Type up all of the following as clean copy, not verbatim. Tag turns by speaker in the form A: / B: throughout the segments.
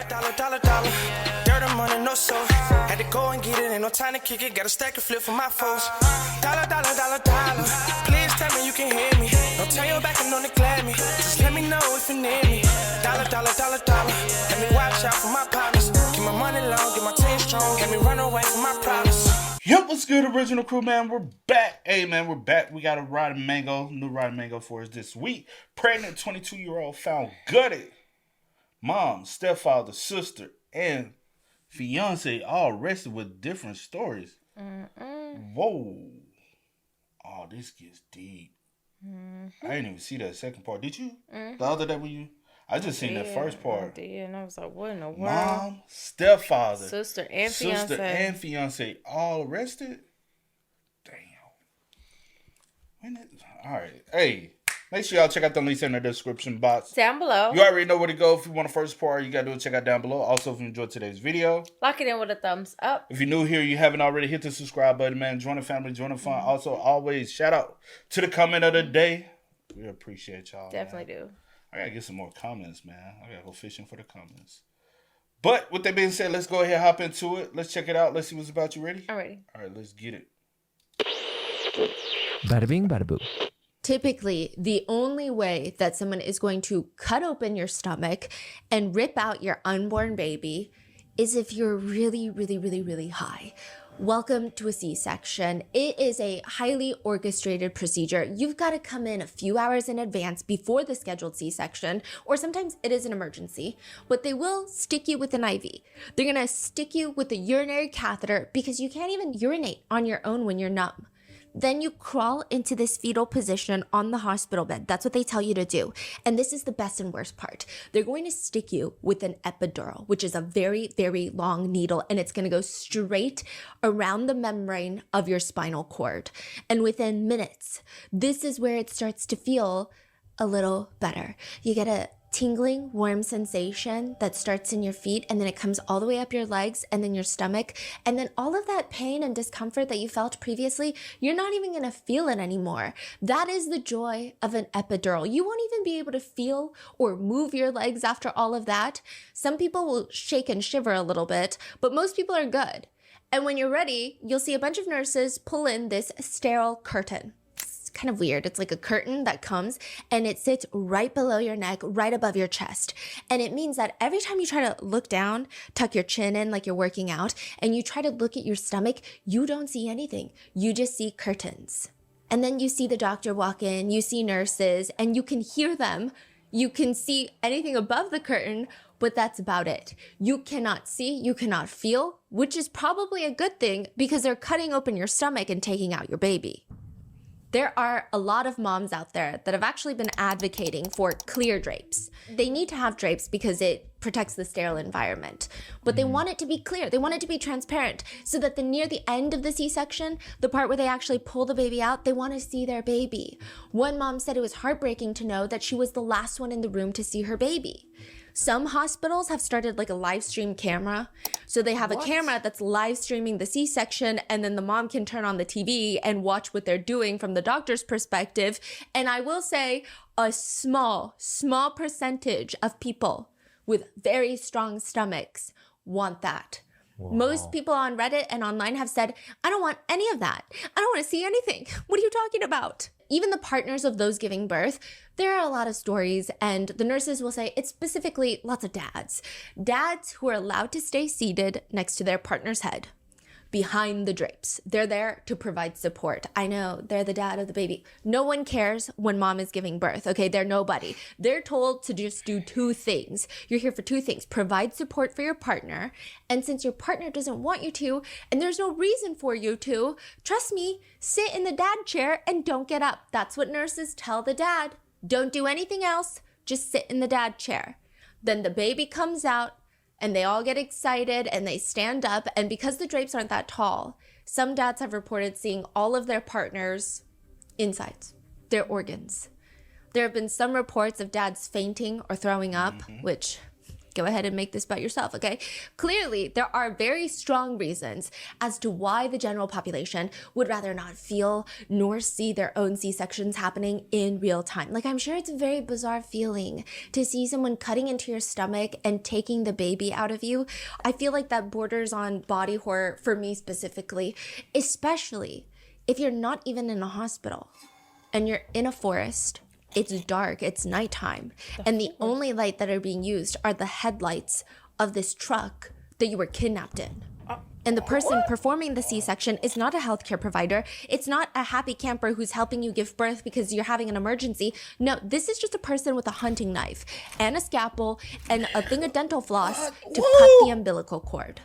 A: Dollar. Dirt and money, no soul. Had to go and get it, ain't no time to kick it. Got a stack and flip for my foes. Dollar. Please tell me you can hear me. Don't turn your back and don't neglect me. Just let me know if you need me. Dollar. Let me watch out for my partners. Keep my money long, get my team strong. Let me run away from my problems.
B: Yep, what's good, original crew, man? We're back. Hey, man, we're back. We got a new Rotten Mango for us this week. Pregnant 22-year-old found gutted. Mom, stepfather, sister, and fiance all arrested with different stories. Whoa. Oh, this gets deep. I didn't even see that second part. Did you? The other day when you... I just seen that first part.
C: I did, and I was like, what in the world?
B: Mom, stepfather,
C: Sister and fiance
B: all arrested? Damn. All right. Hey, make sure y'all check out the links in the description box.
C: Down below.
B: You already know where to go. If you want the first part, you got to do it. Check out down below. Also, if you enjoyed today's video,
C: lock it in with a thumbs up.
B: If you're new here, you haven't already, hit the subscribe button, man. Join the family, join the fun. Also, always shout out to the comment of the day. We appreciate y'all.
C: Definitely do.
B: I gotta get some more comments, man. I gotta go fishing for the comments. But with that being said, let's go ahead and hop into it. Let's check it out. Let's see what's about. You ready?
C: I'm ready.
B: All right, let's get it.
D: Bada bing, bada boo.
E: Typically, the only way that someone is going to cut open your stomach and rip out your unborn baby is if you're really high. Welcome to a C-section. It is a highly orchestrated procedure. You've got to come in a few hours in advance before the scheduled C-section, or sometimes it is an emergency, but they will stick you with an IV. They're going to stick you with a urinary catheter because you can't even urinate on your own when you're numb. Then you crawl into this fetal position on the hospital bed. That's what they tell you to do. And this is the best and worst part. They're going to stick you with an epidural, which is a very long needle, and it's going to go straight around the membrane of your spinal cord. And within minutes, this is where it starts to feel a little better. You get a tingling, warm sensation that starts in your feet, and then it comes all the way up your legs and then your stomach. And then all of that pain and discomfort that you felt previously, you're not even going to feel it anymore. That is the joy of an epidural. You won't even be able to feel or move your legs after all of that. Some people will shake and shiver a little bit, but most people are good. And when you're ready, you'll see a bunch of nurses pull in this sterile curtain. Kind of weird. It's like a curtain that comes and it sits right below your neck, right above your chest. And it means that every time you try to look down, tuck your chin in like you're working out, and you try to look at your stomach, you don't see anything. You just see curtains. And then you see the doctor walk in, you see nurses, and you can hear them. You can see anything above the curtain, but that's about it. You cannot see, you cannot feel, which is probably a good thing because they're cutting open your stomach and taking out your baby. There are a lot of moms out there that have actually been advocating for clear drapes. They need to have drapes because it protects the sterile environment, but they want it to be clear. They want it to be transparent so that near the end of the C-section, the part where they actually pull the baby out, they want to see their baby. One mom said it was heartbreaking to know that she was the last one in the room to see her baby. Some hospitals have started like a live stream camera. So they have a camera that's live streaming the C-section, and then the mom can turn on the TV and watch what they're doing from the doctor's perspective. And I will say a small percentage of people with very strong stomachs want that. Wow. Most people on Reddit and online have said, I don't want any of that. I don't want to see anything. What are you talking about? Even the partners of those giving birth, there are a lot of stories, and the nurses will say it's specifically lots of dads. Dads who are allowed to stay seated next to their partner's head, behind the drapes. They're there to provide support. I know, they're the dad of the baby. No one cares when mom is giving birth, okay? They're nobody. They're told to just do two things. You're here for two things. Provide support for your partner, and since your partner doesn't want you to, and there's no reason for you to, trust me, sit in the dad chair and don't get up. That's what nurses tell the dad. Don't do anything else. Just sit in the dad chair. Then the baby comes out, and they all get excited and they stand up. And because the drapes aren't that tall, some dads have reported seeing all of their partners' insides, their organs. There have been some reports of dads fainting or throwing up, which Go ahead and make this about yourself, okay? Clearly, there are very strong reasons as to why the general population would rather not feel nor see their own C-sections happening in real time. Like, I'm sure it's a very bizarre feeling to see someone cutting into your stomach and taking the baby out of you. I feel like that borders on body horror for me specifically, especially if you're not even in a hospital and you're in a forest. It's dark, it's nighttime, and the only light that are being used are the headlights of this truck that you were kidnapped in. And the person performing the C-section is not a healthcare provider. It's not a happy camper who's helping you give birth because you're having an emergency. No, this is just a person with a hunting knife and a scalpel and a thing of dental floss to cut the umbilical cord.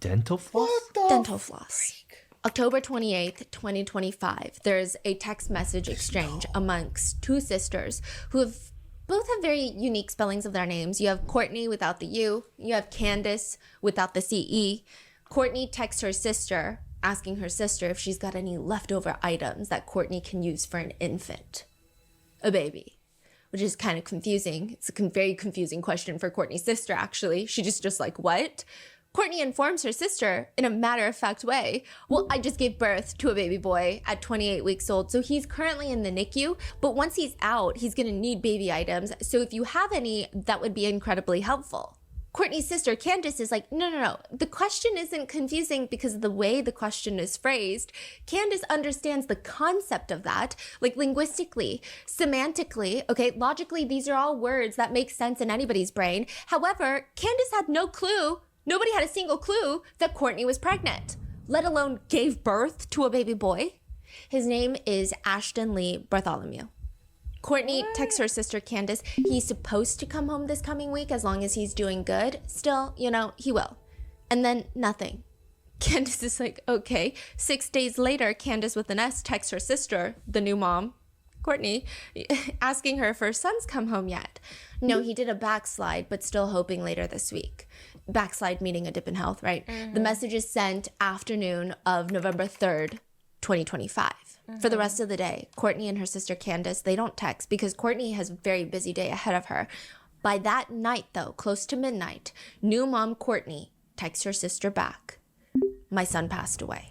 D: Dental floss?
E: Dental floss. October 28th, 2025, there's a text message exchange amongst two sisters who both have very unique spellings of their names. You have Courtney without the U. You have Candace without the CE. Courtney texts her sister, asking her sister if she's got any leftover items that Courtney can use for an infant, a baby, which is kind of confusing. It's a very confusing question for Courtney's sister, actually. She just like, what? Courtney informs her sister in a matter-of-fact way, well, I just gave birth to a baby boy at 28 weeks old, so he's currently in the NICU, but once he's out, he's gonna need baby items, so if you have any, that would be incredibly helpful. Courtney's sister, Candace, is like, no. The question isn't confusing because of the way the question is phrased. Candace understands the concept of that, like linguistically, semantically, okay, logically, these are all words that make sense in anybody's brain. However, Candace had no clue. Nobody had a single clue that Courtney was pregnant, let alone gave birth to a baby boy. His name is Ashton Lee Bartholomew. Courtney texts her sister Candace, he's supposed to come home this coming week as long as he's doing good. Still, he will. And then nothing. Candace is like, okay. 6 days later, Candace with an S texts her sister, the new mom, Courtney, asking her if her son's come home yet. No, he did a backslide, but still hoping later this week. Backslide meaning a dip in health, right? Mm-hmm. The message is sent afternoon of November 3rd, 2025. For the rest of the day, Courtney and her sister Candace, they don't text because Courtney has a very busy day ahead of her. By that night, though, close to midnight, new mom Courtney texts her sister back, my son passed away.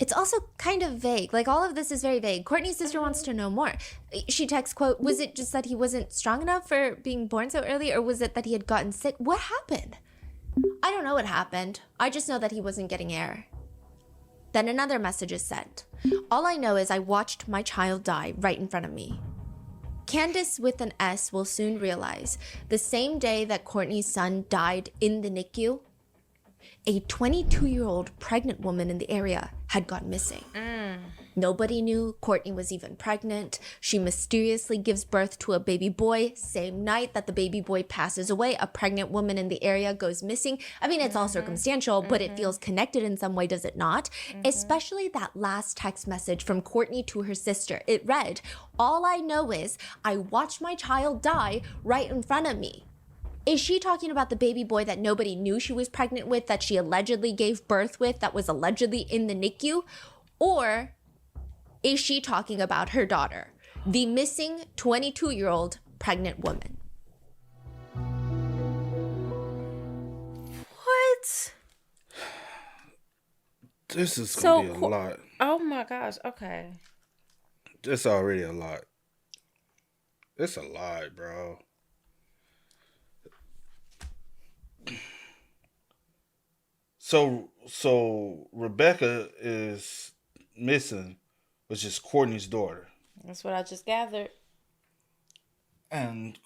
E: It's also kind of vague. Like, all of this is very vague. Courtney's sister wants to know more. She texts, quote, was it just that he wasn't strong enough for being born so early, or was it that he had gotten sick? What happened? I don't know what happened. I just know that he wasn't getting air. Then another message is sent. All I know is I watched my child die right in front of me. Candace with an S will soon realize the same day that Courtney's son died in the NICU, a 22-year-old pregnant woman in the area had gone missing. Nobody knew Courtney was even pregnant. She mysteriously gives birth to a baby boy. Same night that the baby boy passes away, a pregnant woman in the area goes missing. I mean, it's all circumstantial, but it feels connected in some way, does it not? Especially that last text message from Courtney to her sister. It read, all I know is I watched my child die right in front of me. Is she talking about the baby boy that nobody knew she was pregnant with, that she allegedly gave birth with, that was allegedly in the NICU? Or is she talking about her daughter, the missing 22-year-old pregnant woman?
C: What?
B: This is going to be a lot.
C: Oh my gosh, okay.
B: It's already a lot. It's a lot, bro. So Rebecca is missing, which is Courtney's daughter.
C: That's what I just gathered.
B: And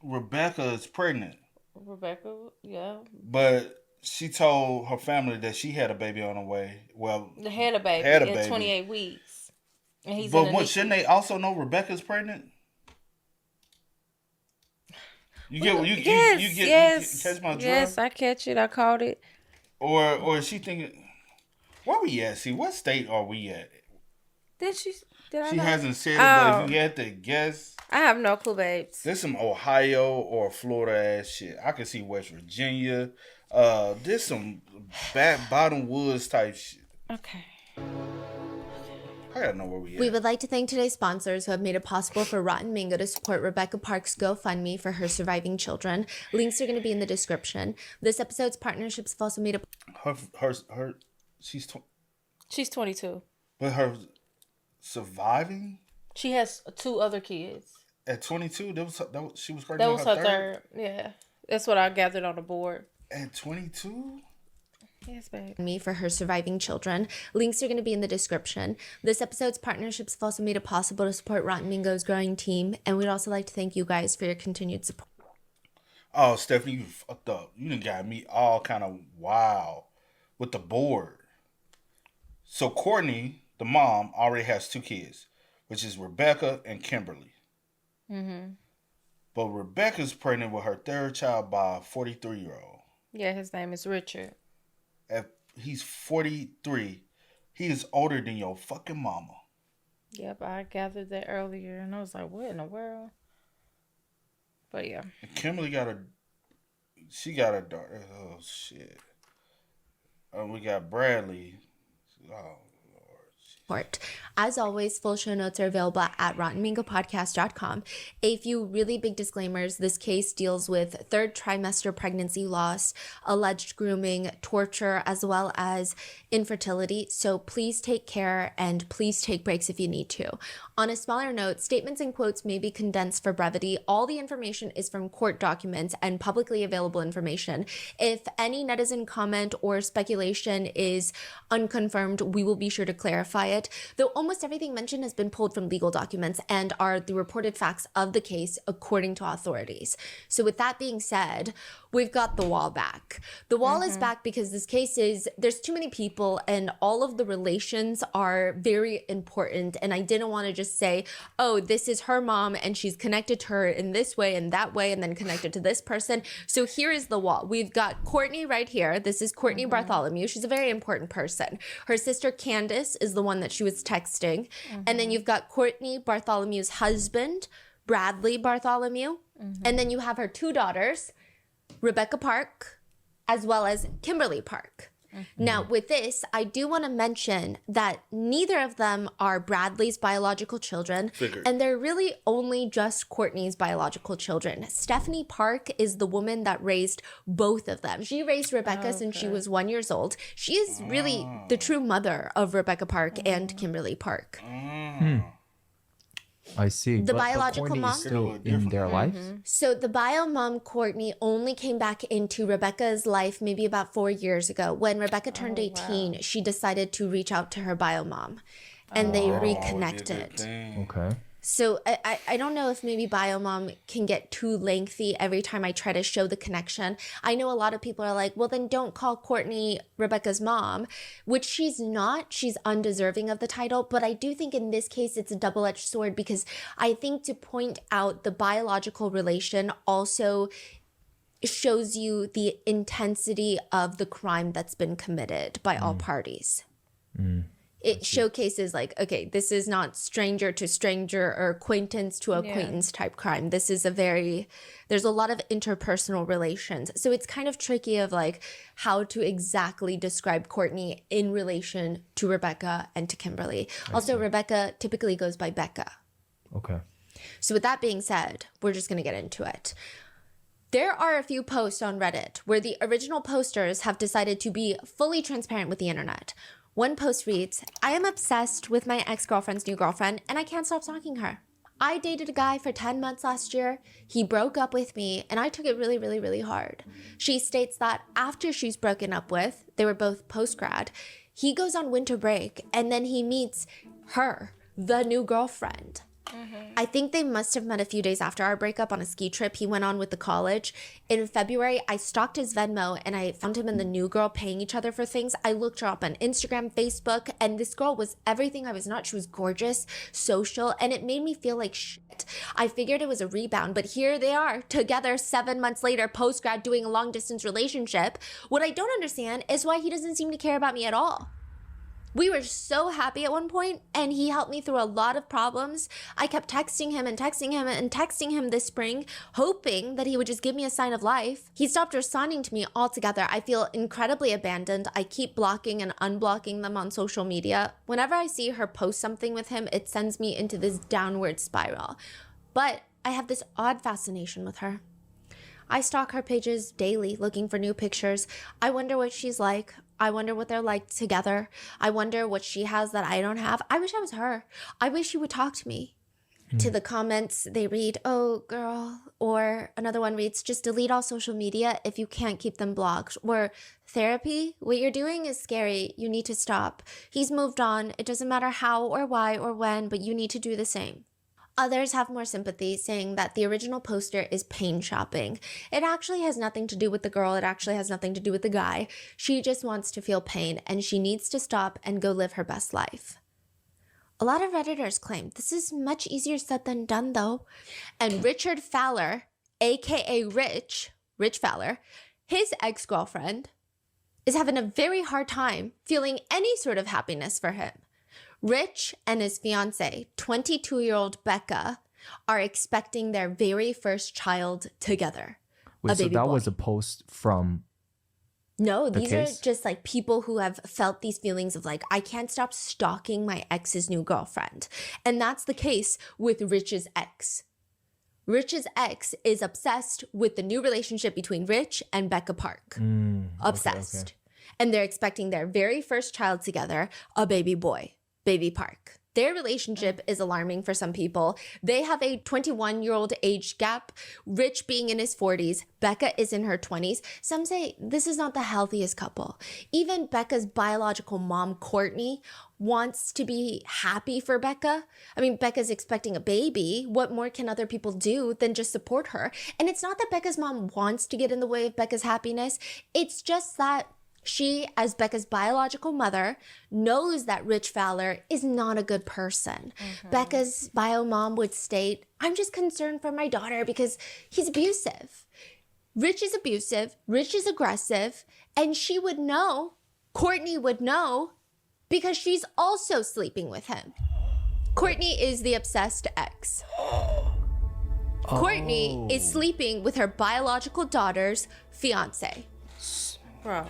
B: Rebecca is pregnant.
C: Rebecca, yeah.
B: But she told her family that she had a baby on the way. Well,
C: had a baby in 28 weeks. And he's
B: shouldn't they also know Rebecca's pregnant? You catch my drift?
C: Yes, I catch it. I caught it.
B: Or is she thinking, where we at? See, what state are we at?
C: She
B: hasn't said it, but if you had to guess.
C: I have no clue, babes.
B: There's some Ohio or Florida ass shit. I can see West Virginia. There's some bottom woods type shit.
C: Okay.
B: How I gotta know where we at.
E: We would like to thank today's sponsors who have made it possible for Rotten Mango to support Rebecca Park's GoFundMe for her surviving children. Links are going to be in the description. This episode's partnerships have also made it.
B: She's
C: 22.
B: but her surviving
C: She has 2 other kids.
B: at 22. She was pregnant.
C: That was
B: on
C: her
B: her
C: third. Yeah. That's what I gathered on the board.
B: At 22.
C: Yes, babe.
E: Me for her surviving children. Links are going to be in the description. This episode's partnerships have also made it possible to support Rotten Mango's growing team, and we'd also like to thank you guys for your continued support.
B: Oh, Stephanie, you fucked up. You done got me all kind of wow with the board. So Courtney, the mom, already has 2 kids, which is Rebecca and Kimberly.
C: Mm-hmm.
B: But Rebecca's pregnant with her 3rd child by a 43-year-old.
C: Yeah, his name is Richard.
B: He's 43. He is older than your fucking mama.
C: Yep, I gathered that earlier, and I was like, what in the world? But yeah.
B: And Kimberly got a daughter. Oh, shit. And we got Bradley. Oh,
E: As always, full show notes are available at rottenmangopodcast.com. A few really big disclaimers. This case deals with 3rd trimester pregnancy loss, alleged grooming, torture, as well as infertility. So please take care and please take breaks if you need to. On a smaller note, statements and quotes may be condensed for brevity. All the information is from court documents and publicly available information. If any netizen comment or speculation is unconfirmed, we will be sure to clarify it. Though almost everything mentioned has been pulled from legal documents and are the reported facts of the case according to authorities. So with that being said, we've got the wall back. The wall is back because this case there's too many people and all of the relations are very important. And I didn't want to just say, oh, this is her mom and she's connected to her in this way and that way and then connected to this person. So here is the wall. We've got Courtney right here. This is Courtney Bartholomew. She's a very important person. Her sister Candace is the one that she was texting. And then you've got Courtney Bartholomew's husband, Bradley Bartholomew. And then you have her 2 daughters, Rebecca Park, as well as Kimberly Park. Now, with this, I do want to mention that neither of them are Bradley's biological children, and they're really only just Courtney's biological children. Stephanie Park is the woman that raised both of them. She raised Rebecca since she was 1 year old. She is really the true mother of Rebecca Park and Kimberly Park.
D: I see.
E: The
D: but
E: biological
D: Courtney
E: mom?
D: is still in their lives?
E: So the bio mom, Courtney, only came back into Rebecca's life maybe about 4 years ago. When Rebecca turned 18, she decided to reach out to her bio mom and they reconnected.
D: Okay.
E: So I don't know if maybe biomom can get too lengthy every time I try to show the connection. I know a lot of people are like, well, then don't call Courtney Rebecca's mom, which she's not. She's undeserving of the title. But I do think in this case, it's a double-edged sword because I think to point out the biological relation also shows you the intensity of the crime that's been committed by all parties. It showcases like, okay, this is not stranger to stranger or acquaintance to acquaintance type crime. This is there's a lot of interpersonal relations. So it's kind of tricky of like how to exactly describe Courtney in relation to Rebecca and to Kimberly. Also, Rebecca typically goes by Becca.
D: Okay.
E: So with that being said, we're just going to get into it. There are a few posts on Reddit where the original posters have decided to be fully transparent with the internet. One post reads, I am obsessed with my ex-girlfriend's new girlfriend and I can't stop stalking her. I dated a guy for 10 months last year. He broke up with me and I took it really, really, really hard. She states that after she's broken up with, they were both post-grad, he goes on winter break and then he meets her, the new girlfriend. I think they must have met a few days after our breakup on a ski trip he went on with the college. In February, I stalked his Venmo and I found him and the new girl paying each other for things. I looked her up on Instagram, Facebook, and this girl was everything I was not. She was gorgeous, social, and it made me feel like shit. I figured it was a rebound, but here they are, together 7 months later, post-grad, doing a long-distance relationship. What I don't understand is why he doesn't seem to care about me at all. We were so happy at one point, and he helped me through a lot of problems. I kept texting him and texting him and texting him this spring, hoping that he would just give me a sign of life. He stopped responding to me altogether. I feel incredibly abandoned. I keep blocking and unblocking them on social media. Whenever I see her post something with him, it sends me into this downward spiral. But I have this odd fascination with her. I stalk her pages daily looking for new pictures. I wonder what she's like. I wonder what they're like together. I wonder what she has that I don't have. I wish I was her. I wish she would talk to me. To the comments, they read, "Oh, girl." Or another one reads, "Just delete all social media if you can't keep them blocked." Or, "Therapy? What you're doing is scary. You need to stop. He's moved on. It doesn't matter how or why or when, but you need to do the same." Others have more sympathy, saying that the original poster is pain shopping. It actually has nothing to do with the girl. It actually has nothing to do with the guy. She just wants to feel pain, and she needs to stop and go live her best life. A lot of Redditors claim this is much easier said than done, though. And Richard Fowler, aka Rich Fowler, his ex-girlfriend, is having a very hard time feeling any sort of happiness for him. Rich and his fiance, 22-year-old Becca, are expecting their very first child together.
D: Wait, so that
E: boy.
D: was a post from...
E: No, these
D: case?
E: are just like people who have felt these feelings of like, I can't stop stalking my ex's new girlfriend. And that's the case with Rich's ex. Rich's ex is obsessed with the new relationship between Rich and Becca Park. Obsessed.
D: okay.
E: And they're expecting their very first child together, a baby boy. Baby Park. Their relationship is alarming for some people. They have a 21-year-old age gap, Rich being in his 40s, Becca is in her 20s. Some say this is not the healthiest couple. Even Becca's biological mom, Courtney, wants to be happy for Becca. I mean, Becca's expecting a baby. What more can other people do than just support her? And it's not that Becca's mom wants to get in the way of Becca's happiness. It's just that she, as Becca's biological mother, knows that Rich Fowler is not a good person. Becca's bio mom would state, "I'm just concerned for my daughter because he's abusive." Rich is abusive, Rich is aggressive, and she would know, Courtney would know, because she's also sleeping with him. Courtney is the obsessed ex. Courtney is sleeping with her biological daughter's fiance.
C: Bro.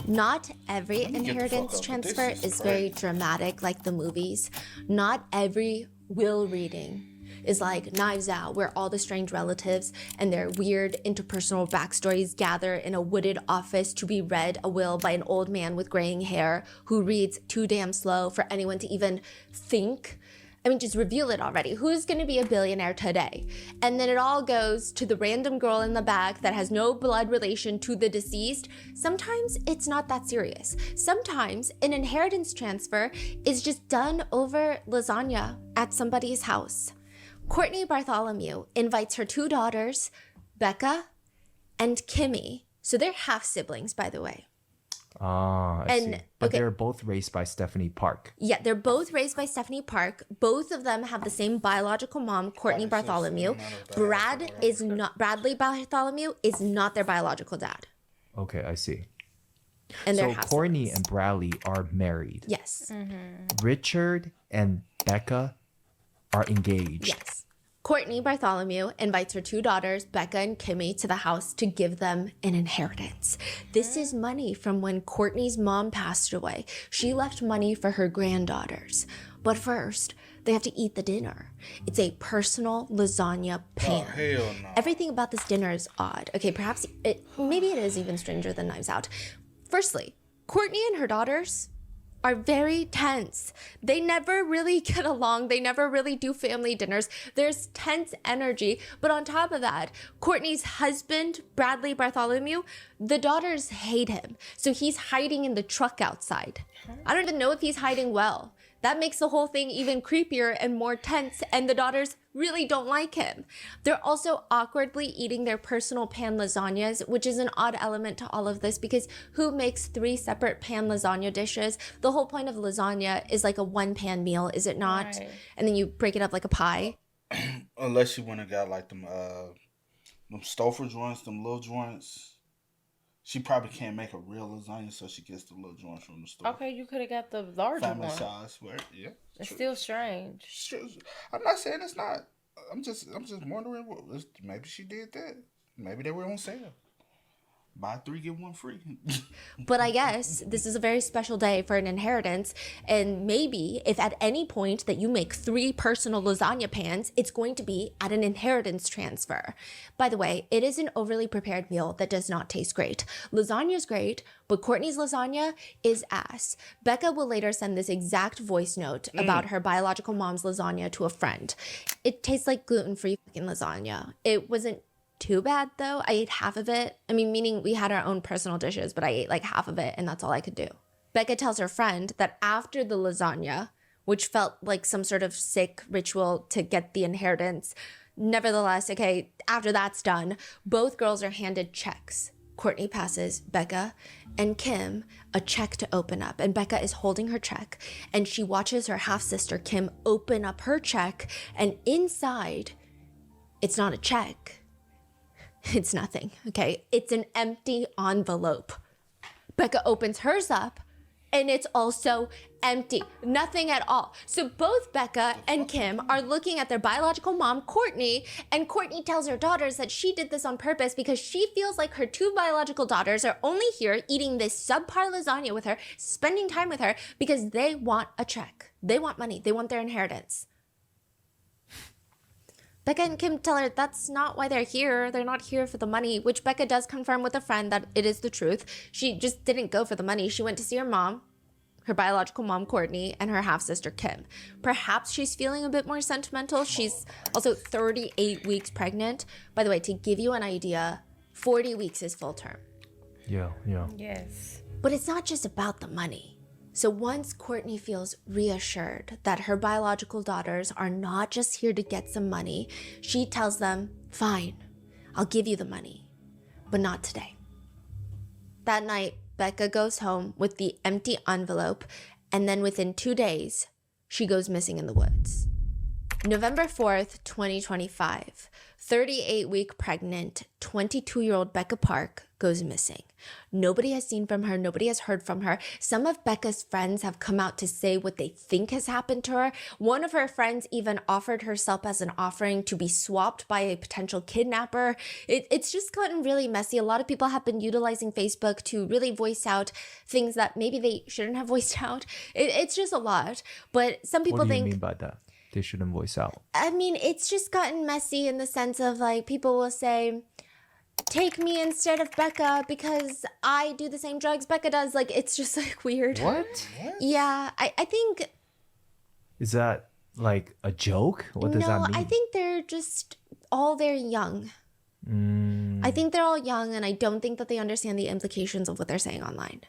E: Not every
B: get the fuck
E: inheritance
B: up, but
E: transfer
B: this is
E: is very dramatic like the movies. Not every will reading is like Knives Out, where all the strange relatives and their weird interpersonal backstories gather in a wooded office to be read a will by an old man with graying hair who reads too damn slow for anyone to even think. I mean, just reveal it already. Who's going to be a billionaire today? And then it all goes to the random girl in the back that has no blood relation to the deceased. Sometimes it's not that serious. Sometimes an inheritance transfer is just done over lasagna at somebody's house. Courtney Bartholomew invites her two daughters, Becca and Kimmy. So they're half siblings, by the way.
D: I
E: And-
D: see. But
E: okay.
D: they're both raised by Stephanie Park.
E: Yeah, they're both raised by Stephanie Park. Both of them have the same biological mom, Courtney Bartholomew. Bradley Bartholomew is not their biological dad.
D: Okay, I see.
E: And they're
D: So
E: half
D: Courtney
E: siblings.
D: and Bradley are married.
E: Yes.
D: Richard and Becca are engaged.
E: Yes. Courtney Bartholomew invites her two daughters, Becca and Kimmy, to the house to give them an inheritance. This is money from when Courtney's mom passed away. She left money for her granddaughters. But first, they have to eat the dinner. It's a personal lasagna pan.
B: Hell no.
E: Everything about this dinner is odd. Okay, maybe it is even stranger than Knives Out. Firstly, Courtney and her daughters are very tense. They never really get along. They never really do family dinners. There's tense energy. But on top of that, Courtney's husband, Bradley Bartholomew, the daughters hate him. So he's hiding in the truck outside. I don't even know if he's hiding well. That makes the whole thing even creepier and more tense, and the daughters really don't like him. They're also awkwardly eating their personal pan lasagnas, which is an odd element to all of this because who makes 3 separate pan lasagna dishes? The whole point of lasagna is like a one-pan meal, is it not?
C: Right.
E: And then you break it up like a pie.
B: Unless you went and got like them Stouffer joints, them little joints. She probably can't make a real lasagna, so she gets the little joints from the store.
C: Okay, you could have got the larger
B: Family
C: one.
B: size, right? Yeah.
C: It's
B: True.
C: still strange.
B: True. I'm not saying it's not. I'm just wondering maybe she did that. Maybe they were on sale. Buy 3 get 1 free.
E: But I guess this is a very special day for an inheritance. And maybe if at any point that you make 3 personal lasagna pans, it's going to be at an inheritance transfer. By the way, it is an overly prepared meal that does not taste great. Lasagna is great, but Courtney's lasagna is ass. Becca will later send this exact voice note about her biological mom's lasagna to a friend. It tastes like gluten-free fucking lasagna. It wasn't too bad though. I ate half of it. I mean, meaning we had our own personal dishes, but I ate like half of it and that's all I could do. Becca tells her friend that after the lasagna, which felt like some sort of sick ritual to get the inheritance, nevertheless, okay, after that's done, both girls are handed checks. Courtney passes Becca and Kim a check to open up, and Becca is holding her check and she watches her half-sister Kim open up her check, and inside, it's not a check. It's nothing, okay? It's an empty envelope. Becca opens hers up and it's also empty. Nothing at all. So both Becca and Kim are looking at their biological mom, Courtney, and Courtney tells her daughters that she did this on purpose because she feels like her 2 biological daughters are only here eating this subpar lasagna with her, spending time with her because they want a check. They want money. They want their inheritance. Becca and Kim tell her that's not why they're here. They're not here for the money, which Becca does confirm with a friend that it is the truth. She just didn't go for the money. She went to see her mom, her biological mom, Courtney, and her half-sister, Kim. Perhaps she's feeling a bit more sentimental. She's also 38 weeks pregnant. By the way, to give you an idea, 40 weeks is full term.
D: Yeah.
C: Yes.
E: But it's not just about the money. So once Courtney feels reassured that her biological daughters are not just here to get some money, she tells them, fine, I'll give you the money, but not today. That night, Becca goes home with the empty envelope, and then within 2 days, she goes missing in the woods. November 4th, 2025, 38-week pregnant, 22-year-old Becca Park goes missing. Nobody has seen from her. Nobody has heard from her. Some of Becca's friends have come out to say what they think has happened to her. One of her friends even offered herself as an offering to be swapped by a potential kidnapper. It's just gotten really messy. A lot of people have been utilizing Facebook to really voice out things that maybe they shouldn't have voiced out. It's just a lot. But some people
D: What do you
E: think...
D: mean by that? They shouldn't voice out.
E: I mean, it's just gotten messy in the sense of like people will say, take me instead of Becca because I do the same drugs Becca does. Like, it's just like weird.
D: What?
E: Yeah, I think...
D: Is that like a joke? What does that mean?
E: I think they're just all very young. I think they're all young and I don't think that they understand the implications of what they're saying online.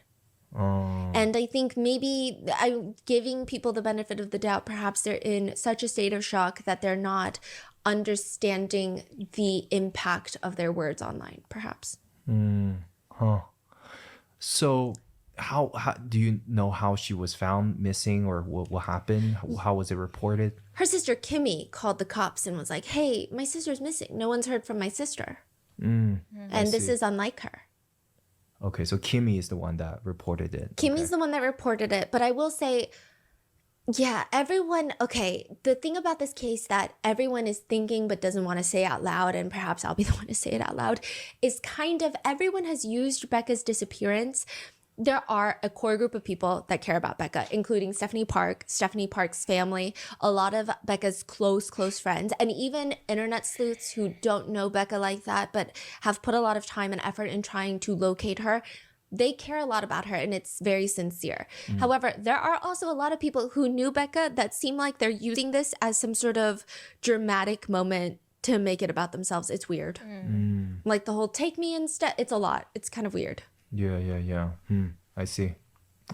E: And I think maybe I'm giving people the benefit of the doubt. Perhaps they're in such a state of shock that they're not understanding the impact of their words online, perhaps.
D: So how do you know how she was found missing or what happened? How was it reported?
E: Her sister Kimmy called the cops and was like, hey, my sister's missing. No one's heard from my sister. And this is unlike her.
D: Okay, so Kimmy is the one that reported it.
E: Kimmy's the one that reported it. But I will say, yeah, everyone, okay, the thing about this case that everyone is thinking but doesn't want to say out loud, and perhaps I'll be the one to say it out loud, is kind of everyone has used Becca's disappearance. There are a core group of people that care about Becca, including Stephanie Park, Stephanie Park's family, a lot of Becca's close friends, and even internet sleuths who don't know Becca like that, but have put a lot of time and effort in trying to locate her. They care a lot about her and it's very sincere. However, there are also a lot of people who knew Becca that seem like they're using this as some sort of dramatic moment to make it about themselves. It's weird. Like the whole take me instead, it's a lot. It's kind of weird.
D: Yeah. I see.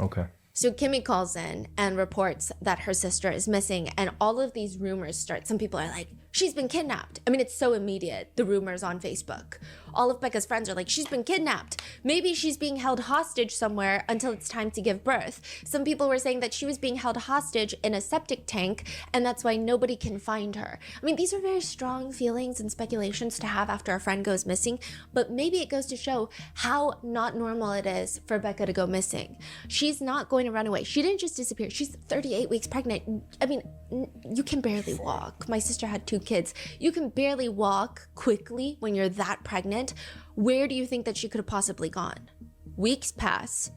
D: Okay.
E: So Kimmy calls in and reports that her sister is missing, and all of these rumors start. Some people are like, she's been kidnapped. I mean, it's so immediate, the rumors on Facebook. All of Becca's friends are like, she's been kidnapped. Maybe she's being held hostage somewhere until it's time to give birth. Some people were saying that she was being held hostage in a septic tank, and that's why nobody can find her. I mean, these are very strong feelings and speculations to have after a friend goes missing, but maybe it goes to show how not normal it is for Becca to go missing. She's not going to run away. She didn't just disappear. She's 38 weeks pregnant. I mean, you can barely walk. My sister had 2 kids. You can barely walk quickly when you're that pregnant. Where do you think that she could have possibly gone? Weeks pass.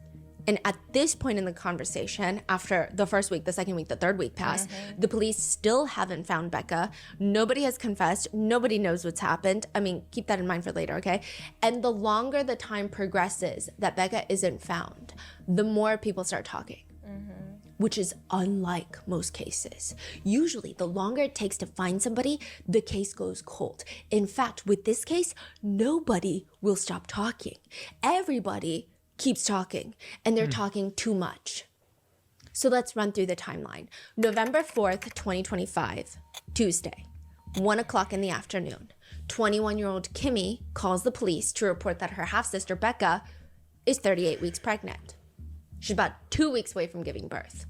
E: And at this point in the conversation, after the first week, the second week, the third week passed, the police still haven't found Becca. Nobody has confessed. Nobody knows what's happened. I mean, keep that in mind for later, okay? And the longer the time progresses that Becca isn't found, the more people start talking, which is unlike most cases. Usually, the longer it takes to find somebody, the case goes cold. In fact, with this case, nobody will stop talking. Everybody keeps talking, and they're talking too much. So let's run through the timeline. November 4th, 2025, Tuesday, 1 o'clock in the afternoon. 21-year-old Kimmy calls the police to report that her half-sister Becca is 38 weeks pregnant. She's about 2 weeks away from giving birth,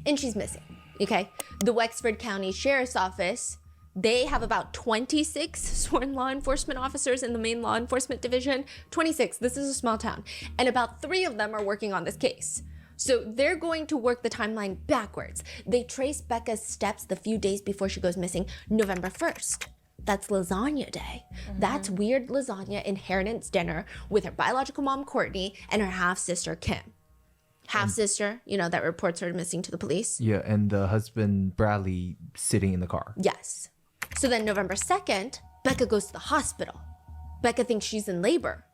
E: and she's missing, okay? The Wexford County Sheriff's Office, they have about 26 sworn law enforcement officers in the main law enforcement division. 26, this is a small town. And about 3 of them are working on this case. So they're going to work the timeline backwards. They trace Becca's steps the few days before she goes missing, November 1st. That's lasagna day. That's weird lasagna inheritance dinner with her biological mom, Courtney, and her half-sister, Kim. Half-sister, you know, that reports her missing to the police.
D: Yeah, and the husband, Bradley, sitting in the car.
E: Yes. So then November 2nd, Becca goes to the hospital. Becca thinks she's in labor.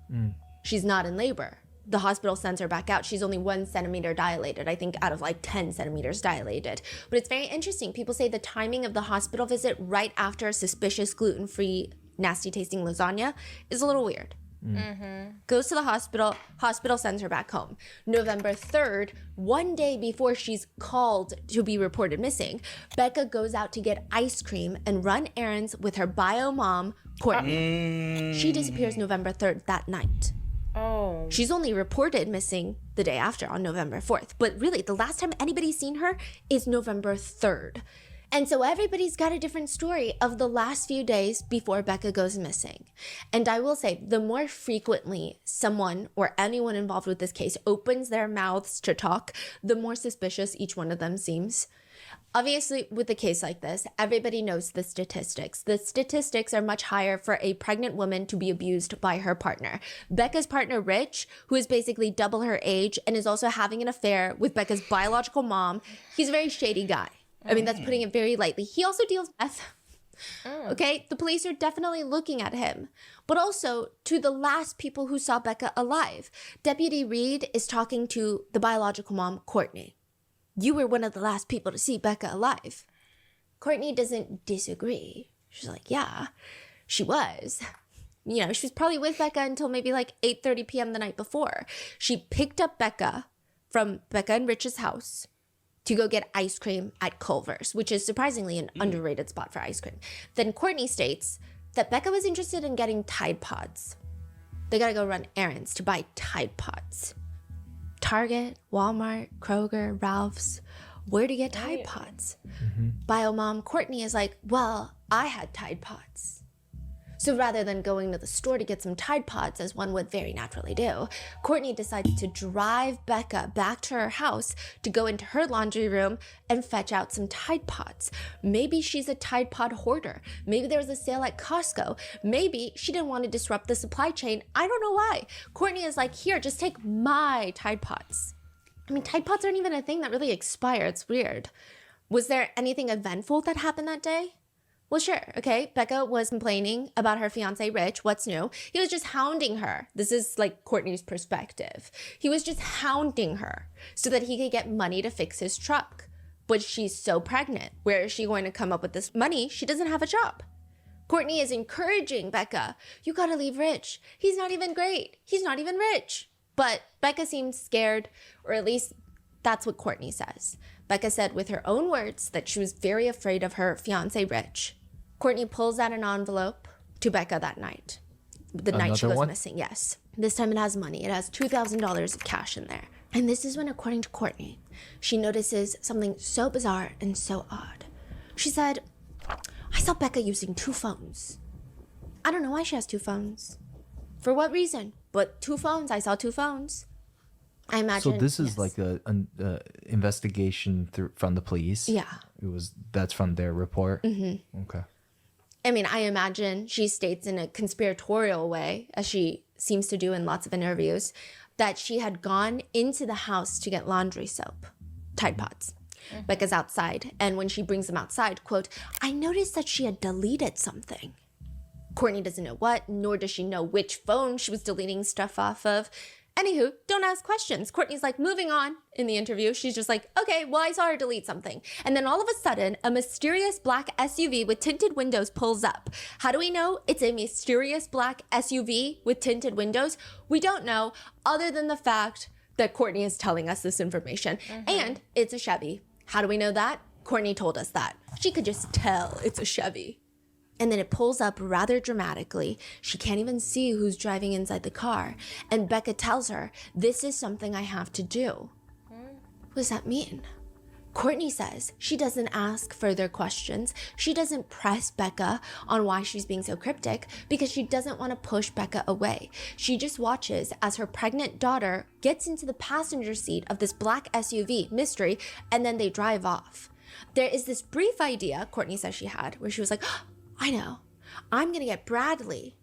E: She's not in labor. The hospital sends her back out. She's only 1 centimeter dilated, I think out of like 10 centimeters dilated. But it's very interesting. People say the timing of the hospital visit right after suspicious gluten-free, nasty-tasting lasagna is a little weird. Goes to the hospital sends her back home. November 3rd, 1 day before she's called to be reported missing, Becca goes out to get ice cream and run errands with her bio mom, Courtney. She disappears November 3rd that night.
C: Oh.
E: She's only reported missing the day after on November 4th. But really, the last time anybody's seen her is November 3rd. And so everybody's got a different story of the last few days before Becca goes missing. And I will say, the more frequently someone or anyone involved with this case opens their mouths to talk, the more suspicious each one of them seems. Obviously, with a case like this, everybody knows the statistics. The statistics are much higher for a pregnant woman to be abused by her partner. Becca's partner, Rich, who is basically double her age and is also having an affair with Becca's biological mom, he's a very shady guy. I mean, that's putting it very lightly. He also deals with meth. Okay? The police are definitely looking at him. But also, to the last people who saw Becca alive, Deputy Reed is talking to the biological mom, Courtney. You were one of the last people to see Becca alive. Courtney doesn't disagree. She's like, yeah, she was. You know, she was probably with Becca until maybe like 8:30 p.m. the night before. She picked up Becca from Becca and Rich's house to go get ice cream at Culver's, which is surprisingly an underrated spot for ice cream. Then Courtney states that Becca was interested in getting Tide Pods. They gotta go run errands to buy Tide Pods. Target, Walmart, Kroger, Ralph's, where to get Tide Pods? Bio mom Courtney is like, well, I had Tide Pods. So rather than going to the store to get some Tide Pods, as one would very naturally do, Courtney decides to drive Becca back to her house to go into her laundry room and fetch out some Tide Pods. Maybe she's a Tide Pod hoarder. Maybe there was a sale at Costco. Maybe she didn't want to disrupt the supply chain. I don't know why. Courtney is like, here, just take my Tide Pods. I mean, Tide Pods aren't even a thing that really expire. It's weird. Was there anything eventful that happened that day? Well, sure, okay. Becca was complaining about her fiance, Rich. What's new? He was just hounding her. This is like Courtney's perspective. He was just hounding her so that he could get money to fix his truck. But she's so pregnant. Where is she going to come up with this money? She doesn't have a job. Courtney is encouraging Becca. You gotta leave Rich. He's not even great. He's not even rich. But Becca seemed scared, or at least that's what Courtney says. Becca said with her own words that she was very afraid of her fiance, Rich. Courtney pulls out an envelope to Becca that night. the night she
D: Another
E: goes
D: one?
E: missing. Yes. This time it has money. It has $2,000 of cash in there. And this is when, according to Courtney, she notices something so bizarre and so odd. She said, I saw Becca using 2 phones. I don't know why she has 2 phones. For what reason? But 2 phones. I saw 2 phones. I imagine.
D: So this is
E: yes.
D: like a investigation from the police.
E: Yeah.
D: That's from their report. Mm-hmm. Okay.
E: I mean, I imagine she states in a conspiratorial way, as she seems to do in lots of interviews, that she had gone into the house to get laundry soap, Tide Pods. Becca's outside, and when she brings them outside, quote, I noticed that she had deleted something. Courtney doesn't know what, nor does she know which phone she was deleting stuff off of. Anywho, don't ask questions. Courtney's like, moving on in the interview. She's just like, okay, well, I saw her delete something. And then all of a sudden, a mysterious black SUV with tinted windows pulls up. How do we know it's a mysterious black SUV with tinted windows? We don't know, other than the fact that Courtney is telling us this information. And it's a Chevy. How do we know that? Courtney told us that. She could just tell it's a Chevy. And then it pulls up rather dramatically. She can't even see who's driving inside the car. And Becca tells her, this is something I have to do. What does that mean? Courtney says she doesn't ask further questions. She doesn't press Becca on why she's being so cryptic because she doesn't want to push Becca away. She just watches as her pregnant daughter gets into the passenger seat of this black SUV, Mystery, and then they drive off. There is this brief idea, Courtney says she had, where she was like, oh, I know. I'm going to get Bradley,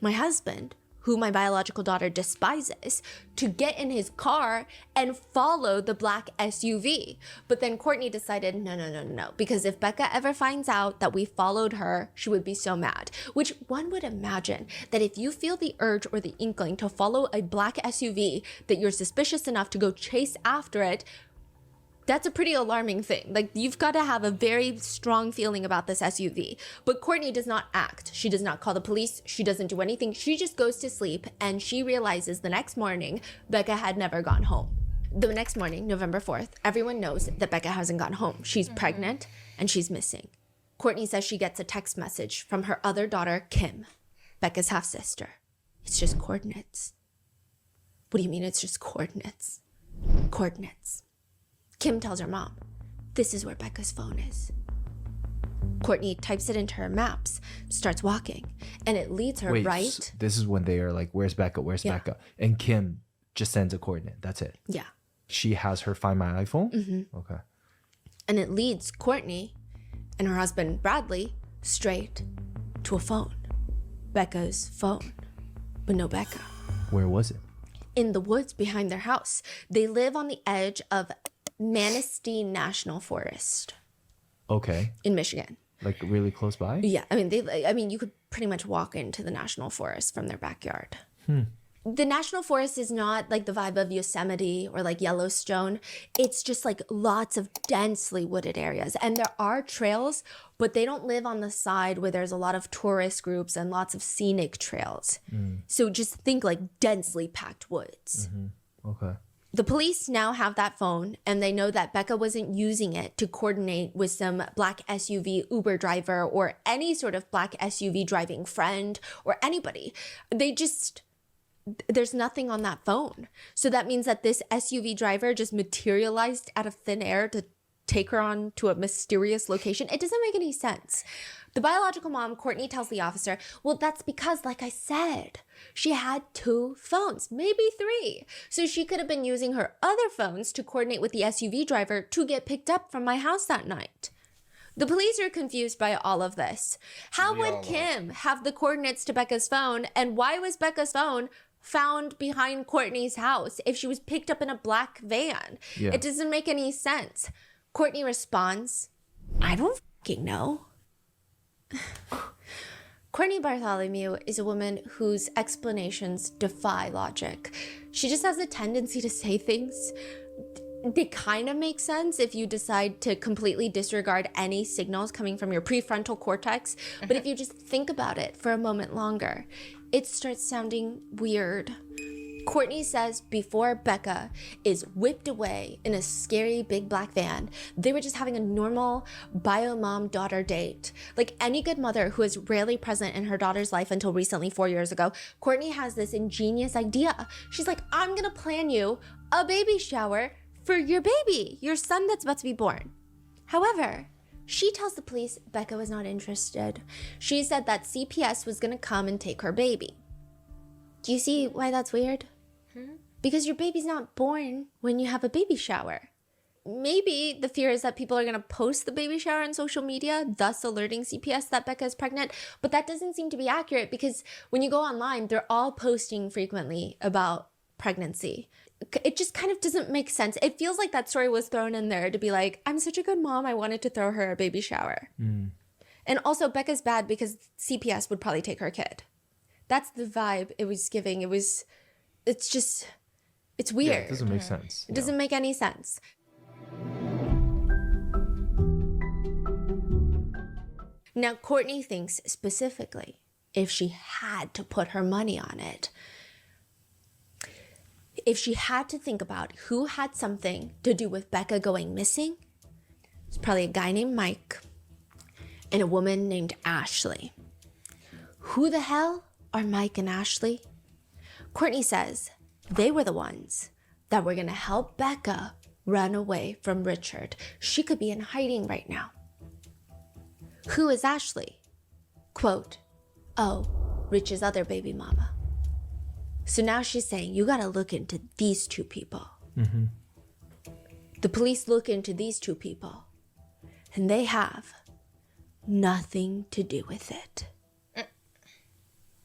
E: my husband, who my biological daughter despises, to get in his car and follow the black SUV. But then Courtney decided, no. Because if Becca ever finds out that we followed her, she would be so mad. Which one would imagine that if you feel the urge or the inkling to follow a black SUV, that you're suspicious enough to go chase after it. That's a pretty alarming thing. Like, you've got to have a very strong feeling about this SUV. But Courtney does not act. She does not call the police. She doesn't do anything. She just goes to sleep, and she realizes the next morning Becca had never gone home. The next morning, November 4th, everyone knows that Becca hasn't gone home. She's pregnant, and she's missing. Courtney says she gets a text message from her other daughter, Kim, Becca's half-sister. It's just coordinates. What do you mean it's just coordinates? Coordinates. Kim tells her mom, this is where Becca's phone is. Courtney types it into her maps, starts walking, and it leads her right.
D: So this is when they are like, where's Becca? Where's Becca? And Kim just sends a coordinate. That's it.
E: Yeah.
D: She has her Find My iPhone? Mm-hmm. Okay.
E: And it leads Courtney and her husband, Bradley, straight to a phone. Becca's phone. But no Becca.
D: Where was it?
E: In the woods behind their house. They live on the edge of Manistee National Forest.
D: Okay.
E: In Michigan.
D: Like really close by?
E: Yeah, I mean, you could pretty much walk into the national forest from their backyard. The national forest is not like the vibe of Yosemite or like Yellowstone. It's just like lots of densely wooded areas. And there are trails, but they don't live on the side where there's a lot of tourist groups and lots of scenic trails. So just think like densely packed woods.
D: Okay.
E: The police now have that phone, and they know that Becca wasn't using it to coordinate with some black SUV Uber driver or any sort of black SUV driving friend or anybody. There's nothing on that phone. So that means that this SUV driver just materialized out of thin air to take her on to a mysterious location. It doesn't make any sense. The biological mom, Courtney, tells the officer, well, that's because, like I said, she had 2 phones, maybe 3. So she could have been using her other phones to coordinate with the SUV driver to get picked up from my house that night. The police are confused by all of this. How would Kim have the coordinates to Becca's phone, and why was Becca's phone found behind Courtney's house if she was picked up in a black van?
D: Yeah.
E: It doesn't make any sense. Courtney responds, I don't fucking know. Courtney Bartholomew is a woman whose explanations defy logic. She just has a tendency to say things. They kind of make sense if you decide to completely disregard any signals coming from your prefrontal cortex. But if you just think about it for a moment longer, it starts sounding weird. Courtney says before Becca is whipped away in a scary big black van, they were just having a normal bio mom daughter date. Like any good mother who is rarely present in her daughter's life until recently, 4 years ago, Courtney has this ingenious idea. She's like, I'm gonna plan you a baby shower for your baby, your son that's about to be born. However, she tells the police Becca was not interested. She said that CPS was gonna come and take her baby. Do you see why that's weird? Because your baby's not born when you have a baby shower. Maybe the fear is that people are going to post the baby shower on social media, thus alerting CPS that Becca is pregnant. But that doesn't seem to be accurate because when you go online, they're all posting frequently about pregnancy. It just kind of doesn't make sense. It feels like that story was thrown in there to be like, I'm such a good mom, I wanted to throw her a baby shower. And also Becca's bad because CPS would probably take her kid. That's the vibe it was giving. It's weird.
D: Yeah, it doesn't make sense.
E: It doesn't make any sense. Now, Courtney thinks specifically if she had to put her money on it, if she had to think about who had something to do with Becca going missing, it's probably a guy named Mike and a woman named Ashley. Who the hell are Mike and Ashley? Courtney says they were the ones that were going to help Becca run away from Richard. She could be in hiding right now. Who is Ashley? Quote, oh, Rich's other baby mama. So now she's saying, you got to look into these two people. The police look into these two people, and they have nothing to do with it.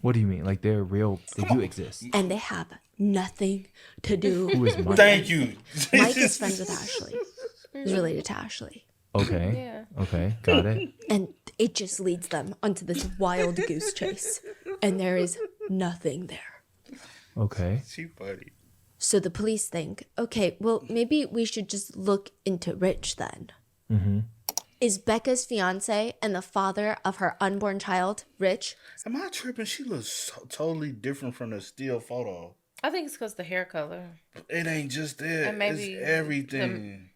D: What do you mean? Like they're real? They do exist.
E: And they have nothing to do.
D: Who is Mike?
B: Thank you.
E: Mike is friends with Ashley. He's related to Ashley.
D: Okay.
C: Yeah.
D: Okay. Got it.
E: And it just leads them onto this wild goose chase. And there is nothing there.
D: Okay.
B: She funny.
E: So the police think, okay, well, maybe we should just look into Rich then. Is Becca's fiance and the father of her unborn child, Rich?
B: Am I tripping? She looks totally different from the still photo.
C: I think it's because the hair color.
B: It ain't just that.
C: And maybe
B: it's everything.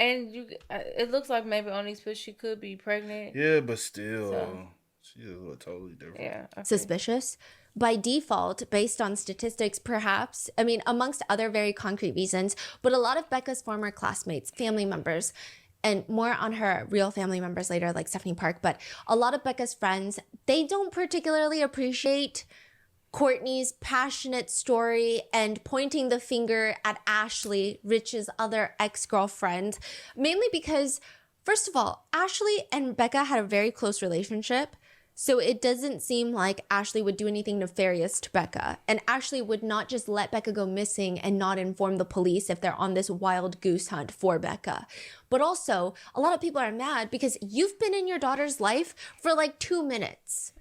C: And it looks like maybe on these pictures she could be pregnant.
B: Yeah, but still,
C: So-
B: she just look totally different.
C: Yeah. Okay.
E: Suspicious? By default, based on statistics, perhaps, I mean, amongst other very concrete reasons, but a lot of Becca's former classmates, family members, and more on her real family members later, like Stephanie Park, but a lot of Becca's friends, they don't particularly appreciate Courtney's passionate story and pointing the finger at Ashley, Rich's other ex-girlfriend, mainly because, first of all, Ashley and Becca had a very close relationship. So it doesn't seem like Ashley would do anything nefarious to Becca. And Ashley would not just let Becca go missing and not inform the police if they're on this wild goose hunt for Becca. But also, a lot of people are mad because you've been in your daughter's life for like 2 minutes.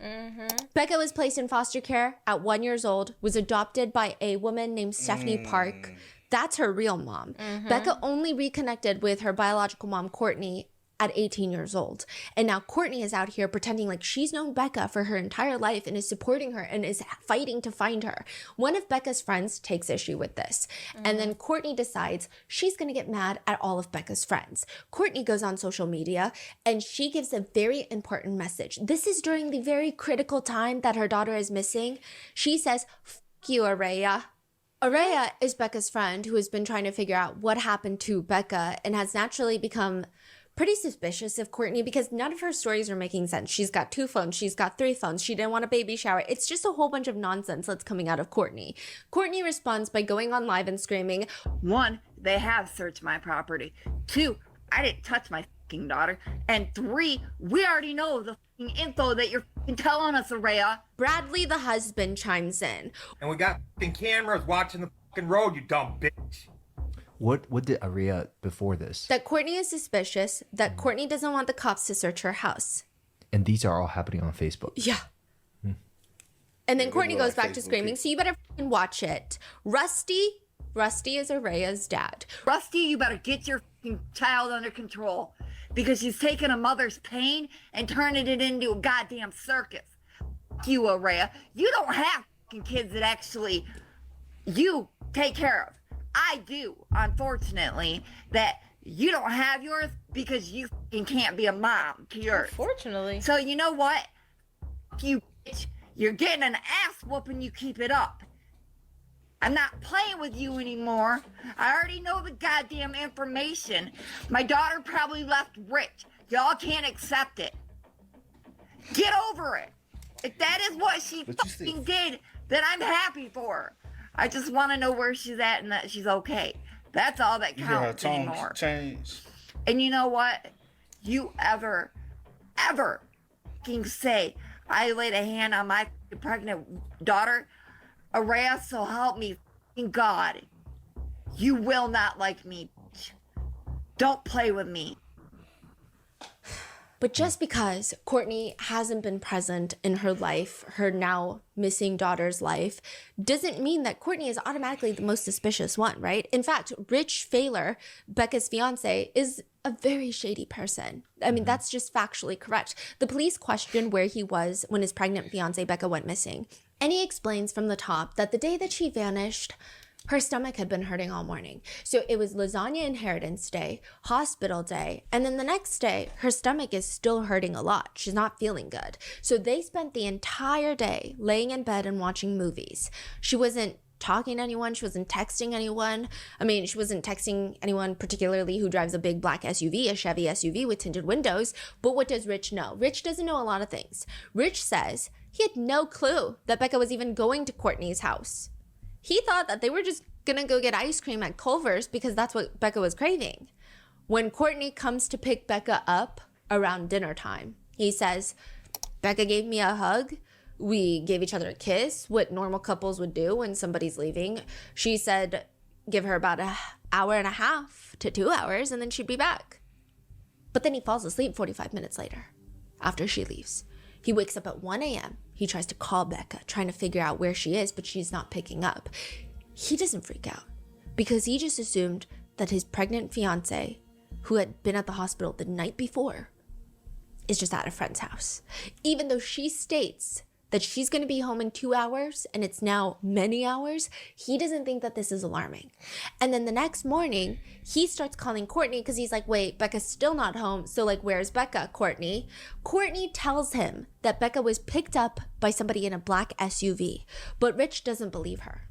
E: Becca was placed in foster care at 1 year old, was adopted by a woman named Stephanie Park. That's her real mom. Becca only reconnected with her biological mom, Courtney, at 18 years old. And now Courtney is out here pretending like she's known Becca for her entire life and is supporting her and is fighting to find her. One of Becca's friends takes issue with this. And then Courtney decides she's going to get mad at all of Becca's friends. Courtney goes on social media and she gives a very important message. This is during the very critical time that her daughter is missing. She says, "F you, Araya." Araya is Becca's friend who has been trying to figure out what happened to Becca and has naturally become pretty suspicious of Courtney because none of her stories are making sense. She's got 2 phones. She's got 3 phones. She didn't want a baby shower. It's just a whole bunch of nonsense that's coming out of Courtney. Courtney responds by going on live and screaming,
F: 1, they have searched my property. 2, I didn't touch my fucking daughter. And 3, we already know the fucking info that you're fucking telling us, Araya.
E: Bradley, the husband, chimes in.
G: And we got fucking cameras watching the fucking road, you dumb bitch.
D: What did Aria before this?
E: That Courtney is suspicious, that Courtney doesn't want the cops to search her house.
D: And these are all happening on Facebook.
E: Yeah. And then Courtney
B: look
E: goes
B: like
E: back to
B: Facebook
E: screaming,
B: people.
E: so you better fucking watch it. Rusty is Araya's dad.
F: Rusty, you better get your fucking child under control because she's taking a mother's pain and turning it into a goddamn circus. Fuck you, Araya. You don't have fucking kids that actually you take care of. I do, unfortunately, that you don't have yours because you fucking can't be a mom to yours.
C: Unfortunately.
F: So you know what? You bitch, you're getting an ass whooping, you keep it up. I'm not playing with you anymore. I already know the goddamn information. My daughter probably left rich. Y'all can't accept it. Get over it. If that is what she fucking did, then I'm happy for her. I just want to know where she's at and that she's okay. That's all that
B: You hear her
F: counts
B: tone
F: anymore.
B: change.
F: And you know what? You ever fucking say, I laid a hand on my pregnant daughter, Araya, so help me fucking God. You will not like me, bitch. Don't play with me.
E: But just because Courtney hasn't been present in her life, her now missing daughter's life, doesn't mean that Courtney is automatically the most suspicious one, right? In fact, Rich Failer, Becca's fiance, is a very shady person. I mean, that's just factually correct. The police questioned where he was when his pregnant fiance, Becca, went missing. And he explains from the top that the day that she vanished, her stomach had been hurting all morning. So it was lasagna inheritance day, hospital day, and then the next day, her stomach is still hurting a lot. She's not feeling good. So they spent the entire day laying in bed and watching movies. She wasn't talking to anyone. She wasn't texting anyone. I mean, she wasn't texting anyone particularly who drives a big black SUV, a Chevy SUV with tinted windows. But what does Rich know? Rich doesn't know a lot of things. Rich says he had no clue that Becca was even going to Courtney's house. He thought that they were just gonna go get ice cream at Culver's because that's what Becca was craving. When Courtney comes to pick Becca up around dinner time, he says, Becca gave me a hug. We gave each other a kiss, what normal couples would do when somebody's leaving. She said, give her about an hour and a half to 2 hours and then she'd be back. But then he falls asleep 45 minutes later after she leaves. He wakes up at 1 a.m. He tries to call Becca, trying to figure out where she is, but she's not picking up. He doesn't freak out because he just assumed that his pregnant fiance, who had been at the hospital the night before, is just at a friend's house. Even though she states that she's going to be home in 2 hours and it's now many hours, he doesn't think that this is alarming. And then the next morning, he starts calling Courtney because he's like, wait, Becca's still not home. So like, where's Becca, Courtney? Courtney tells him that Becca was picked up by somebody in a black SUV, but Rich doesn't believe her.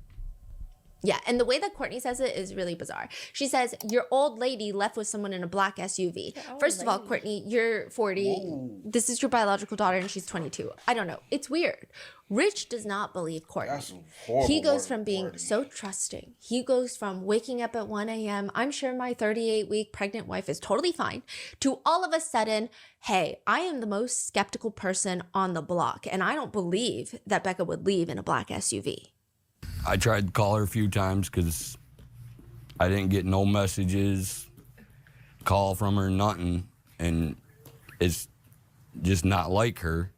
E: Yeah, and the way that Courtney says it is really bizarre. She says, your old lady left with someone in a black SUV. First of all, Courtney, you're 40. Whoa. This is your biological daughter and she's 22. I don't know. It's weird. Rich does not believe Courtney.
B: That's horrible.
E: He goes from being so trusting. He goes from waking up at 1 a.m., I'm sure my 38-week pregnant wife is totally fine, to all of a sudden, hey, I am the most skeptical person on the block and I don't believe that Becca would leave in a black SUV.
H: I tried to call her a few times because I didn't get no messages, call from her, nothing, and it's just not like her.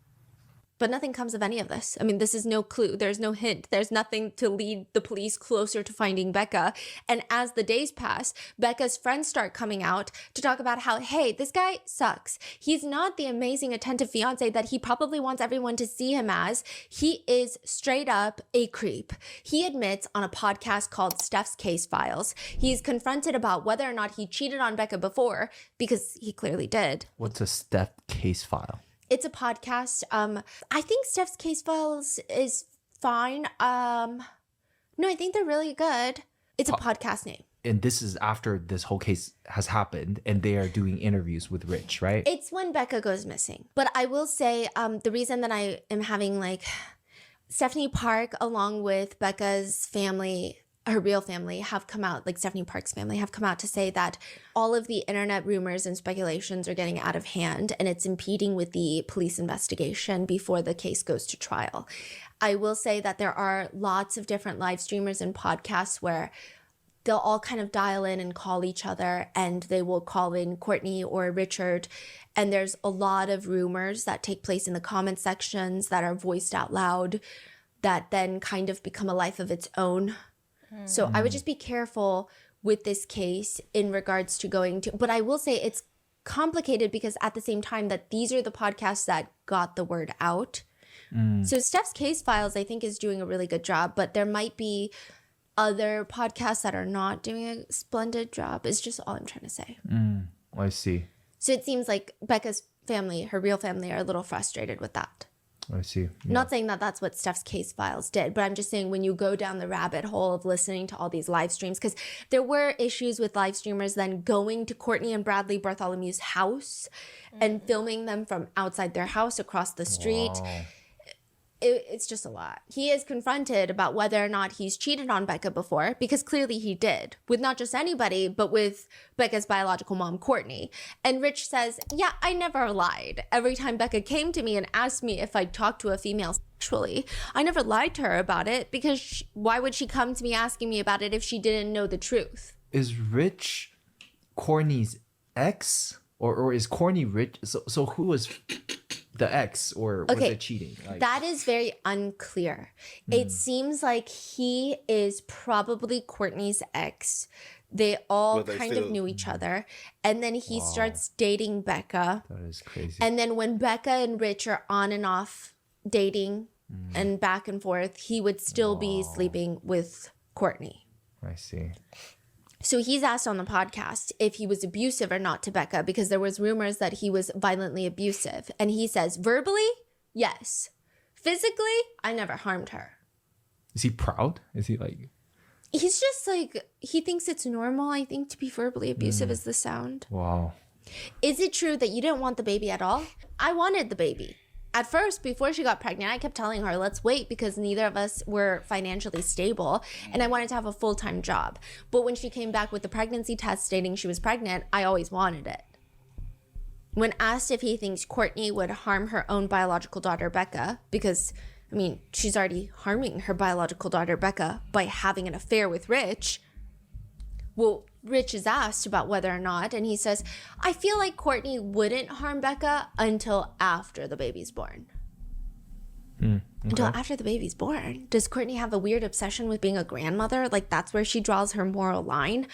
E: But nothing comes of any of this. I mean, this is no clue. There's no hint. There's nothing to lead the police closer to finding Becca. And as the days pass, Becca's friends start coming out to talk about how, hey, this guy sucks. He's not the amazing, attentive fiance that he probably wants everyone to see him as. He is straight up a creep. He admits on a podcast called Steph's Case Files, he's confronted about whether or not he cheated on Becca before, because he clearly did.
D: What's a Steph case file?
E: It's a podcast. I think Steph's Case Files is fine. No, I think they're really good. It's a podcast name.
D: And this is after this whole case has happened and they are doing interviews with Rich, right?
E: It's when Becca goes missing. But I will say the reason that I am having like Stephanie Park along with Becca's family, her real family, have come out, like Stephanie Park's family have come out to say that all of the internet rumors and speculations are getting out of hand and it's impeding with the police investigation before the case goes to trial. I will say that there are lots of different live streamers and podcasts where they'll all kind of dial in and call each other and they will call in Courtney or Richard. And there's a lot of rumors that take place in the comment sections that are voiced out loud that then kind of become a life of its own. So I would just be careful with this case in regards to going to, but I will say it's complicated because at the same time that these are the podcasts that got the word out. So Steph's Case Files, I think, is doing a really good job, but there might be other podcasts that are not doing a splendid job, is just all I'm trying to say.
D: I see.
E: So it seems like Becca's family, her real family, are a little frustrated with that.
D: I see. Yeah.
E: Not saying that that's what Steph's case files did, but I'm just saying when you go down the rabbit hole of listening to all these live streams, because there were issues with live streamers then going to Courtney and Bradley Bartholomew's house and filming them from outside their house across the street.
D: Wow.
E: It's just a lot. He is confronted about whether or not he's cheated on Becca before, because clearly he did, with not just anybody, but with Becca's biological mom, Courtney. And Rich says, yeah, I never lied. Every time Becca came to me and asked me if I'd talked to a female sexually, I never lied to her about it, because why would she come to me asking me about it if she didn't know the truth?
D: Is Rich Courtney's ex, or is Courtney Rich? So who was the ex, or was it cheating? Like,
E: that is very unclear. It seems like he is probably Courtney's ex. They all kind of knew each other. And then he starts dating Becca.
D: that is crazy.
E: And then when Becca and Rich are on and off dating and back and forth, he would still be sleeping with Courtney.
D: I see.
E: So he's asked on the podcast if he was abusive or not to Becca, because there was rumors that he was violently abusive. And he says, verbally, yes. Physically, I never harmed her.
D: Is he proud? Is he like...
E: He's just like, he thinks it's normal, I think, to be verbally abusive is the sound.
D: Wow.
E: Is it true that you didn't want the baby at all? I wanted the baby. At first, before she got pregnant, I kept telling her, let's wait, because neither of us were financially stable and I wanted to have a full-time job. But when she came back with the pregnancy test stating she was pregnant, I always wanted it. When asked if he thinks Courtney would harm her own biological daughter, Becca, because, I mean, she's already harming her biological daughter, Becca, by having an affair with Rich. Well, Rich is asked about whether or not, and he says, I feel like Courtney wouldn't harm Becca until after the baby's born. Until after the baby's born? Does Courtney have a weird obsession with being a grandmother? Like, that's where she draws her moral line?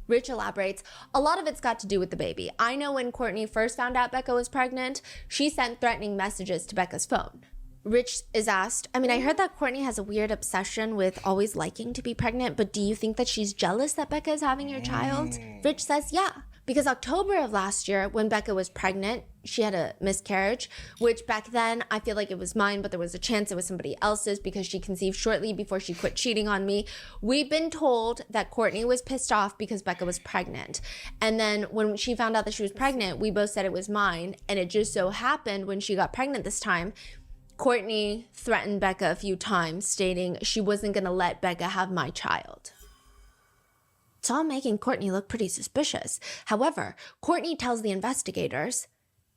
E: Rich elaborates, a lot of it's got to do with the baby. I know when Courtney first found out Becca was pregnant, she sent threatening messages to Becca's phone. Rich is asked, I mean, I heard that Courtney has a weird obsession with always liking to be pregnant, but do you think that she's jealous that Becca is having your child? Rich says, yeah, because October of last year, when Becca was pregnant, she had a miscarriage, which back then I feel like it was mine, but there was a chance it was somebody else's because she conceived shortly before she quit cheating on me. We've been told that Courtney was pissed off because Becca was pregnant. And then when she found out that she was pregnant, we both said it was mine. And it just so happened when she got pregnant this time, Courtney threatened Becca a few times, stating she wasn't going to let Becca have my child. It's all making Courtney look pretty suspicious. However, Courtney tells the investigators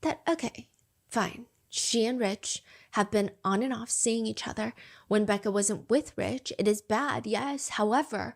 E: that, okay, fine, she and Rich have been on and off seeing each other when Becca wasn't with Rich. It is bad, yes. However,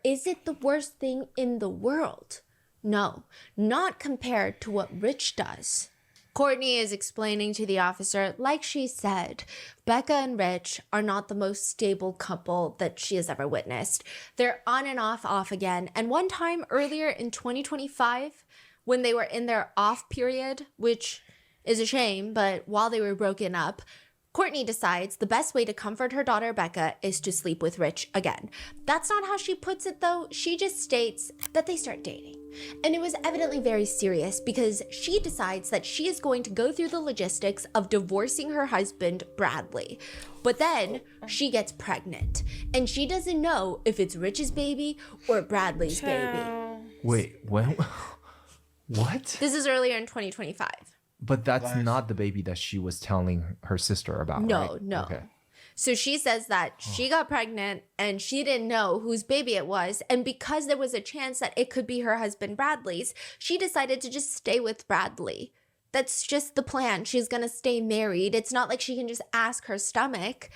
E: is it the worst thing in the world? No, not compared to what Rich does. Courtney is explaining to the officer, like she said, Becca and Rich are not the most stable couple that she has ever witnessed. They're on and off again. And one time earlier in 2025, when they were in their off period, which is a shame, but while they were broken up, Courtney decides the best way to comfort her daughter Becca is to sleep with Rich again. That's not how she puts it though. She just states that they start dating. And it was evidently very serious because she decides that she is going to go through the logistics of divorcing her husband, Bradley. But then she gets pregnant and she doesn't know if it's Rich's baby or Bradley's baby.
D: Wait, when? What?
E: This is earlier in 2025.
D: But that's not the baby that she was telling her sister about,
E: No,
D: right?
E: no.
D: Okay.
E: So she says that she got pregnant and she didn't know whose baby it was. And because there was a chance that it could be her husband Bradley's, she decided to just stay with Bradley. That's just the plan. She's going to stay married. It's not like she can just ask her stomach,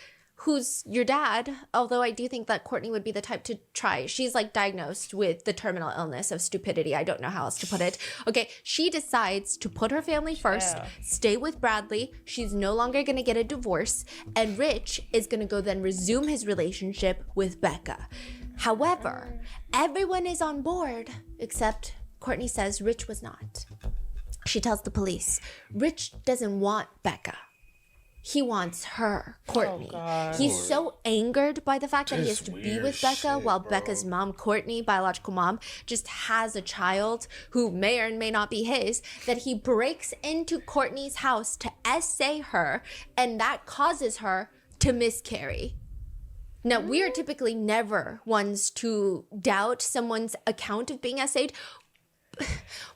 E: who's your dad? Although I do think that Courtney would be the type to try. She's like diagnosed with the terminal illness of stupidity. I don't know how else to put it. Okay, she decides to put her family first, stay with Bradley. She's no longer going to get a divorce. And Rich is going to go then resume his relationship with Becca. However, everyone is on board except Courtney says Rich was not. She tells the police, Rich doesn't want Becca. He wants her, Courtney.
C: God.
E: He's so angered by the fact that he has
B: Just
E: to be
B: weird
E: with Becca
B: shit,
E: while
B: bro.
E: Becca's mom, Courtney, biological mom, just has a child who may or may not be his, that he breaks into Courtney's house to essay her, and that causes her to miscarry. Now, we are typically never ones to doubt someone's account of being essayed.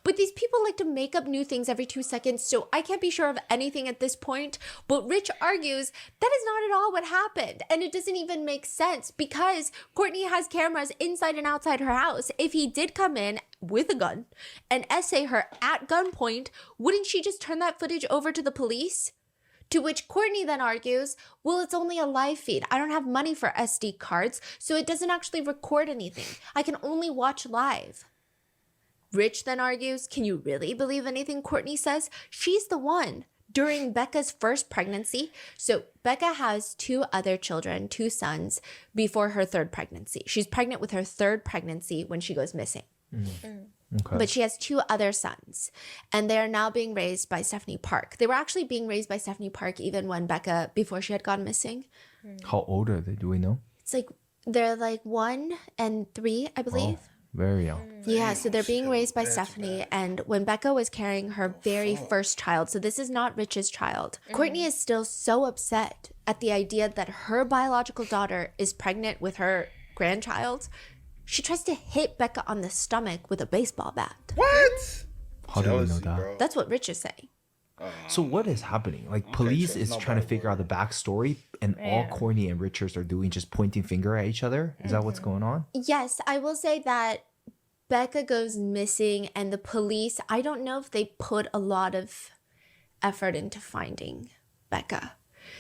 E: But these people like to make up new things every 2 seconds, so I can't be sure of anything at this point. But Rich argues that is not at all what happened. And it doesn't even make sense because Courtney has cameras inside and outside her house. If he did come in with a gun and essay her at gunpoint, wouldn't she just turn that footage over to the police? To which Courtney then argues, well, it's only a live feed. I don't have money for SD cards, so it doesn't actually record anything. I can only watch live. Rich then argues, can you really believe anything Courtney says? She's the one during Becca's first pregnancy. So Becca has 2 other children, 2 sons, before her 3rd pregnancy. She's pregnant with her 3rd pregnancy when she goes missing.
D: Okay.
E: But she has 2 other sons, and they are now being raised by Stephanie Park. They were actually being raised by Stephanie Park even when Becca, before she had gone missing.
D: How old are they? Do we know?
E: It's like, they're like 1 and 3, I believe.
D: Very young.
E: Yeah, so they're being raised by Stephanie. And when Becca was carrying her very first child, so this is not Rich's child, Courtney is still so upset at the idea that her biological daughter is pregnant with her grandchild. She tries to hit Becca on the stomach with a baseball bat.
B: What?
D: How do we know
B: Jealousy,
D: that?
B: bro.
E: That's what Rich is saying.
D: So what is happening? Like police
B: so
D: is trying to
B: nobody
D: figure out the backstory, and all Courtney and Richards are doing just pointing finger at each other. Is that what's going on?
E: Yes, I will say that Becca goes missing, and the police, I don't know if they put a lot of effort into finding Becca.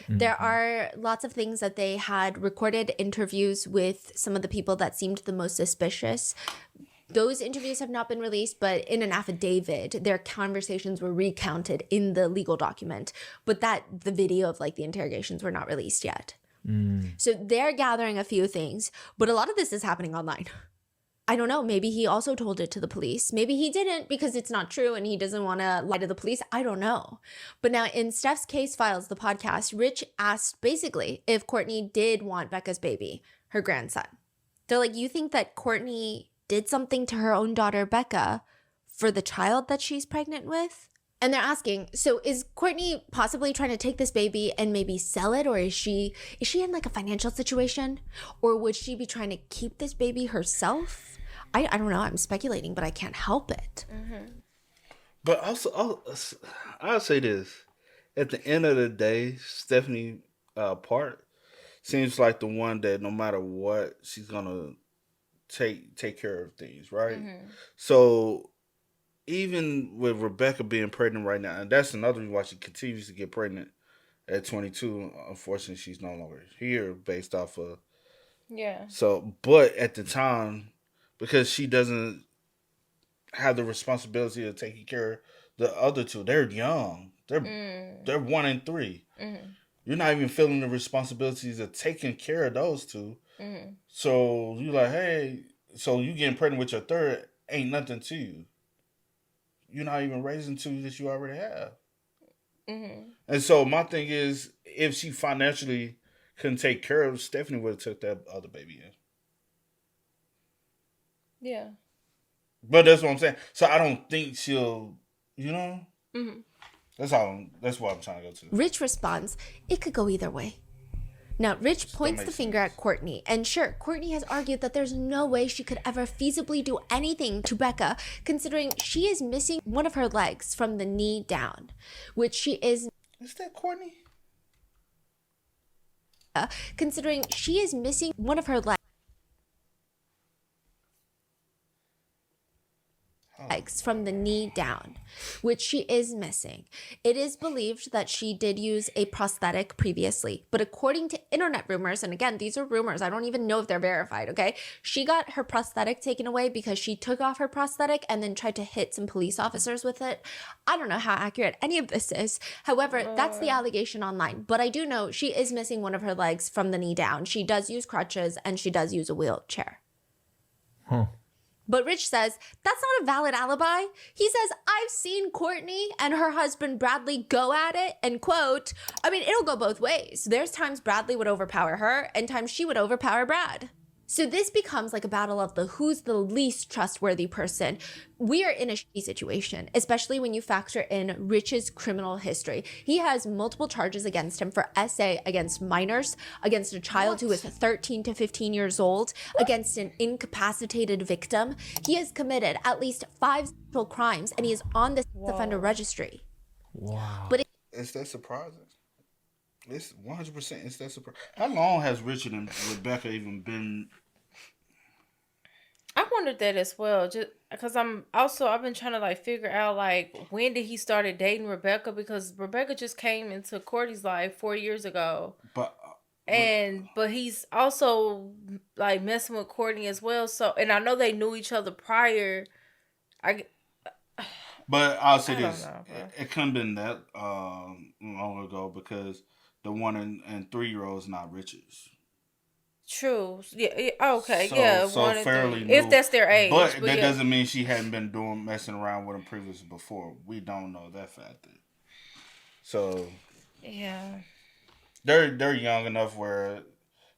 E: There are lots of things that they had recorded interviews with some of the people that seemed the most suspicious. Those interviews have not been released, but in an affidavit, their conversations were recounted in the legal document. But the video of like the interrogations were not released yet. So they're gathering a few things, but a lot of this is happening online. I don't know. Maybe he also told it to the police. Maybe he didn't because it's not true and he doesn't want to lie to the police. I don't know. But now in Steph's Case Files, the podcast, Rich asked basically if Courtney did want Becca's baby, her grandson. They're like, you think that Courtney did something to her own daughter, Becca, for the child that she's pregnant with? And they're asking, so is Courtney possibly trying to take this baby and maybe sell it? Or is she in like a financial situation? Or would she be trying to keep this baby herself? I don't know. I'm speculating, but I can't help it.
B: But also, I'll say this. At the end of the day, Stephanie Park seems like the one that no matter what, she's going to take care of things, right? So even with Rebecca being pregnant right now, and that's another reason why she continues to get pregnant at 22. Unfortunately, she's no longer here based off of...
C: Yeah.
B: So, but at the time, because she doesn't have the responsibility of taking care of the other 2, they're young. They're 1 and 3. You're not even feeling the responsibilities of taking care of those 2. So you're like, hey, so you getting pregnant with your 3rd ain't nothing to you. You're not even raising 2 that you already have. And so my thing is, if she financially couldn't take care of, Stephanie would have took that other baby in.
C: Yeah.
B: But that's what I'm saying. So I don't think she'll, you know? That's what I'm trying to go to.
E: Rich responds, it could go either way. Now, Rich points the finger at Courtney. And sure, Courtney has argued that there's no way she could ever feasibly do anything to Becca, considering she is missing one of her legs from the knee down, which she is...
B: Is that Courtney?
E: Considering she is missing one of her legs from the knee down, which she is missing. It is believed that she did use a prosthetic previously, but according to internet rumors, and again, these are rumors, I don't even know if they're verified, okay? She got her prosthetic taken away because she took off her prosthetic and then tried to hit some police officers with it. I don't know how accurate any of this is. However, that's the allegation online, but I do know she is missing one of her legs from the knee down. She does use crutches and she does use a wheelchair.
D: Huh.
E: But Rich says that's not a valid alibi. He says, I've seen Courtney and her husband Bradley go at it, and quote, I mean, it'll go both ways. There's times Bradley would overpower her and times she would overpower Brad. So this becomes like a battle of the who's the least trustworthy person. We are in a shitty situation, especially when you factor in Rich's criminal history. He has multiple charges against him for SA against minors, against a child who is 13 to 15 years old, against an incapacitated victim. He has committed at least 5 sexual crimes, and he is on the sex offender registry.
D: Wow.
E: But
B: Is that surprising? It's 100%. It's that surprising. How long has Richard and Rebecca even been?
C: I wondered that as well, just because I've been trying to like figure out like when did he started dating Rebecca, because Rebecca just came into Courtney's life 4 years ago,
B: But
C: but he's also like messing with Courtney as well. So, and I know they knew each other prior.
B: But I'll say
C: I don't
B: this:
C: know, bro.
B: it couldn't been that long ago, because the 1 and 3-year-old is not Richard's.
C: True. Yeah. Okay.
B: So-
C: yeah.
B: so
C: 1 and
B: fairly
C: 3.
B: new.
C: If that's their age.
B: But that
C: yeah.
B: doesn't mean she hadn't been messing around with him previously before. We don't know that fact. So
C: Yeah.
B: they're young enough where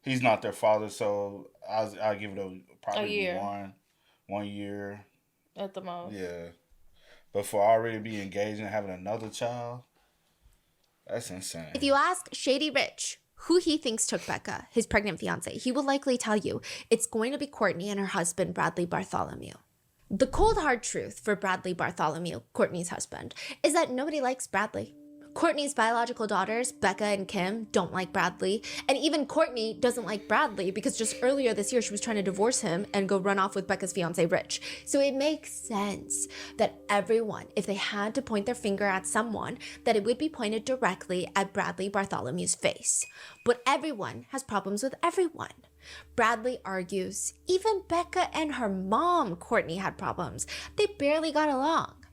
B: he's not their father. So I'll give it probably
C: A year.
B: 1 year.
C: At the most.
B: Yeah. But for already be engaged and having another child, that's insane.
E: if you ask Shady Rich who he thinks took Becca, his pregnant fiance, he will likely tell you it's going to be Courtney and her husband, Bradley Bartholomew. The cold hard truth for Bradley Bartholomew, Courtney's husband, is that nobody likes Bradley. Courtney's biological daughters, Becca and Kim, don't like Bradley. And even Courtney doesn't like Bradley because just earlier this year she was trying to divorce him and go run off with Becca's fiance, Rich. So it makes sense that everyone, if they had to point their finger at someone, that it would be pointed directly at Bradley Bartholomew's face. But everyone has problems with everyone. Bradley argues even Becca and her mom, Courtney, had problems. They barely got along.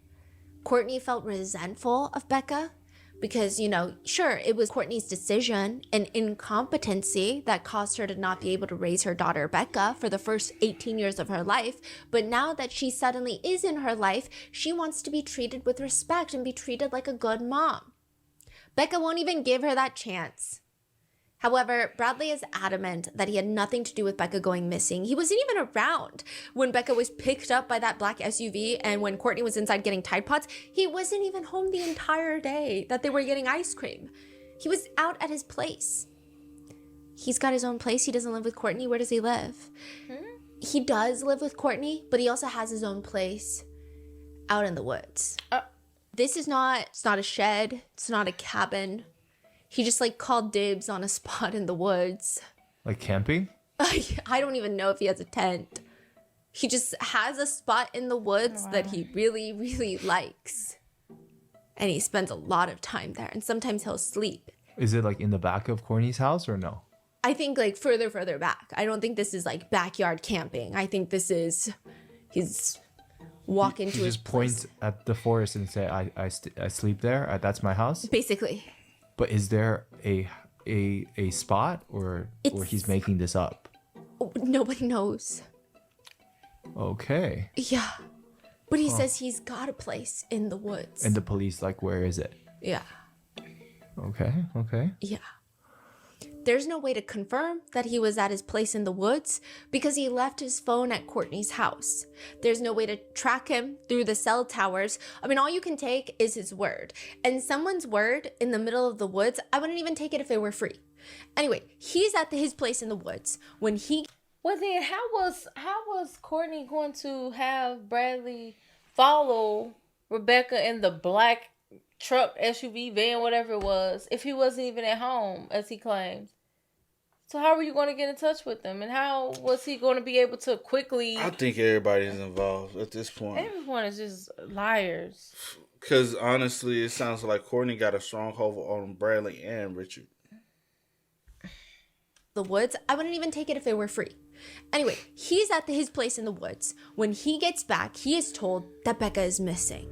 E: Courtney felt resentful of Becca because, sure, it was Courtney's decision and incompetency that caused her to not be able to raise her daughter Becca for the first 18 years of her life. But now that she suddenly is in her life, she wants to be treated with respect and be treated like a good mom. Becca won't even give her that chance. However, Bradley is adamant that he had nothing to do with Becca going missing. He wasn't even around when Becca was picked up by that black SUV, and when Courtney was inside getting Tide Pods, he wasn't even home the entire day that they were getting ice cream. He was out at his place. He's got his own place. He doesn't live with Courtney. Where does he live? He does live with Courtney, but he also has his own place out in the woods. It's not a shed. It's not a cabin. He just called dibs on a spot in the woods.
D: Like camping?
E: I don't even know if he has a tent. He just has a spot in the woods that he really, really likes. And he spends a lot of time there. And sometimes he'll sleep.
D: Is it in the back of Courtney's house or no?
E: I think further back. I don't think this is backyard camping. I think this is he's walking to
D: He
E: his
D: just
E: place.
D: points at the forest and say, I sleep there. That's my house.
E: Basically.
D: But is there a spot or he's making this up?
E: Nobody knows.
D: Okay.
E: Yeah. But he says he's got a place in the woods.
D: And the police where is it?
E: Yeah.
D: Okay.
E: Yeah. There's no way to confirm that he was at his place in the woods because he left his phone at Courtney's house. There's no way to track him through the cell towers. I mean, all you can take is his word. And someone's word in the middle of the woods, I wouldn't even take it if it were free. Anyway, he's at his place in the woods when he...
C: Well, then how was Courtney going to have Bradley follow Rebecca in the black truck, SUV, van, whatever it was, if he wasn't even at home, as he claims? So how were you going to get in touch with him? And how was he going to be able to quickly...
B: I think everybody's involved at this point.
C: Everyone is just liars.
B: Because honestly, it sounds like Courtney got a stronghold on Bradley and Richard.
E: The woods, I wouldn't even take it if it were free. Anyway, he's at his place in the woods. When he gets back, he is told that Becca is missing.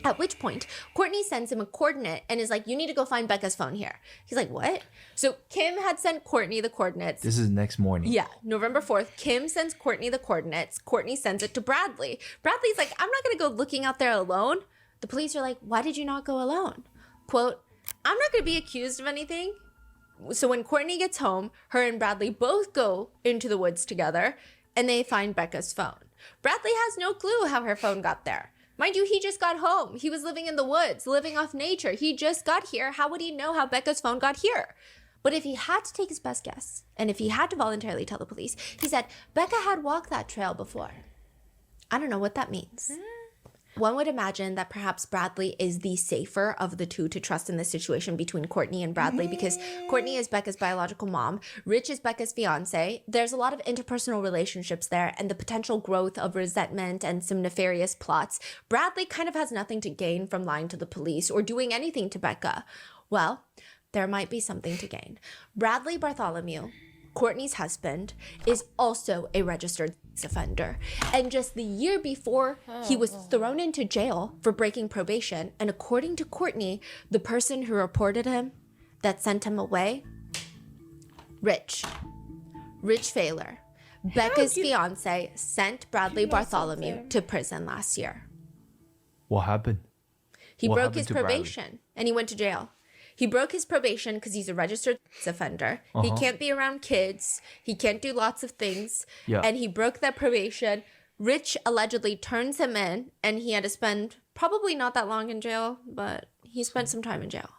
E: At which point, Courtney sends him a coordinate and is like, you need to go find Becca's phone here. He's like, what? So Kim had sent Courtney the coordinates.
D: This is next morning.
E: Yeah, November 4th. Kim sends Courtney the coordinates. Courtney sends it to Bradley. Bradley's like, I'm not going to go looking out there alone. The police are like, why did you not go alone? Quote, I'm not going to be accused of anything. So when Courtney gets home, her and Bradley both go into the woods together and they find Becca's phone. Bradley has no clue how her phone got there. Mind you, he just got home. He was living in the woods, living off nature. He just got here. How would he know how Becca's phone got here? But if he had to take his best guess, and if he had to voluntarily tell the police, he said, Becca had walked that trail before. I don't know what that means. One would imagine that perhaps Bradley is the safer of the two to trust in this situation between Courtney and Bradley, because Courtney is Becca's biological mom. Rich is Becca's fiance. There's a lot of interpersonal relationships there and the potential growth of resentment and some nefarious plots. Bradley kind of has nothing to gain from lying to the police or doing anything to Becca. Well, there might be something to gain. Bradley Bartholomew, Courtney's husband, is also a registered sex offender. And just the year before, he was thrown into jail for breaking probation. And according to Courtney, the person who reported him, that sent him away, Rich Failer, Becca's fiance, sent Bradley Bartholomew to prison last year.
D: What happened?
E: He
D: What
E: broke
D: happened
E: his
D: to Bradley?
E: probation and he went to jail. He broke his probation because he's a registered sex offender. He can't be around kids. He can't do lots of things.
D: Yeah.
E: And he broke that probation. Rich allegedly turns him in, and he had to spend probably not that long in jail, but he spent some time in jail.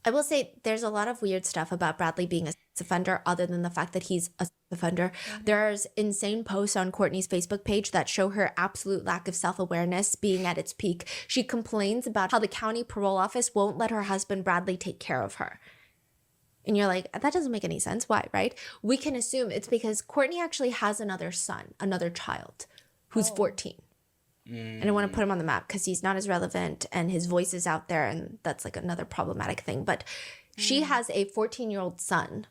E: I will say there's a lot of weird stuff about Bradley being a sex offender other than the fact that he's a sex offender. There's insane posts on Courtney's Facebook page that show her absolute lack of self-awareness being at its peak. She complains about how the county parole office won't let her husband Bradley take care of her. And you're like, that doesn't make any sense. Why, right? We can assume it's because Courtney actually has another son, another child, who's 14. And I want to put him on the map because he's not as relevant and his voice is out there, and that's like another problematic thing. But she has a 14-year-old son,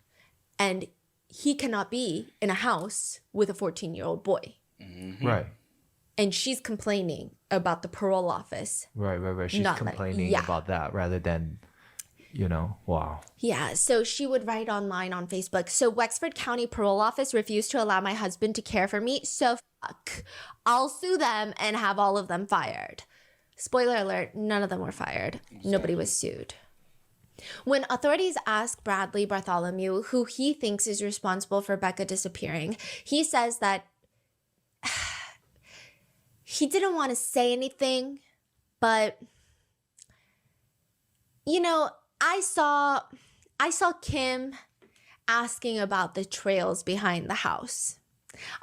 E: and he cannot be in a house with a 14-year-old boy.
D: Right.
E: And she's complaining about the parole office.
D: Right. She's
E: Not
D: complaining
E: yeah.
D: about that rather than, wow.
E: Yeah, so she would write online on Facebook, so Wexford County Parole Office refused to allow my husband to care for me, so fuck. I'll sue them and have all of them fired. Spoiler alert, none of them were fired. Nobody was sued. When authorities ask Bradley Bartholomew who he thinks is responsible for Becca disappearing, he says that he didn't want to say anything, but I saw Kim asking about the trails behind the house.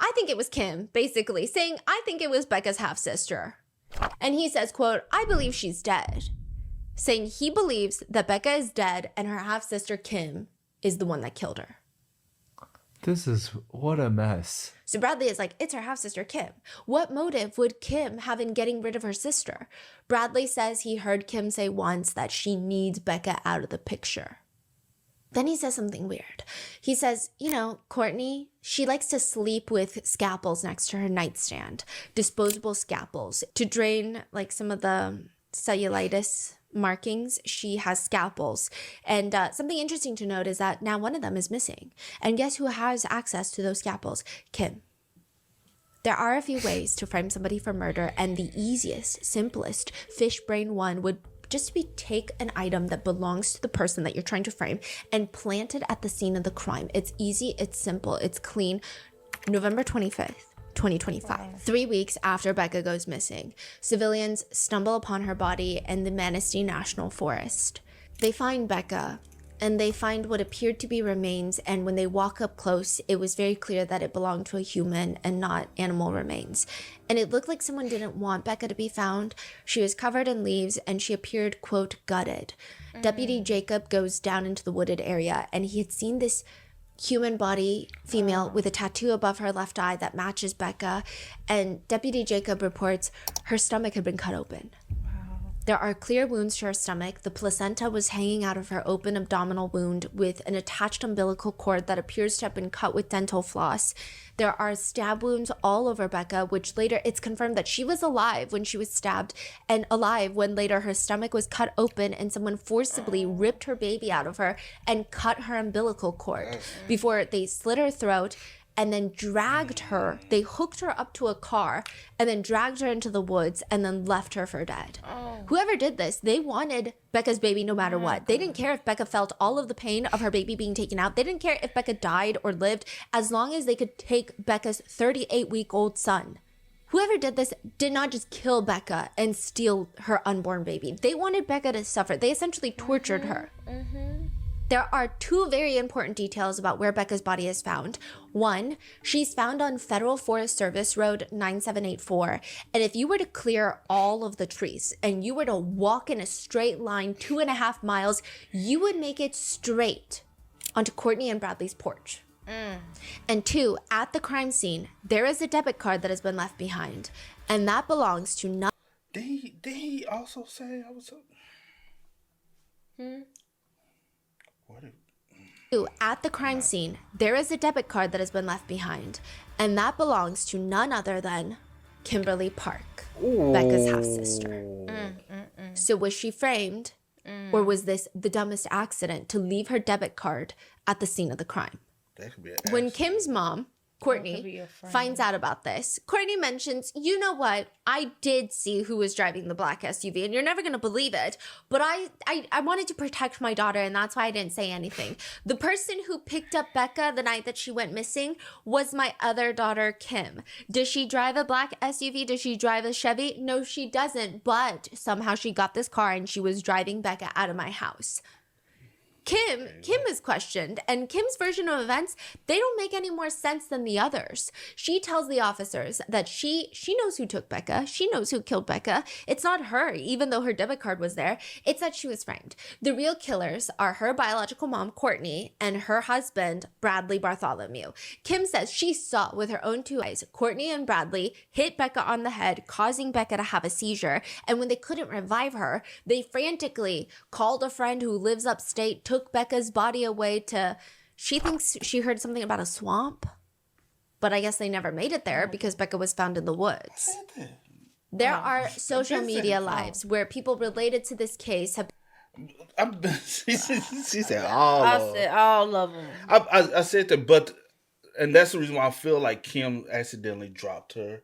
E: I think it was Kim, basically, saying, I think it was Becca's half-sister. And he says, quote, I believe she's dead. Saying he believes that Becca is dead and her half-sister Kim is the one that killed her.
D: What a mess.
E: So Bradley is like, it's her half-sister Kim. What motive would Kim have in getting rid of her sister? Bradley says he heard Kim say once that she needs Becca out of the picture. Then he says something weird. He says, Courtney, she likes to sleep with scalpels next to her nightstand, disposable scalpels. To drain like some of the cellulitis markings, she has scalpels. And something interesting to note is that now one of them is missing. And guess who has access to those scalpels? Kim. There are a few ways to frame somebody for murder, and the easiest, simplest, fish brain one would just be take an item that belongs to the person that you're trying to frame and plant it at the scene of the crime. It's easy, it's simple, it's clean. November 25th, 2025. 3 weeks after Becca goes missing, civilians stumble upon her body in the Manistee National Forest. They find Becca, and they find what appeared to be remains, and when they walk up close, it was very clear that it belonged to a human and not animal remains. And it looked like someone didn't want Becca to be found. She was covered in leaves, and she appeared, quote, gutted. Deputy Jacob goes down into the wooded area, and he had seen this human body female with a tattoo above her left eye that matches Becca, and Deputy Jacob reports her stomach had been cut open. There are clear wounds to her stomach. The placenta was hanging out of her open abdominal wound with an attached umbilical cord that appears to have been cut with dental floss. There are stab wounds all over Becca, which later it's confirmed that she was alive when she was stabbed and alive when later her stomach was cut open and someone forcibly ripped her baby out of her and cut her umbilical cord before they slit her throat and then dragged her. They hooked her up to a car and then dragged her into the woods and then left her for dead. Whoever did this, they wanted Becca's baby no matter what. They didn't care if Becca felt all of the pain of her baby being taken out. They didn't care if Becca died or lived, as long as they could take Becca's 38-week-old son. Whoever did this did not just kill Becca and steal her unborn baby. They wanted Becca to suffer. They essentially tortured her. There are two very important details about where Becca's body is found. One, she's found on Federal Forest Service Road 9784. And if you were to clear all of the trees and you were to walk in a straight line 2.5 miles, you would make it straight onto Courtney and Bradley's porch. And two, at the crime scene, there is a debit card that has been left behind. And that belongs to none.
B: Did he also say I was...
E: At the crime scene, there is a debit card that has been left behind, and that belongs to none other than Kimberly Park, Becca's half sister. So was she framed, or was this the dumbest accident to leave her debit card at the scene of the crime?
B: That could be an
E: When
B: accident.
E: Kim's mom, Courtney, finds out about this, Courtney mentions, you know what, I did see who was driving the black SUV, and you're never going to believe it, but I wanted to protect my daughter, and that's why I didn't say anything. The person who picked up Becca the night that she went missing was my other daughter, Kim. Does she drive a black SUV? Does she drive a Chevy? No, she doesn't, but somehow she got this car, and she was driving Becca out of my house. Kim is questioned, and Kim's version of events, they don't make any more sense than the others. She tells the officers that she knows who took Becca. She knows who killed Becca. It's not her, even though her debit card was there. It's that she was framed. The real killers are her biological mom, Courtney, and her husband, Bradley Bartholomew. Kim says she saw with her own two eyes Courtney and Bradley hit Becca on the head, causing Becca to have a seizure. And when they couldn't revive her, they frantically called a friend who lives upstate, took Becca's body away to, she thinks she heard something about a swamp, but I guess they never made it there because Becca was found in the woods. There are social media lives where people related to this case have...
B: she said all
C: I
B: of them.
C: said all of them.
B: I said that, but... And that's the reason why I feel like Kim accidentally dropped her.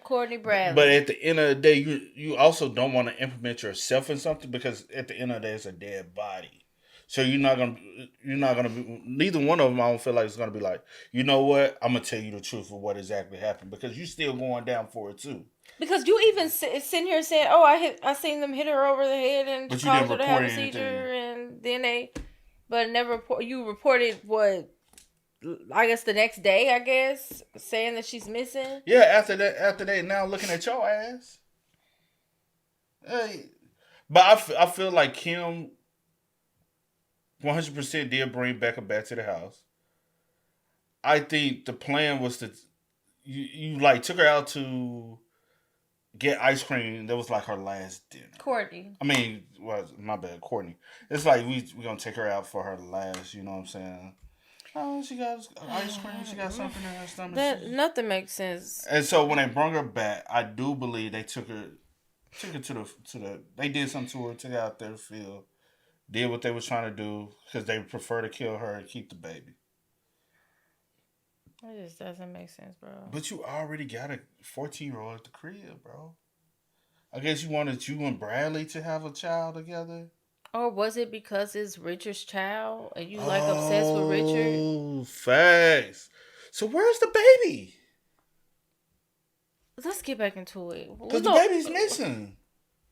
C: Courtney, Bradley.
B: But at the end of the day, you also don't want to implement yourself in something because at the end of the day, it's a dead body. So you're not gonna be, neither one of them. I don't feel like it's gonna be like, you know what? I'm gonna tell you the truth of what exactly happened because you're still going down for it too.
C: Because you even sitting here saying, "Oh, I seen them hit her over the head and
B: But you
C: caused
B: didn't
C: her to have a
B: report
C: seizure,"
B: anything.
C: and then but never report. You reported what? I guess the next day, I guess, saying that she's missing.
B: Yeah, after that, now looking at your ass. Hey, but I feel like Kim 100% did bring Becca back to the house. I think the plan was to you like took her out to get ice cream. That was like her last dinner.
C: Courtney.
B: I mean, my bad, Courtney. It's like we gonna take her out for her last. You know what I'm saying? Oh, she got ice cream. She got something in her stomach.
C: Nothing makes sense.
B: And so when they brought her back, I do believe they took her to the. They did something to her. Took her out there to field. Did what they was trying to do because they prefer to kill her and keep the baby.
C: It just doesn't make sense, bro.
B: But you already got a 14-year-old at the crib, bro. I guess you wanted you and Bradley to have a child together.
C: Or was it because it's Richard's child and you like obsessed with Richard?
B: Oh, facts. So where's the baby?
C: Let's get back into it.
B: Because the baby's missing.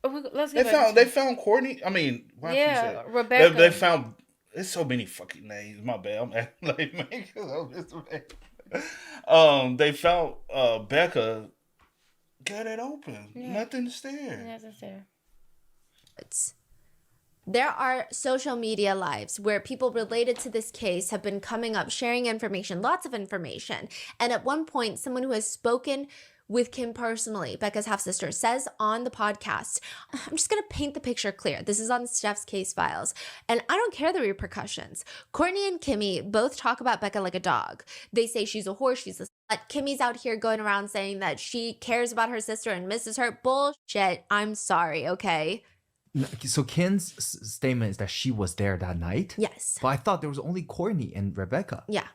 C: Let's get back into
B: They found Courtney. I mean,
C: yeah, Rebecca.
B: They found. It's so many fucking names. My bad. I'm acting like man, because they found Becca. Got it open. Yeah. Nothing's there.
C: Nothing's there.
E: There are social media lives where people related to this case have been coming up, sharing information, lots of information. And at one point, someone who has spoken with Kim personally, Becca's half-sister, says on the podcast, I'm just going to paint the picture clear. This is on Steph's case files. And I don't care the repercussions. Courtney and Kimmy both talk about Becca like a dog. They say she's a whore, she's a slut. Kimmy's out here going around saying that she cares about her sister and misses her. Bullshit. I'm sorry, okay?
D: So Kim's statement is that she was there that night?
E: Yes.
D: But I thought there was only Courtney and Rebecca.
E: Yeah.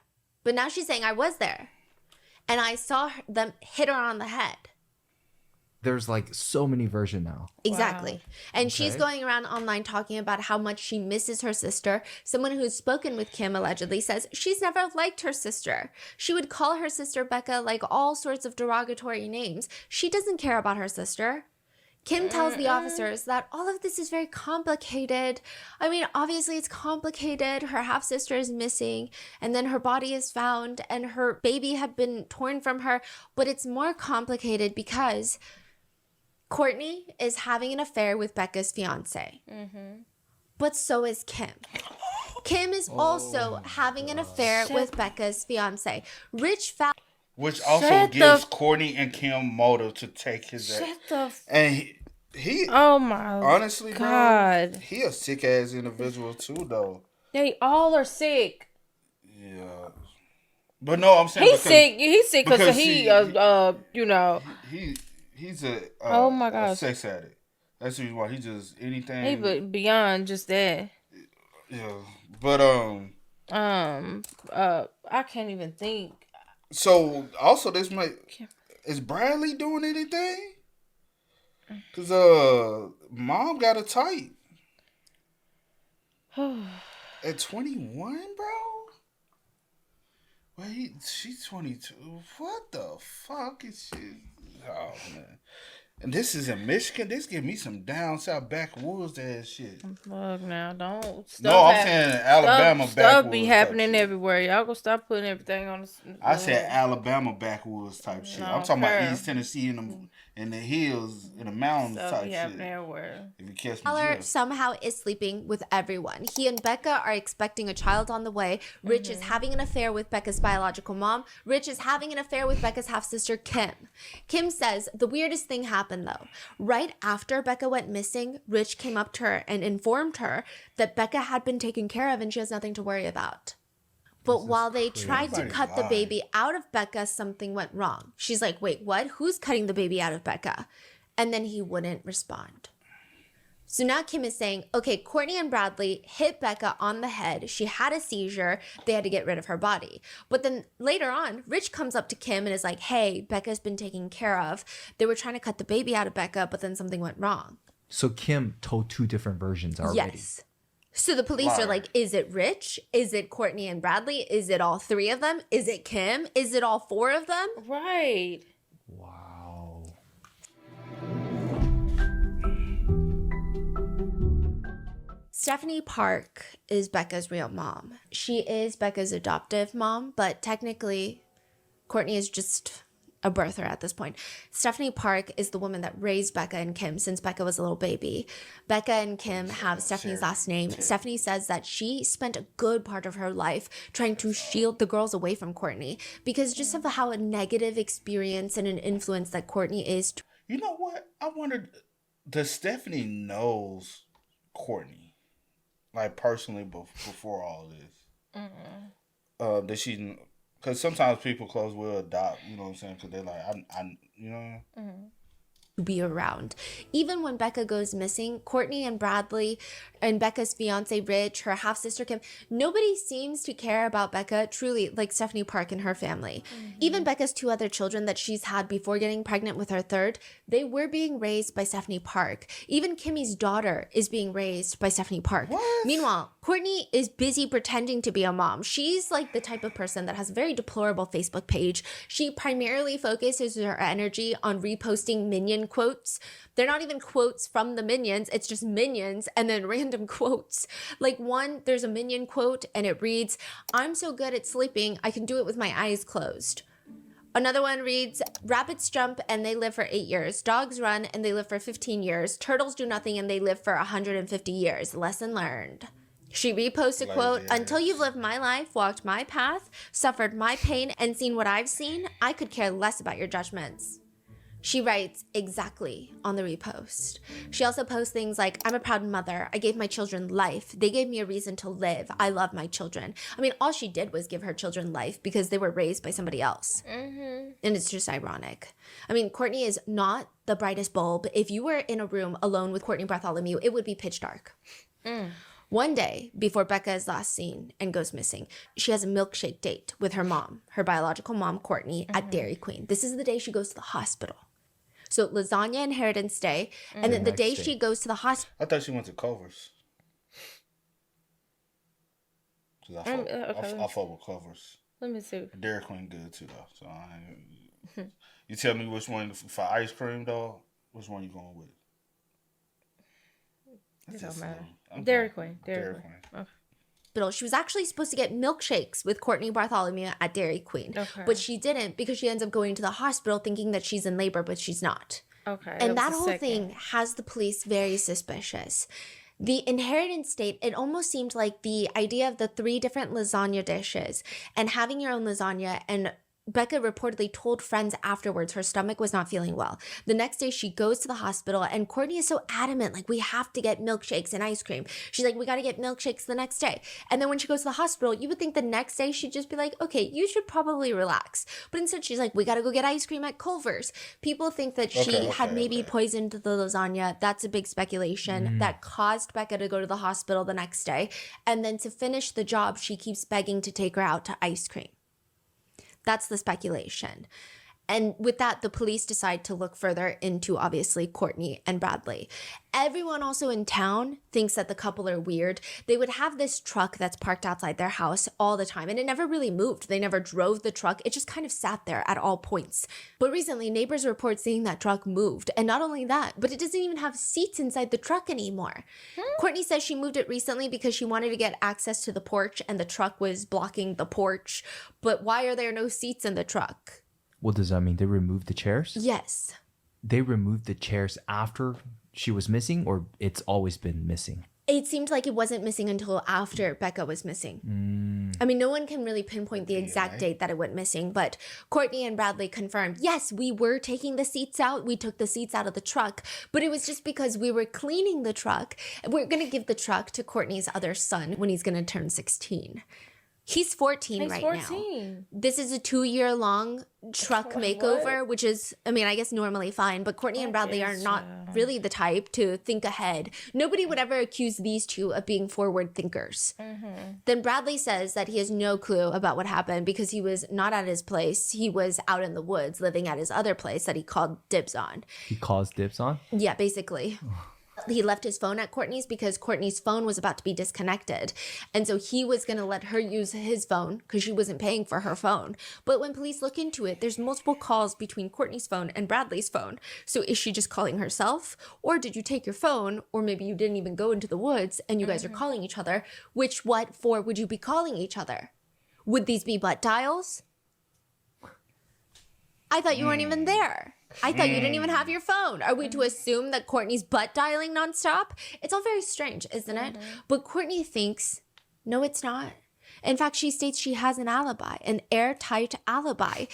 E: But now she's saying I was there. And I saw them hit her on the head.
D: There's like so many versions now.
E: Exactly.
C: Wow.
E: And she's going around online talking about how much she misses her sister. Someone who's spoken with Kim allegedly says she's never liked her sister. She would call her sister Becca like all sorts of derogatory names. She doesn't care about her sister. Kim tells the officers that all of this is very complicated. I mean, obviously it's complicated. Her half-sister is missing, and then her body is found, and her baby had been torn from her. But it's more complicated because Courtney is having an affair with Becca's fiance. But so is Kim. Kim is also having an affair with Becca's fiance. Rich found...
B: Which also
C: Shut
B: gives
C: the-
B: Courtney and Kim motive to take his ass.
C: Shut the f-
B: And he
C: Oh my
B: honestly,
C: God.
B: bro, he a sick ass individual too, though.
C: They all are sick.
B: Yeah, but no, I'm saying
C: He's sick. He's sick
B: because
C: because he, you know,
B: he's a
C: Oh my
B: a
C: gosh.
B: sex addict. That's the reason why he just anything.
C: he beyond just that.
B: Yeah, but
C: I can't even think.
B: So also this might is Bradley doing anything? Cause mom got a tight at 21, bro. Wait, she's 22. What the fuck is she? Oh man. And this is in Michigan. This give me some down south backwoods ass shit.
C: Fuck now, don't.
B: No, I'm saying Alabama
C: Stuff
B: backwoods.
C: be
B: type
C: happening
B: shit.
C: everywhere. Y'all gonna stop putting everything on.
B: I said Alabama backwoods type shit. I'm talking about East Tennessee in the hills, in the mountains
C: Stuff
B: type
C: be
B: shit.
C: happening everywhere.
B: If you catch me,
E: Tyler
B: drift.
E: somehow is sleeping with everyone. He and Becca are expecting a child on the way. Rich is having an affair with Becca's biological mom. Rich is having an affair with Becca's half-sister, Kim. Kim says the weirdest thing happened, though. Right after Becca went missing, Rich came up to her and informed her that Becca had been taken care of and she has nothing to worry about. But while they tried to
B: Everybody
E: cut the
B: lied.
E: baby out of Becca, something went wrong. She's like, wait, what? Who's cutting the baby out of Becca? And then he wouldn't respond. So now Kim is saying, okay, Courtney and Bradley hit Becca on the head. She had a seizure. They had to get rid of her body. But then later on, Rich comes up to Kim and is like, hey, Becca's been taken care of. They were trying to cut the baby out of Becca, but then something went wrong.
D: So Kim told two different versions already.
E: Yes. So the police are like, is it Rich? Is it Courtney and Bradley? Is it all three of them? Is it Kim? Is it all four of them?
C: Right.
D: Wow.
E: Stephanie Park is Becca's real mom. She is Becca's adoptive mom, but technically, Courtney is just a birther at this point. Stephanie Park is the woman that raised Becca and Kim since Becca was a little baby. Becca and Kim have Stephanie's last name. Stephanie says that she spent a good part of her life trying to shield the girls away from Courtney because just of how a negative experience and an influence that Courtney is.
B: You know what? I wondered, does Stephanie knows Courtney? Like, personally, before all this? Does she... Because sometimes people close will adopt, you know what I'm saying? Because they're like, I you know?
E: Be around. Even when Becca goes missing, Courtney and Bradley and Becca's fiance Rich, her half-sister Kim, nobody seems to care about Becca truly like Stephanie Park and her family. Even Becca's two other children that she's had before getting pregnant with her third, they were being raised by Stephanie Park. Even Kimmy's daughter is being raised by Stephanie Park.
B: What?
E: Meanwhile, Courtney is busy pretending to be a mom. She's like the type of person that has a very deplorable Facebook page. She primarily focuses her energy on reposting Minion quotes. They're not even quotes from the Minions. It's just Minions and then random quotes. Like one, there's a Minion quote and it reads, "I'm so good at sleeping, I can do it with my eyes closed." Another one reads, "Rabbits jump and they live for 8 years. Dogs run and they live for 15 years. Turtles do nothing and they live for 150 years. Lesson learned." She reposts a quote, "Until you've lived my life, walked my path, suffered my pain, and seen what I've seen, I could care less about your judgments." She writes exactly on the repost. She also posts things like, I'm a proud mother. I gave my children life. They gave me a reason to live. I love my children. I mean, all she did was give her children life because they were raised by somebody else. And it's just ironic. I mean, Courtney is not the brightest bulb. If you were in a room alone with Courtney Bartholomew, it would be pitch dark. One day, before Becca is last seen and goes missing, she has a milkshake date with her mom, her biological mom, Courtney, at Dairy Queen. This is the day she goes to the hospital. So lasagna inheritance day, and then the day she goes to the hospital.
B: I thought she went to Culver's. 'Cause I fuck with Culver's.
C: Let me see.
B: Dairy Queen good too though. So you tell me which one for ice cream though. Which one you going with?
C: It don't matter. Dairy Queen. Dairy Queen. Okay.
E: She was actually supposed to get milkshakes with Courtney Bartholomew at Dairy Queen.
C: Okay.
E: But she didn't because she ends up going to the hospital thinking that she's in labor, but she's not.
C: Okay.
E: And that whole thing has the police very suspicious. The inheritance date, it almost seemed like the idea of the 3 different lasagna dishes and having your own lasagna, and Becca reportedly told friends afterwards her stomach was not feeling well. The next day she goes to the hospital and Courtney is so adamant, like, we have to get milkshakes and ice cream. She's like, we got to get milkshakes the next day. And then when she goes to the hospital, you would think the next day she'd just be like, okay, you should probably relax. But instead she's like, we got to go get ice cream at Culver's. People think that she had maybe poisoned the lasagna. That's a big speculation that caused Becca to go to the hospital the next day. And then to finish the job, she keeps begging to take her out to ice cream. That's the speculation. And with that, the police decide to look further into, obviously, Courtney and Bradley. Everyone also in town thinks that the couple are weird. They would have this truck that's parked outside their house all the time, and it never really moved. They never drove the truck. It just kind of sat there at all points. But recently, neighbors report seeing that truck moved. And not only that, but it doesn't even have seats inside the truck anymore. Courtney says she moved it recently because she wanted to get access to the porch, and the truck was blocking the porch. But why are there no seats in the truck?
D: What does that mean? They removed the chairs?
E: Yes.
D: They removed the chairs after she was missing, or it's always been missing?
E: It seemed like it wasn't missing until after Becca was missing. I mean, no one can really pinpoint the exact date that it went missing, but Courtney and Bradley confirmed, yes, we were taking the seats out. We took the seats out of the truck, but it was just because we were cleaning the truck. We're going to give the truck to Courtney's other son when he's going to turn 16. He's 14 right now. This is a 2-year-long truck makeover, which is, I mean, I guess normally fine, but Courtney and Bradley are not really the type to think ahead. Nobody would ever accuse these two of being forward thinkers. Then Bradley says that he has no clue about what happened because he was not at his place. He was out in the woods living at his other place that he called dibs on.
D: He calls dibs on?
E: Yeah, basically. He left his phone at Courtney's because Courtney's phone was about to be disconnected. And so he was going to let her use his phone because she wasn't paying for her phone. But when police look into it, there's multiple calls between Courtney's phone and Bradley's phone. So is she just calling herself? Or did you take your phone? Or maybe you didn't even go into the woods and you guys are calling each other. What for would you be calling each other? Would these be butt dials? I thought you weren't even there. I thought you didn't even have your phone. Are we to assume that Courtney's butt dialing nonstop? It's all very strange, isn't it? But Courtney thinks, no, it's not. In fact, she states she has an alibi, an airtight alibi.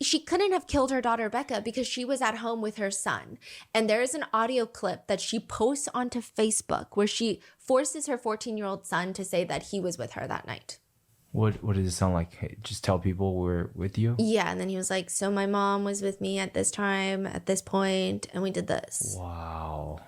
E: She couldn't have killed her daughter, Becca, because she was at home with her son. And there is an audio clip that she posts onto Facebook where she forces her 14-year-old son to say that he was with her that night.
D: What does it sound like? Hey, just tell people we're with you?
E: Yeah, and then he was like, so my mom was with me at this time, at this point, and we did this.
D: Wow.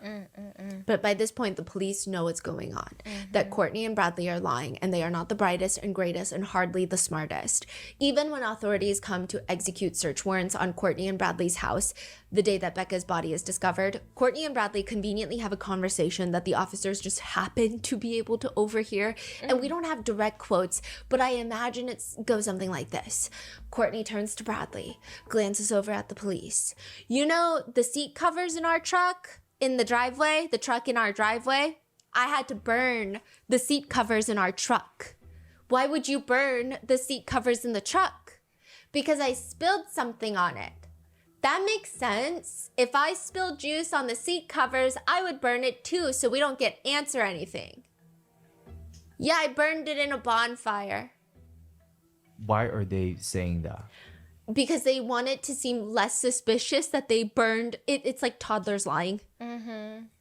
E: But by this point, the police know what's going on, that Courtney and Bradley are lying, and they are not the brightest and greatest and hardly the smartest. Even when authorities come to execute search warrants on Courtney and Bradley's house, the day that Becca's body is discovered, Courtney and Bradley conveniently have a conversation that the officers just happen to be able to overhear. And we don't have direct quotes, but I imagine it goes something like this. Courtney turns to Bradley, glances over at the police. You know the seat covers in our truck? In the driveway? The truck in our driveway? I had to burn the seat covers in our truck. Why would you burn the seat covers in the truck? Because I spilled something on it. That makes sense. If I spilled juice on the seat covers, I would burn it too so we don't get ants or anything. Yeah, I burned it in a bonfire.
D: Why are they saying that?
E: because they want it to seem less suspicious that they burned it. It's like toddlers lying.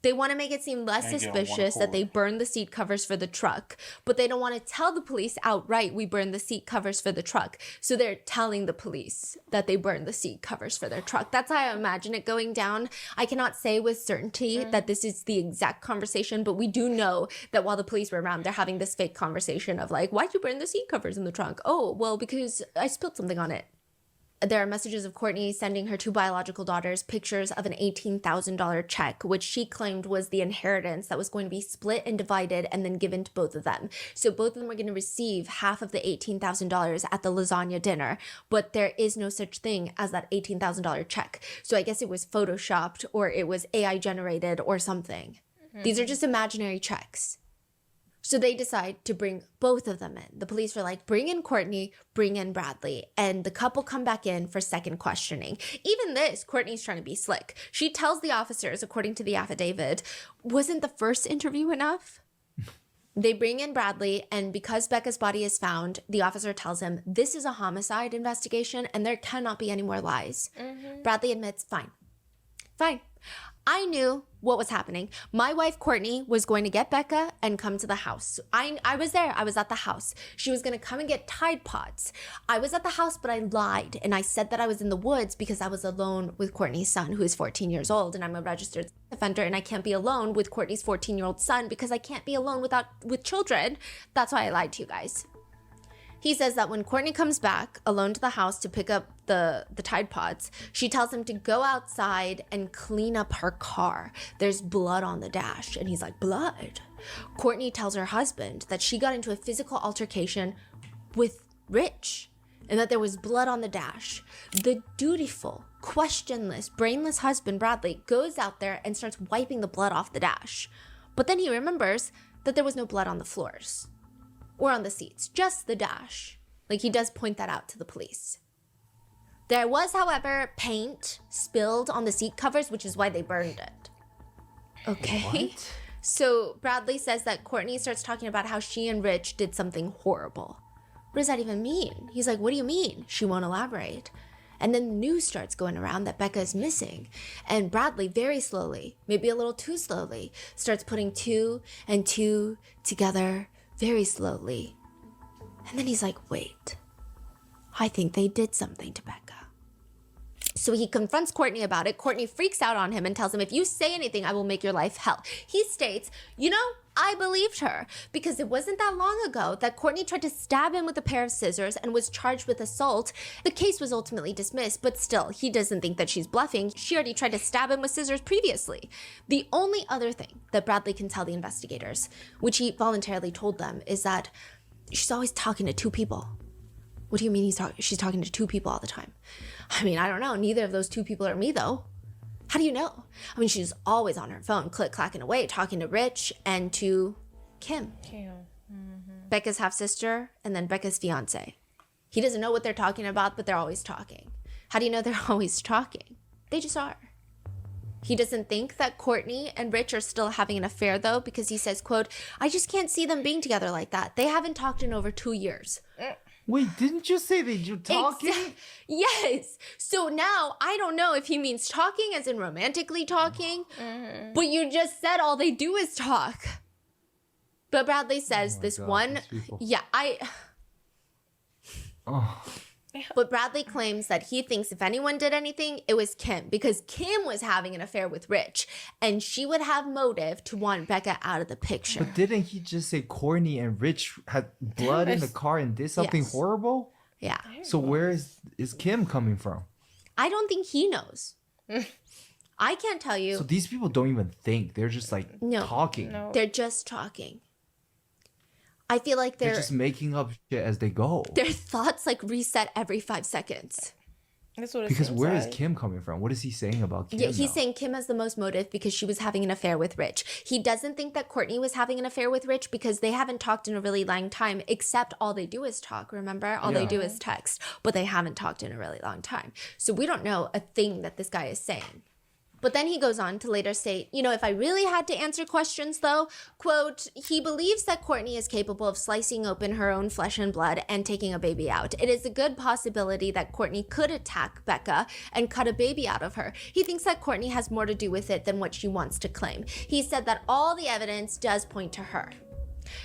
E: They want to make it seem less
B: And get on one
E: suspicious that they
B: accord.
E: burned the seat covers for the truck, but they don't want to tell the police outright we burned the seat covers for the truck. So they're telling the police that they burned the seat covers for their truck. That's how I imagine it going down. I cannot say with certainty that this is the exact conversation, but we do know that while the police were around, they're having this fake conversation of like, why'd you burn the seat covers in the trunk? Oh, well, because I spilled something on it. There are messages of Courtney sending her two biological daughters pictures of an $18,000 check, which she claimed was the inheritance that was going to be split and divided and then given to both of them. So both of them were going to receive half of the $18,000 at the lasagna dinner, but there is no such thing as that $18,000 check. So I guess it was photoshopped or it was AI generated or something. These are just imaginary checks. So they decide to bring both of them in. The police were like, bring in Courtney, bring in Bradley. And the couple come back in for second questioning. Even this, Courtney's trying to be slick. She tells the officers, according to the affidavit, wasn't the first interview enough? They bring in Bradley, and because Becca's body is found, the officer tells him, this is a homicide investigation and there cannot be any more lies. Bradley admits, fine. I knew what was happening. My wife, Courtney, was going to get Becca and come to the house. I was there. I was at the house. She was going to come and get Tide Pods. I was at the house, but I lied. And I said that I was in the woods because I was alone with Courtney's son, who is 14 years old. And I'm a registered sex offender. And I can't be alone with Courtney's 14-year-old son because I can't be alone with children. That's why I lied to you guys. He says that when Courtney comes back alone to the house to pick up the Tide Pods, she tells him to go outside and clean up her car. There's blood on the dash. And he's like, blood? Courtney tells her husband that she got into a physical altercation with Rich and that there was blood on the dash. The dutiful, questionless, brainless husband, Bradley, goes out there and starts wiping the blood off the dash. But then he remembers that there was no blood on the floors or on the seats, just the dash. Like, he does point that out to the police. There was, however, paint spilled on the seat covers, which is why they burned it. Okay.
D: What?
E: So Bradley says that Courtney starts talking about how she and Rich did something horrible. What does that even mean? He's like, what do you mean? She won't elaborate. And then the news starts going around that Becca is missing. And Bradley, very slowly, maybe a little too slowly, starts putting two and two together very slowly. And then he's like, wait, I think they did something to Becca. So he confronts Courtney about it. Courtney freaks out on him and tells him, if you say anything, I will make your life hell. He states, I believed her because it wasn't that long ago that Courtney tried to stab him with a pair of scissors and was charged with assault. The case was ultimately dismissed, but still, he doesn't think that she's bluffing. She already tried to stab him with scissors previously. The only other thing that Bradley can tell the investigators, which he voluntarily told them, is that she's always talking to two people. What do you mean she's talking to two people all the time? I mean, I don't know. Neither of those two people are me, though. How do you know? I mean, she's always on her phone, click-clacking away, talking to Rich and to Kim. Becca's half-sister, and then Becca's fiance. He doesn't know what they're talking about, but they're always talking. How do you know they're always talking? They just are. He doesn't think that Courtney and Rich are still having an affair, though, because he says, quote, I just can't see them being together like that. They haven't talked in over 2 years.
D: Wait, didn't you say that you're talking?
E: Yes. So now I don't know if he means talking as in romantically talking, but you just said all they do is talk. But Bradley says But Bradley claims that he thinks if anyone did anything, it was Kim, because Kim was having an affair with Rich, and she would have motive to want Becca out of the picture.
D: But didn't he just say Courtney and Rich had blood in the car and did something horrible?
E: Yeah.
D: So where is Kim coming from?
E: I don't think he knows. I can't tell you.
D: So these people don't even think. They're just like talking.
C: No.
E: They're just talking. I feel like
D: They're just making up shit as they go.
E: their thoughts like reset every 5 seconds.
C: That's what it
D: Because
C: seems
D: where is
C: like.
D: Kim coming from? What is he saying about Kim?
E: Yeah, he's
D: now?
E: saying Kim has the most motive because she was having an affair with Rich. He doesn't think that Courtney was having an affair with Rich because they haven't talked in a really long time, except all they do is talk, remember? All they do is text, but they haven't talked in a really long time. So we don't know a thing that this guy is saying. But then he goes on to later state, if I really had to answer questions though, quote, he believes that Courtney is capable of slicing open her own flesh and blood and taking a baby out. It is a good possibility that Courtney could attack Becca and cut a baby out of her. He thinks that Courtney has more to do with it than what she wants to claim. He said that all the evidence does point to her.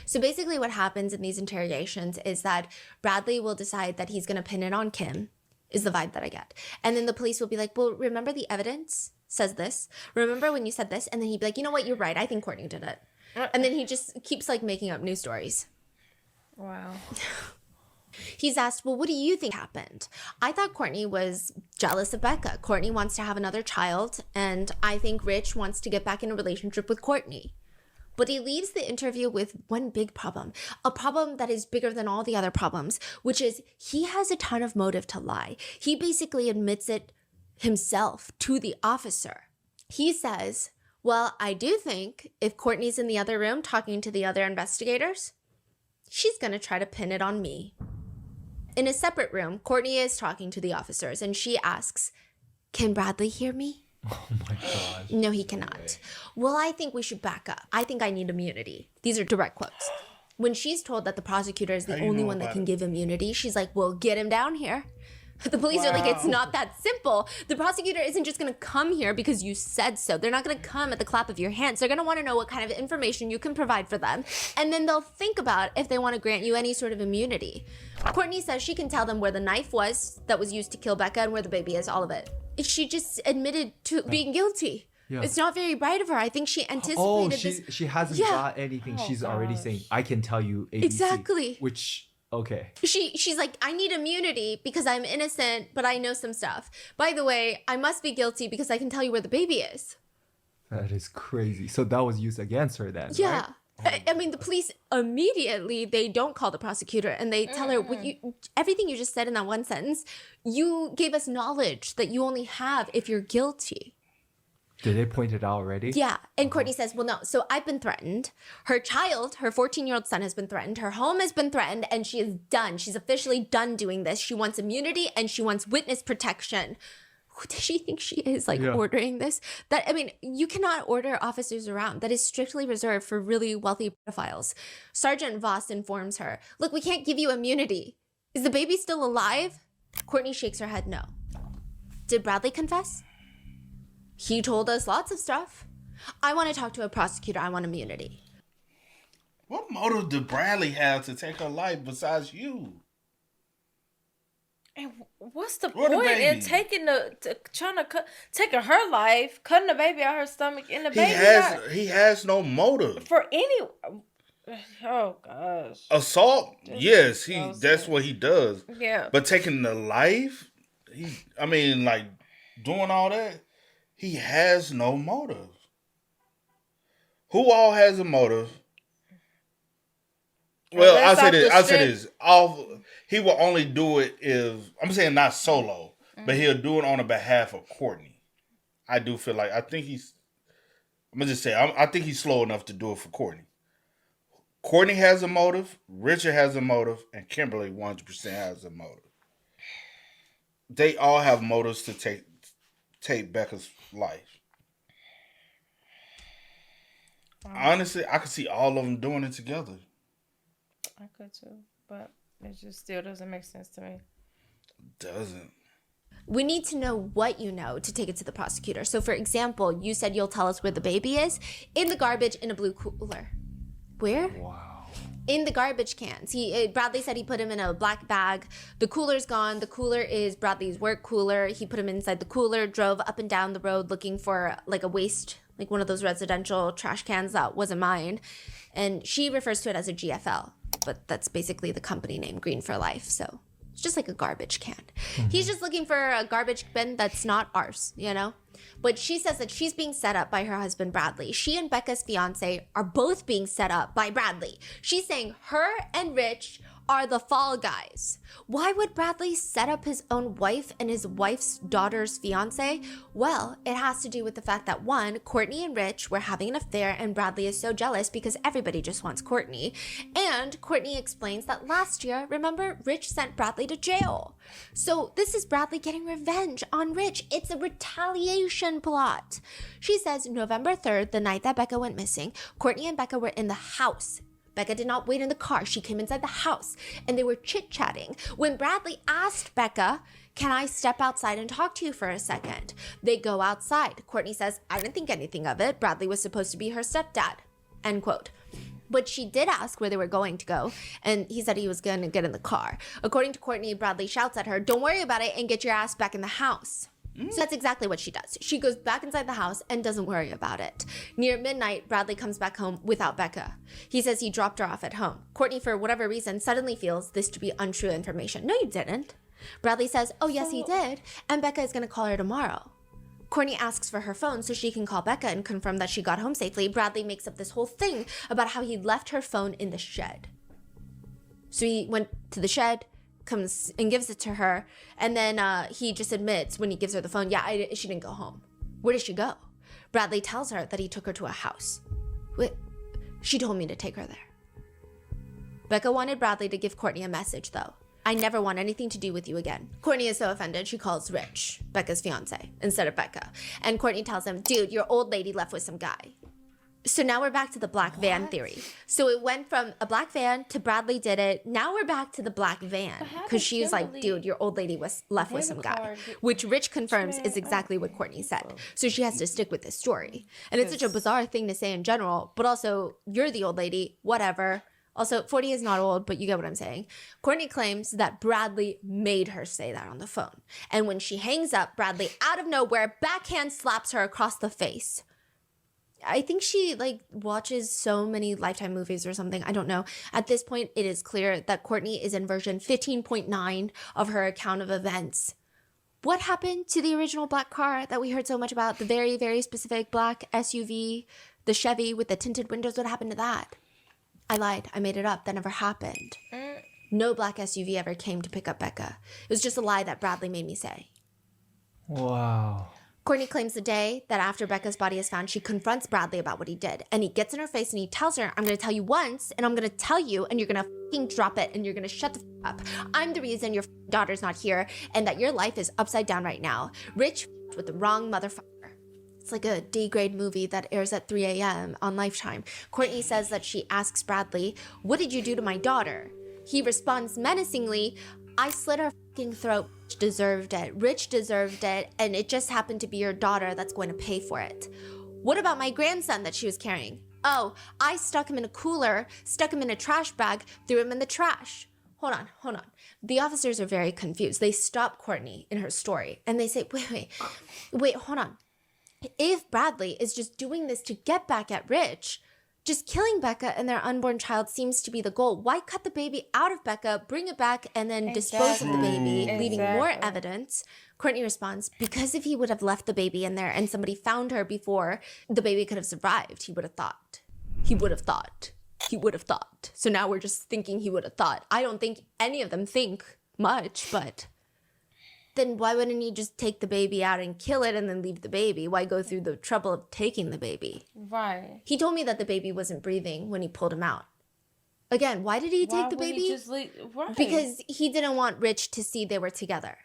E: So basically what happens in these interrogations is that Bradley will decide that he's going to pin it on Kim, is the vibe that I get. And then the police will be like, well, remember the evidence says this? Remember when you said this? And then he'd be like, you know what? You're right. I think Courtney did it. And then he just keeps like making up new stories.
C: Wow.
E: He's asked, well, what do you think happened? I thought Courtney was jealous of Becca. Courtney wants to have another child. And I think Rich wants to get back in a relationship with Courtney. But he leaves the interview with one big problem, a problem that is bigger than all the other problems, which is he has a ton of motive to lie. He basically admits it himself to the officer. He says, well, I do think if Courtney's in the other room talking to the other investigators, she's going to try to pin it on me. In a separate room, Courtney is talking to the officers and she asks, can Bradley hear me?
D: Oh my gosh.
E: No, he cannot. Well, I think we should back up. I think I need immunity. These are direct quotes. When she's told that the prosecutor is the only one that can give immunity, she's like, well, get him down here. The police are like, it's not that simple. The prosecutor isn't just going to come here because you said so. They're not going to come at the clap of your hands. They're going to want to know what kind of information you can provide for them. And then they'll think about if they want to grant you any sort of immunity. Courtney says she can tell them where the knife was that was used to kill Becca and where the baby is, all of it. She just admitted to being guilty. Yeah. It's not very bright of her. I think she anticipated this.
D: She hasn't got anything. She's already saying, I can tell you ABC.
E: Exactly.
D: Which, okay.
E: She's like, I need immunity because I'm innocent, but I know some stuff. By the way, I must be guilty because I can tell you where the baby is.
D: That is crazy. So that was used against her then,
E: yeah.
D: right?
E: I mean, the police immediately, they don't call the prosecutor and they tell her, everything you just said in that one sentence, you gave us knowledge that you only have if you're guilty.
D: Did they point it out already?
E: Yeah. And Courtney says, well, no. So I've been threatened. Her child, her 14-year-old son has been threatened. Her home has been threatened and she is done. She's officially done doing this. She wants immunity and she wants witness protection. Who does she think she is, ordering this? You cannot order officers around. That is strictly reserved for really wealthy pedophiles. Sergeant Voss informs her, look, we can't give you immunity. Is the baby still alive? Courtney shakes her head no. Did Bradley confess? He told us lots of stuff. I want to talk to a prosecutor. I want immunity.
B: What motive did Bradley have to take her life besides you?
C: And what's the point in taking taking her life, cutting the baby out her stomach, and the baby?
B: He has no motive
C: for any. Oh gosh.
B: Assault? Yes, that's what he does.
C: Yeah.
B: But taking the life, doing all that, he has no motive. Who all has a motive? Well, I'll say this. He will only do it if, I'm saying not solo, but he'll do it on the behalf of Courtney. I do feel like, I think he's slow enough to do it for Courtney. Courtney has a motive, Richard has a motive, and Kimberly 100% has a motive. They all have motives to take Becca's life. Honestly, I could see all of them doing it together.
C: I could too, but it just still doesn't make sense to me.
B: Doesn't.
E: We need to know what you know to take it to the prosecutor. So, for example, you said you'll tell us where the baby is in the garbage in a blue cooler. Where?
D: Wow.
E: In the garbage cans. Bradley said he put him in a black bag. The cooler's gone. The cooler is Bradley's work cooler. He put him inside the cooler, drove up and down the road looking for a waste, like one of those residential trash cans that wasn't mine. And she refers to it as a GFL, but that's basically the company name, Green for Life. So it's just like a garbage can. Mm-hmm. He's just looking for a garbage bin that's not ours, But she says that she's being set up by her husband, Bradley. She and Becca's fiance are both being set up by Bradley. She's saying her and Rich are the fall guys. Why would Bradley set up his own wife and his wife's daughter's fiance? Well, it has to do with the fact that one, Courtney and Rich were having an affair and Bradley is so jealous because everybody just wants Courtney. And Courtney explains that last year, remember, Rich sent Bradley to jail. So this is Bradley getting revenge on Rich. It's a retaliation plot. She says November 3rd, the night that Becca went missing, Courtney and Becca were in the house. Becca did not wait in the car. She came inside the house and they were chit-chatting. When Bradley asked Becca, can I step outside and talk to you for a second? They go outside. Courtney says, I didn't think anything of it. Bradley was supposed to be her stepdad, end quote. But she did ask where they were going to go, and he said he was going to get in the car. According to Courtney, Bradley shouts at her, don't worry about it and get your ass back in the house. So that's exactly what she does. She goes back inside the house and doesn't worry about it. Near midnight, Bradley comes back home without Becca. He says he dropped her off at home. Courtney, for whatever reason, suddenly feels this to be untrue information. No, you didn't. Bradley says, oh, yes, he did. And Becca is going to call her tomorrow. Courtney asks for her phone so she can call Becca and confirm that she got home safely. Bradley makes up this whole thing about how he left her phone in the shed. So he went to the shed, comes and gives it to her, and then he just admits when he gives her the phone, she didn't go home. Where did she go? Bradley tells her that he took her to a house. Wait, she told me to take her there. Becca wanted Bradley to give Courtney a message, though. I never want anything to do with you again. Courtney is so offended, she calls Rich, Becca's fiance, instead of Becca. And Courtney tells him, dude, your old lady left with some guy. So now we're back to the black van theory. So it went from a black van to Bradley did it. Now we're back to the black van. Because she was like, dude, your old lady was left with some guy. Which Rich confirms is exactly what Courtney said. So she has to stick with this story. And it's such a bizarre thing to say in general. But also, you're the old lady, whatever. Also, 40 is not old, but you get what I'm saying. Courtney claims that Bradley made her say that on the phone. And when she hangs up, Bradley, out of nowhere, backhand slaps her across the face. I think she watches so many Lifetime movies or something. I don't know. At this point, it is clear that Courtney is in version 15.9 of her account of events. What happened to the original black car that we heard so much about? The very, very specific black SUV, the Chevy with the tinted windows. What happened to that? I lied. I made it up. That never happened. No black SUV ever came to pick up Becca. It was just a lie that Bradley made me say.
D: Wow.
E: Courtney claims the day that after Becca's body is found, she confronts Bradley about what he did. And he gets in her face and he tells her, I'm going to tell you once, and I'm going to tell you, and you're going to fucking drop it, and you're going to shut the up. I'm the reason your daughter's not here, and that your life is upside down right now. Rich with the wrong motherfucker. It's like a D-grade movie that airs at 3 a.m. on Lifetime. Courtney says that she asks Bradley, what did you do to my daughter? He responds menacingly, I slit her fucking throat. Rich deserved it. Rich deserved it, and it just happened to be your daughter that's going to pay for it. What about my grandson that she was carrying? Oh, I stuck him in a cooler, stuck him in a trash bag, threw him in the trash. Hold on. The officers are very confused. They stop Courtney in her story, and they say, wait, hold on. If Bradley is just doing this to get back at Rich, just killing Becca and their unborn child seems to be the goal. Why cut the baby out of Becca, bring it back, and then dispose of the baby, leaving more evidence? Courtney responds, because if he would have left the baby in there and somebody found her before the baby could have survived, he would have thought. So now we're just thinking he would have thought. I don't think any of them think much, but then why wouldn't he just take the baby out and kill it and then leave the baby? Why go through the trouble of taking the baby?
C: Right.
E: He told me that the baby wasn't breathing when he pulled him out. Again, why did he take the baby?
C: He just leave? Right.
E: Because he didn't want Rich to see they were together.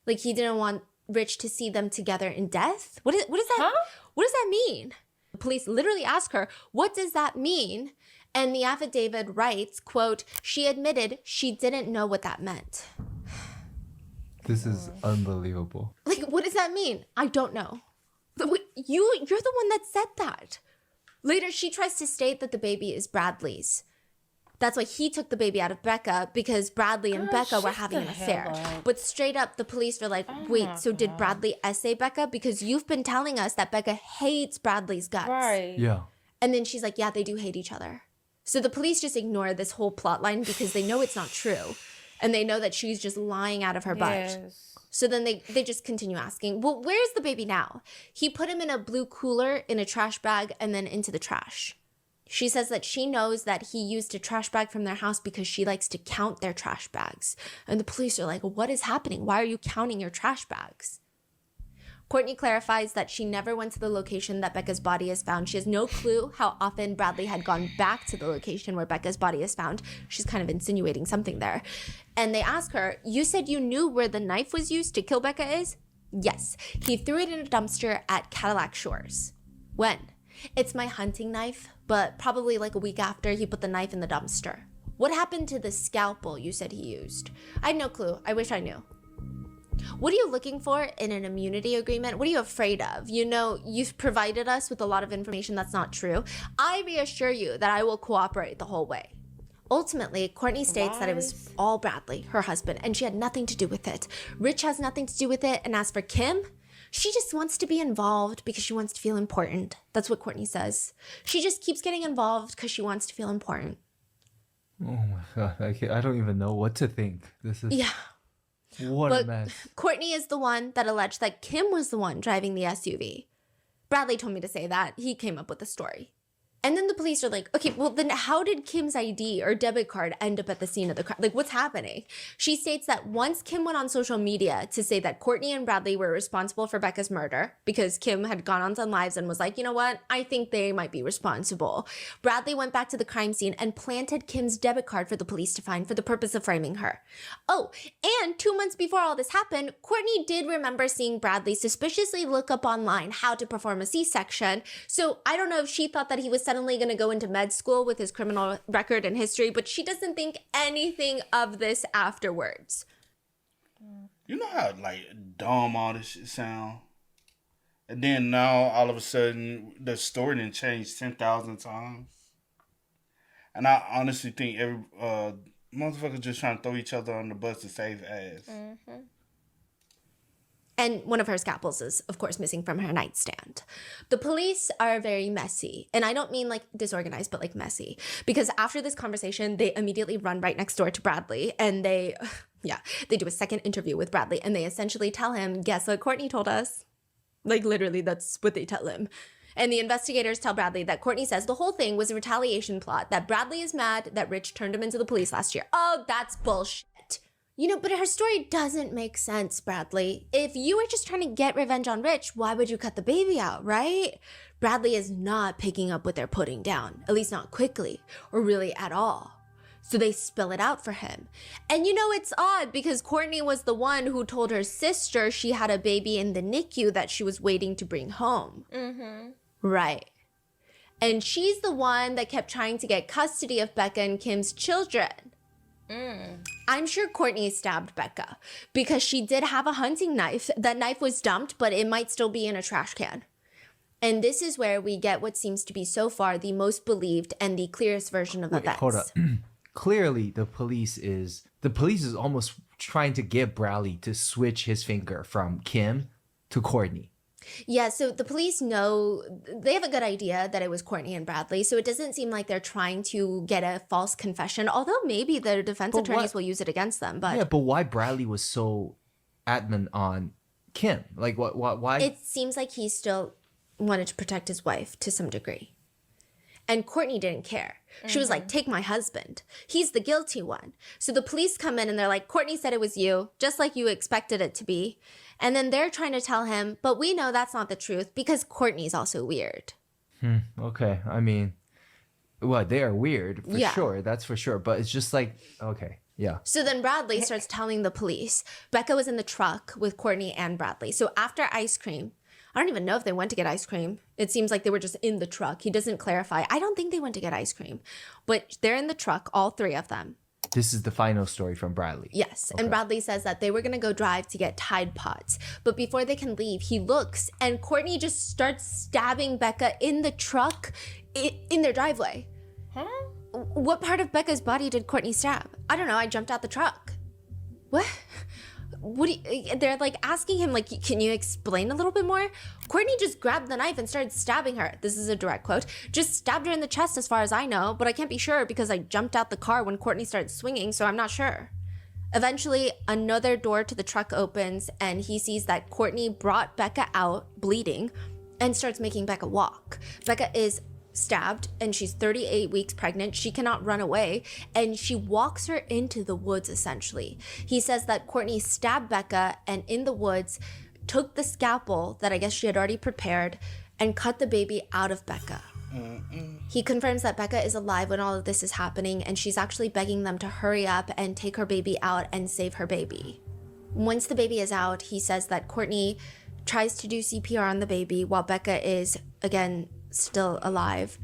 E: Like, he didn't want Rich to see them together in death? What does that?
C: Huh?
E: What does that mean? The police literally ask her, what does that mean? And the affidavit writes, quote, she admitted she didn't know what that meant.
D: This is unbelievable.
E: Like, what does that mean? I don't know. You're the one that said that. Later, she tries to state that the baby is Bradley's. That's why he took the baby out of Becca, because Bradley and Becca were having an affair. But straight up, the police were like, wait, so did Bradley essay Becca? Because you've been telling us that Becca hates Bradley's guts.
C: Right.
D: Yeah.
E: And then she's like, yeah, they do hate each other. So the police just ignore this whole plot line because they know it's not true. And they know that she's just lying out of her butt.
C: Yes.
E: So then they just continue asking, well, where's the baby now? He put him in a blue cooler in a trash bag and then into the trash. She says that she knows that he used a trash bag from their house because she likes to count their trash bags. And the police are like, what is happening? Why are you counting your trash bags? Courtney clarifies that she never went to the location that Becca's body is found. She has no clue how often Bradley had gone back to the location where Becca's body is found. She's kind of insinuating something there. And they ask her, you said you knew where the knife was used to kill Becca is? Yes. He threw it in a dumpster at Cadillac Shores. When? It's my hunting knife, but probably like a week after he put the knife in the dumpster. What happened to the scalpel you said he used? I had no clue. I wish I knew. What are you looking for in an immunity agreement? What are you afraid of? You know, you've provided us with a lot of information that's not true. I reassure you that I will cooperate the whole way. Ultimately, Courtney states that it was all Bradley, her husband, and she had nothing to do with it. Rich has nothing to do with it, and as for Kim, she just wants to be involved because she wants to feel important. That's what Courtney says. She just keeps getting involved because she wants to feel important.
D: Oh my god, I don't even know what to think. This is what a mess.
E: Courtney is the one that alleged that Kim was the one driving the SUV. Bradley told me to say that. He came up with the story. And then the police are like, okay, well then how did Kim's ID or debit card end up at the scene of the crime? Like, what's happening? She states that once Kim went on social media to say that Courtney and Bradley were responsible for Becca's murder because Kim had gone on some lives and was like, you know what? I think they might be responsible. Bradley went back to the crime scene and planted Kim's debit card for the police to find for the purpose of framing her. Oh, and 2 months before all this happened, Courtney did remember seeing Bradley suspiciously look up online how to perform a C-section. So I don't know if she thought that he was suddenly going to go into med school with his criminal record and history, but she doesn't think anything of this afterwards.
B: You know how like dumb all this shit sound? And then now all of a sudden the story done changed 10,000 times. And I honestly think every motherfuckers just trying to throw each other on the bus to save ass.
E: Mm-hmm. And one of her scalpels is, of course, missing from her nightstand. The police are very messy. And I don't mean like disorganized, but like messy. Because after this conversation, they immediately run right next door to Bradley. And they do a second interview with Bradley. And they essentially tell him, guess what Courtney told us? Like literally, that's what they tell him. And the investigators tell Bradley that Courtney says the whole thing was a retaliation plot. That Bradley is mad that Rich turned him into the police last year. Oh, that's bullshit. You know, but her story doesn't make sense, Bradley. If you were just trying to get revenge on Rich, why would you cut the baby out, right? Bradley is not picking up what they're putting down, at least not quickly, or really at all. So they spill it out for him. And you know, it's odd because Courtney was the one who told her sister she had a baby in the NICU that she was waiting to bring home. Mm-hmm. Right. And she's the one that kept trying to get custody of Becca and Kim's children. I'm sure Courtney stabbed Becca because she did have a hunting knife. That knife was dumped, but it might still be in a trash can. And this is where we get what seems to be so far the most believed and the clearest version of events.
D: Hold up. Clearly, the police is almost trying to get Bradley to switch his finger from Kim to Courtney.
E: Yeah, so the police know, they have a good idea that it was Courtney and Bradley, so it doesn't seem like they're trying to get a false confession, although maybe the defense attorneys will use it against them. But
D: yeah, but why Bradley was so adamant on Kim? Like, why?
E: It seems like he still wanted to protect his wife to some degree. And Courtney didn't care. She was like, take my husband. He's the guilty one. So the police come in and they're like, Courtney said it was you, just like you expected it to be. And then they're trying to tell him, but we know that's not the truth because Courtney's also weird.
D: Okay. I mean, well, they are weird for
E: Yeah.
D: sure. That's for sure. But it's just like, okay. Yeah.
E: So then Bradley starts telling the police, Becca was in the truck with Courtney and Bradley. So after ice cream, I don't even know if they went to get ice cream. It seems like they were just in the truck. He doesn't clarify. I don't think they went to get ice cream. But they're in the truck, all three of them.
D: This is the final story from Bradley.
E: Yes.
D: Okay.
E: And Bradley says that they were going to go drive to get Tide Pods. But before they can leave, he looks and Courtney just starts stabbing Becca in the truck in their driveway.
C: Huh?
E: What part of Becca's body did Courtney stab? I don't know. I jumped out the truck. What? They're like asking him, like, can you explain a little bit more? Courtney just grabbed the knife and started stabbing her. This is a direct quote. Just stabbed her in the chest as far as I know, but I can't be sure because I jumped out the car when Courtney started swinging, so I'm not sure. Eventually, another door to the truck opens and he sees that Courtney brought Becca out bleeding and starts making Becca walk. Becca is stabbed and she's 38 weeks pregnant. She cannot run away, and she walks her into the woods essentially. He says that Courtney stabbed Becca and in the woods took the scalpel that I guess she had already prepared and cut the baby out of Becca. He confirms that Becca is alive when all of this is happening, and she's actually begging them to hurry up and take her baby out and save her baby. Once the baby is out, he says that Courtney tries to do CPR on the baby while Becca is, again, still alive.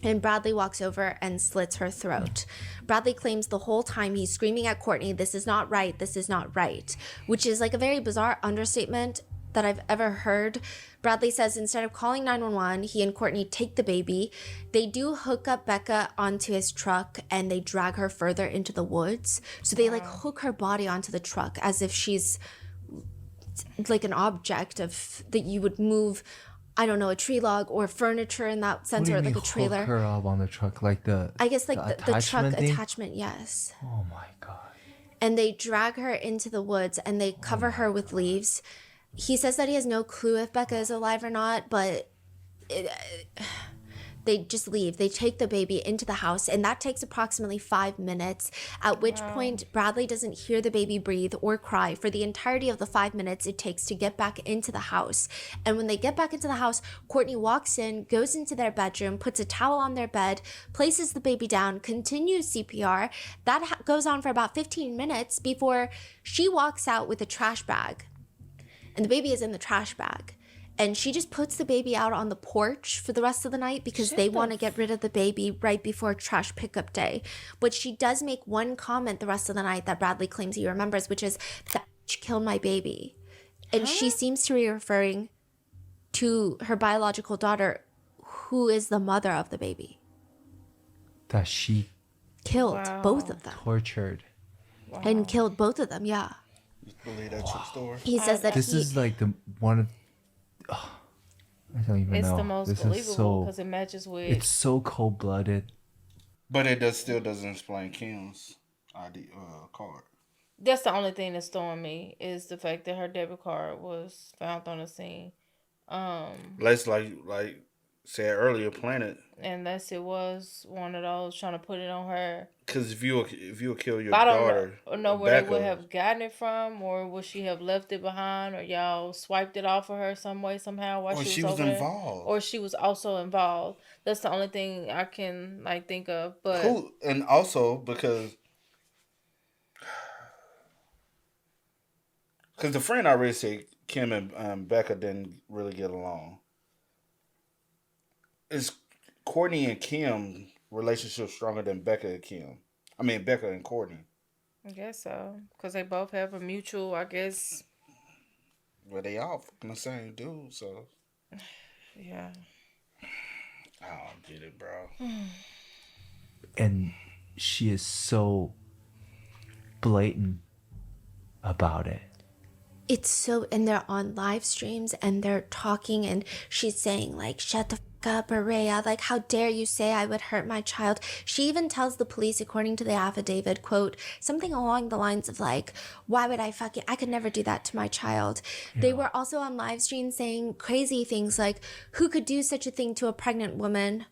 E: And Bradley walks over and slits her throat. Bradley claims the whole time he's screaming at Courtney, "This is not right, this is not right," which is like a very bizarre understatement that I've ever heard. Bradley says instead of calling 911, he and Courtney take the baby. They do hook up Becca onto his truck and they drag her further into the woods. So they like hook her body onto the truck as if she's like an object of that you would move, I don't know, a tree log or furniture in that sense, or like a trailer.
D: Hook her up on the truck, like
E: I guess like the truck
D: attachment thing?
E: attachment, yes.
D: Oh my god.
E: And they drag her into the woods and they cover her with leaves. He says that he has no clue if Becca is alive or not, but they just leave. They take the baby into the house, and that takes approximately 5 minutes, at which point Bradley doesn't hear the baby breathe or cry for the entirety of the 5 minutes it takes to get back into the house. And when they get back into the house, Courtney walks in, goes into their bedroom, puts a towel on their bed, places the baby down, continues CPR. That goes on for about 15 minutes before she walks out with a trash bag. And the baby is in the trash bag. And she just puts the baby out on the porch for the rest of the night because they want to get rid of the baby right before trash pickup day. But she does make one comment the rest of the night that Bradley claims he remembers, which is, "That bitch killed my baby." And she seems to be referring to her biological daughter, who is the mother of the baby.
D: That she
E: Killed both of them.
D: tortured.
E: And killed both of them, yeah.
B: You believe that true story?
E: He says that
D: This is like the one of. I don't even
C: It's
D: know.
C: the most
D: This is
C: believable because it matches with.
D: It's so cold blooded.
B: But it still doesn't explain Kim's ID card.
C: That's the only thing that's throwing me is the fact that her debit card was found on the scene.
B: Let's like said earlier, Planet.
C: Unless it was one of those trying to put it on her.
B: Because if you kill your
C: I
B: daughter,
C: don't know where they would
B: Becca,
C: have gotten it from, or would she have left it behind, or y'all swiped it off of her some way somehow while
B: or
C: she was over there?
B: involved,
C: Or she was also involved. That's the only thing I can like think of. But
B: cool. And also because the friend already said Kim and Becca didn't really get along. Is Courtney and Kim relationship stronger than Becca and Kim? I mean Becca and Courtney.
C: I guess so, because they both have a mutual, I guess.
B: Well, they all fucking the same dude, so
C: Yeah.
B: I don't get it, bro.
D: And she is so blatant about it.
E: It's so, and they're on live streams and they're talking and she's saying like, "Shut the fuck up, Araya, like how dare you say I would hurt my child." She even tells the police, according to the affidavit, quote, something along the lines of like, "Why would I could never do that to my child." They were also on live stream saying crazy things like, "Who could do such a thing to a pregnant woman?"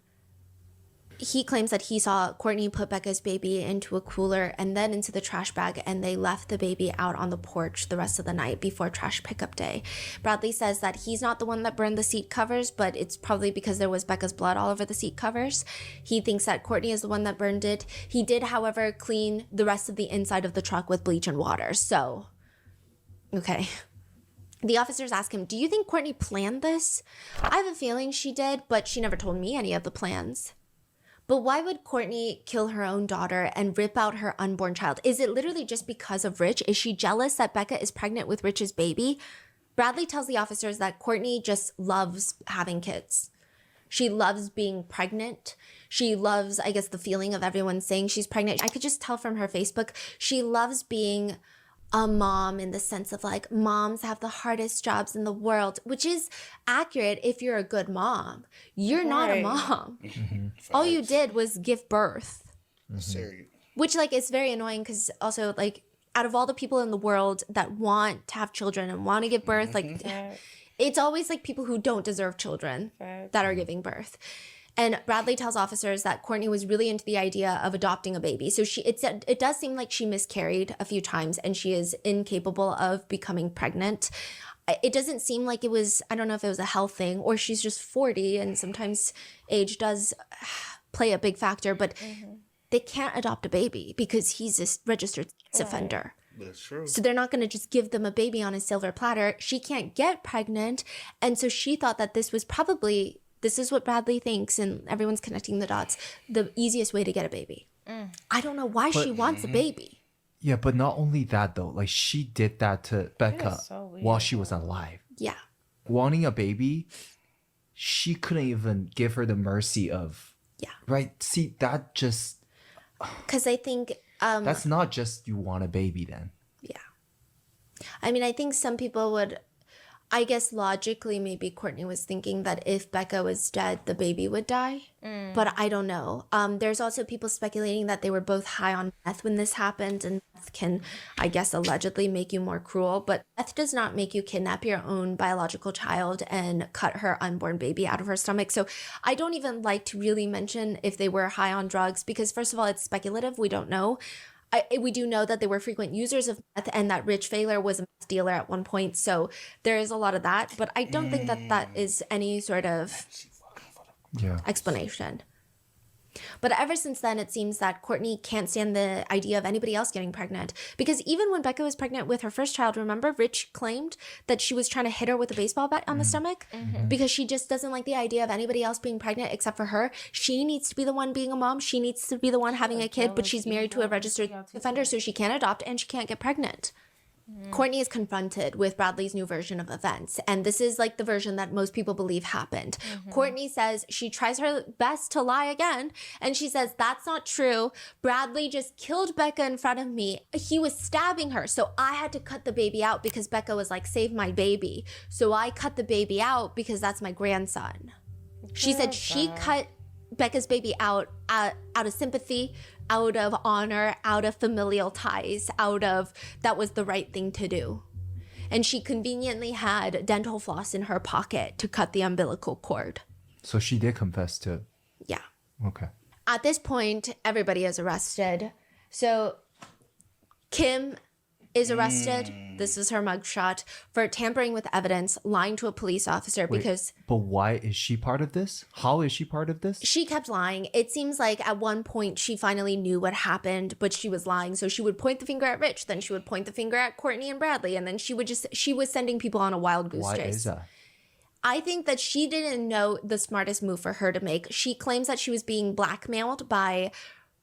E: He claims that he saw Courtney put Becca's baby into a cooler and then into the trash bag, and they left the baby out on the porch the rest of the night before trash pickup day. Bradley says that he's not the one that burned the seat covers, but it's probably because there was Becca's blood all over the seat covers. He thinks that Courtney is the one that burned it. He did, however, clean the rest of the inside of the truck with bleach and water. So, okay. The officers ask him, "Do you think Courtney planned this?" "I have a feeling she did, but she never told me any of the plans." But why would Courtney kill her own daughter and rip out her unborn child? Is it literally just because of Rich? Is she jealous that Becca is pregnant with Rich's baby? Bradley tells the officers that Courtney just loves having kids. She loves being pregnant. She loves, I guess, the feeling of everyone saying she's pregnant. I could just tell from her Facebook, she loves being a mom in the sense of like moms have the hardest jobs in the world, which is accurate if you're a good mom. You're not a mom. All you did was give birth.
B: Serious.
E: Which like is very annoying because also like out of all the people in the world that want to have children and want to give birth, like it's always like people who don't deserve children that are giving birth. And Bradley tells officers that Courtney was really into the idea of adopting a baby. So it does seem like she miscarried a few times and she is incapable of becoming pregnant. It doesn't seem like it was, I don't know if it was a health thing or she's just 40 and sometimes age does play a big factor, but they can't adopt a baby because he's a registered sex offender.
B: That's true.
E: So they're not going to just give them a baby on a silver platter. She can't get pregnant. And so she thought that this was probably, this is what Bradley thinks, and everyone's connecting the dots, the easiest way to get a baby. I don't know why she wants a baby.
D: Yeah, but not only that though. Like she did that to Becca
C: so weird,
D: while she was alive.
E: Yeah.
D: Wanting a baby, she couldn't even give her the mercy of.
E: Yeah.
D: Right. See, that just
E: Because I think
D: that's not just you want a baby then.
E: yeah. I mean, I think some people would, I guess logically, maybe Courtney was thinking that if Becca was dead, the baby would die. But I don't know. There's also people speculating that they were both high on meth when this happened, and meth can, I guess, allegedly make you more cruel. But meth does not make you kidnap your own biological child and cut her unborn baby out of her stomach. So I don't even like to really mention if they were high on drugs because, first of all, it's speculative. We don't know. We do know that they were frequent users of meth and that Rich Failer was a meth dealer at one point. So there is a lot of that. But I don't think that that is any sort of explanation. But ever since then, it seems that Courtney can't stand the idea of anybody else getting pregnant. Because even when Becca was pregnant with her first child, remember Rich claimed that she was trying to hit her with a baseball bat on the stomach? Because she just doesn't like the idea of anybody else being pregnant except for her. She needs to be the one being a mom. She needs to be the one having a kid, but she's married to a registered offender, so she can't adopt and she can't get pregnant. Courtney is confronted with Bradley's new version of events, and this is like the version that most people believe happened. Courtney says she tries her best to lie again, and she says, that's not true. Bradley just killed Becca in front of me. He was stabbing her, so I had to cut the baby out because Becca was like, save my baby. So I cut the baby out because that's my grandson. She said she cut Becca's baby out of sympathy, out of honor, out of familial ties, out of that was the right thing to do. And she conveniently had dental floss in her pocket to cut the umbilical cord.
D: So she did confess to.
E: Yeah.
D: Okay.
E: At this point, everybody is arrested. So Kim is arrested. This is her mugshot for tampering with evidence, lying to a police officer because
D: But why is she part of this? How is she part of this?
E: she kept lying. It seems like at one point she finally knew what happened, but she was lying. So she would point the finger at Rich, then she would point the finger at Courtney and Bradley, and then she was sending people on a wild goose
D: Why
E: chase.
D: is that?
E: I think that she didn't know the smartest move for her to make. She claims that she was being blackmailed by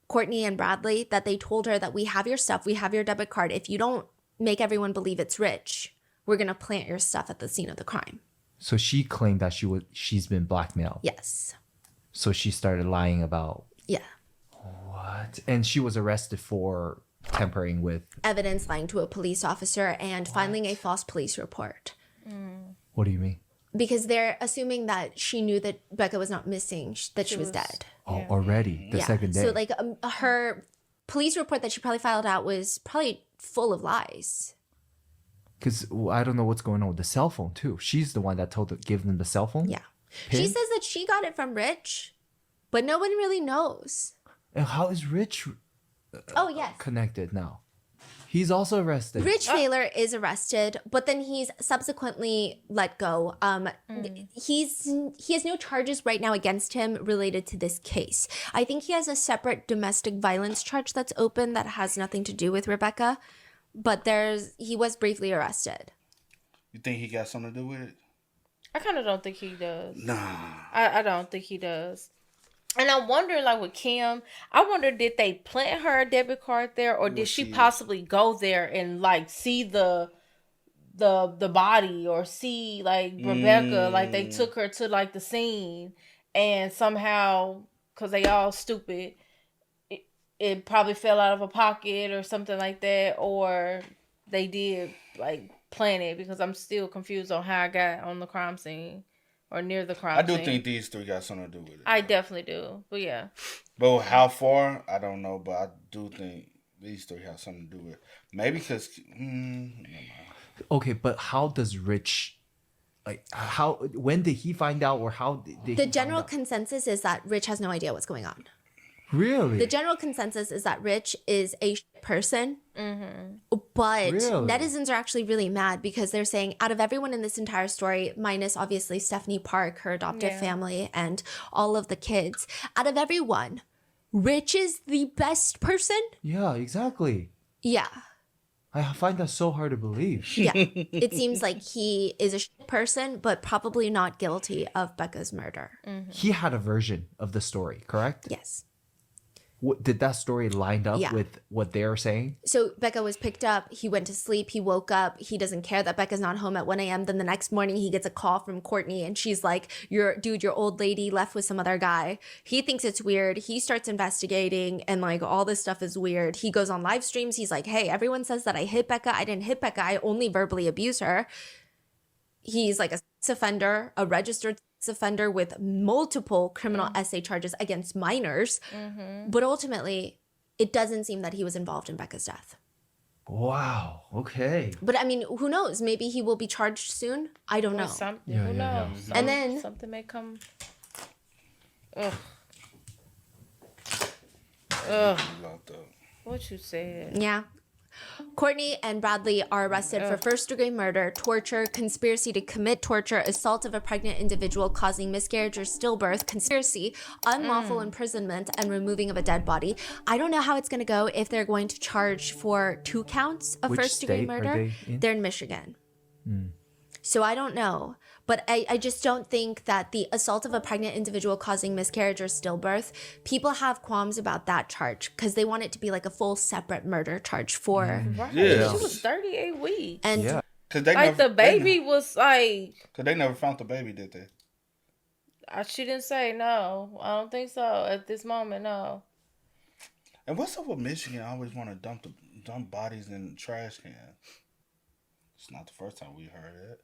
E: Courtney and Bradley, that they told her that we have your stuff, we have your debit card. If you don't make everyone believe it's Rich, we're going to plant your stuff at the scene of the crime.
D: So she claimed that she's been blackmailed.
E: Yes.
D: So she started lying about
E: Yeah.
D: what? And she was arrested for tampering with.
E: Evidence, lying to a police officer, and filing a false police report.
D: What do you mean?
E: Because they're assuming that she knew that Becca was not missing, that she was dead.
D: Oh, already the second day.
E: So like her police report that she probably filed out was probably full of lies.
D: Because I don't know what's going on with the cell phone too. She's the one that give them the cell phone.
E: Yeah.
D: Pin?
E: She says that she got it from Rich, but no one really knows.
D: And how is Rich
E: Oh, yes.
D: connected now? He's also arrested.
E: Rich Failer is arrested, but then he's subsequently let go. He has no charges right now against him related to this case. I think he has a separate domestic violence charge that's open that has nothing to do with Rebecca, but he was briefly arrested.
B: You think he got something to do with it?
C: I kind of don't think he does.
B: Nah.
C: I don't think he does. And I'm wondering, like with Kim, I wonder, did they plant her debit card there, or did she possibly go there and like see the body, or see like Rebecca, like they took her to like the scene, and somehow, because they all stupid, it probably fell out of a pocket or something like that, or they did like plant it, because I'm still confused on how I got on the crime scene. Or near the crime scene.
B: I do think these three got something to do with it.
C: I definitely do. But yeah.
B: But how far? I don't know. But I do think these three have something to do with it. Maybe because...
D: Okay, but how does Rich like how when did he find out, or how did
E: The
D: he find
E: general
D: out?
E: consensus is that Rich has no idea what's going on.
D: Really?
E: The general consensus is that Rich is a person. But
D: Really?
E: netizens are actually really mad because they're saying out of everyone in this entire story, minus obviously Stephanie Park, her adoptive family, and all of the kids, out of everyone, Rich is the best person.
D: Yeah, exactly.
E: Yeah.
D: I find that so hard to believe.
E: Yeah. It seems like he is a person, but probably not guilty of Becca's murder.
D: He had a version of the story, correct?
E: Yes.
D: Did that story line up
E: Yeah.
D: with what they're saying?
E: So Becca was picked up. He went to sleep. He woke up. He doesn't care that Becca's not home at 1 a.m. Then the next morning he gets a call from Courtney and she's like, your old lady left with some other guy. He thinks it's weird. He starts investigating and like all this stuff is weird. He goes on live streams. He's like, hey, everyone says that I hit Becca. I didn't hit Becca. I only verbally abuse her. He's like a sex offender, a registered sex offender with multiple criminal essay charges against minors. But ultimately, it doesn't seem that he was involved in Becca's death.
D: Wow. Okay.
E: But I mean, who knows? Maybe he will be charged soon. I don't know.
C: Who knows?
E: And then
C: Something may come. Ugh. Ugh. What you said?
E: yeah. Courtney and Bradley are arrested for first-degree murder, torture, conspiracy to commit torture, assault of a pregnant individual causing miscarriage or stillbirth, conspiracy, unlawful imprisonment, and removing of a dead body. I don't know how it's going to go if they're going to charge for 2 counts of
D: Which
E: first-degree
D: state are
E: murder.
D: they in?
E: They're in Michigan. So I don't know. But I just don't think that the assault of a pregnant individual causing miscarriage or stillbirth, people have qualms about that charge because they want it to be like a full separate murder charge for.
C: Right.
B: Yeah.
C: She was 38 weeks.
E: And
D: Yeah.
B: Cause they
C: Like
B: never,
C: the baby was like,
B: Cause they never found the baby, did they?
C: she didn't say no. I don't think so at this moment. No.
B: And what's up with Michigan? I always want to dump bodies in trash cans. It's not the first time we heard it.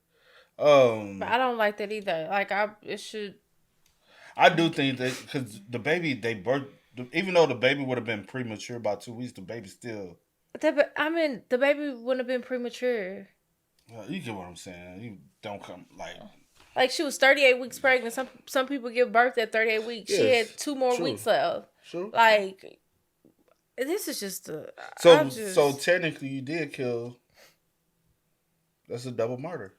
C: But I don't like that either. Like it should.
B: I do think that because the baby they birthed, even though the baby would have been premature by 2 weeks, the baby still.
C: I mean, the baby wouldn't have been premature.
B: Well, you get what I'm saying. You don't come like.
C: Like she was 38 weeks pregnant. Some people give birth at 38 weeks. She
B: Yes,
C: had 2 more
B: true.
C: weeks left.
B: Sure.
C: Like this is just a.
B: So technically, you did kill. That's a double murder.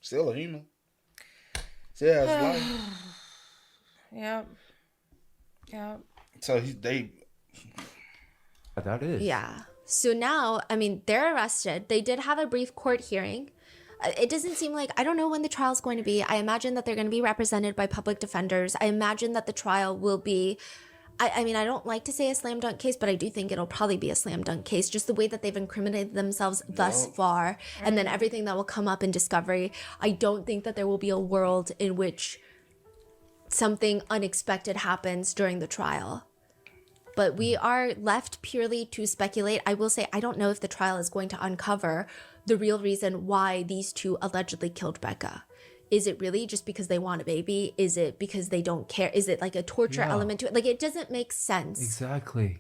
B: Still a human. Still has life.
C: Yeah. Yeah.
B: So they.
D: That is.
E: yeah. So now, I mean, they're arrested. They did have a brief court hearing. It doesn't seem like, I don't know when the trial's going to be. I imagine that they're going to be represented by public defenders. I imagine that the trial will be, I mean, I don't like to say a slam dunk case, but I do think it'll probably be a slam dunk case, just the way that they've incriminated themselves thus far, and then everything that will come up in discovery. I don't think that there will be a world in which something unexpected happens during the trial. But we are left purely to speculate. I will say, I don't know if the trial is going to uncover the real reason why these two allegedly killed Becca. Is it really just because they want a baby? Is it because they don't care? Is it like a torture element to it? Like, it doesn't make sense.
D: Exactly.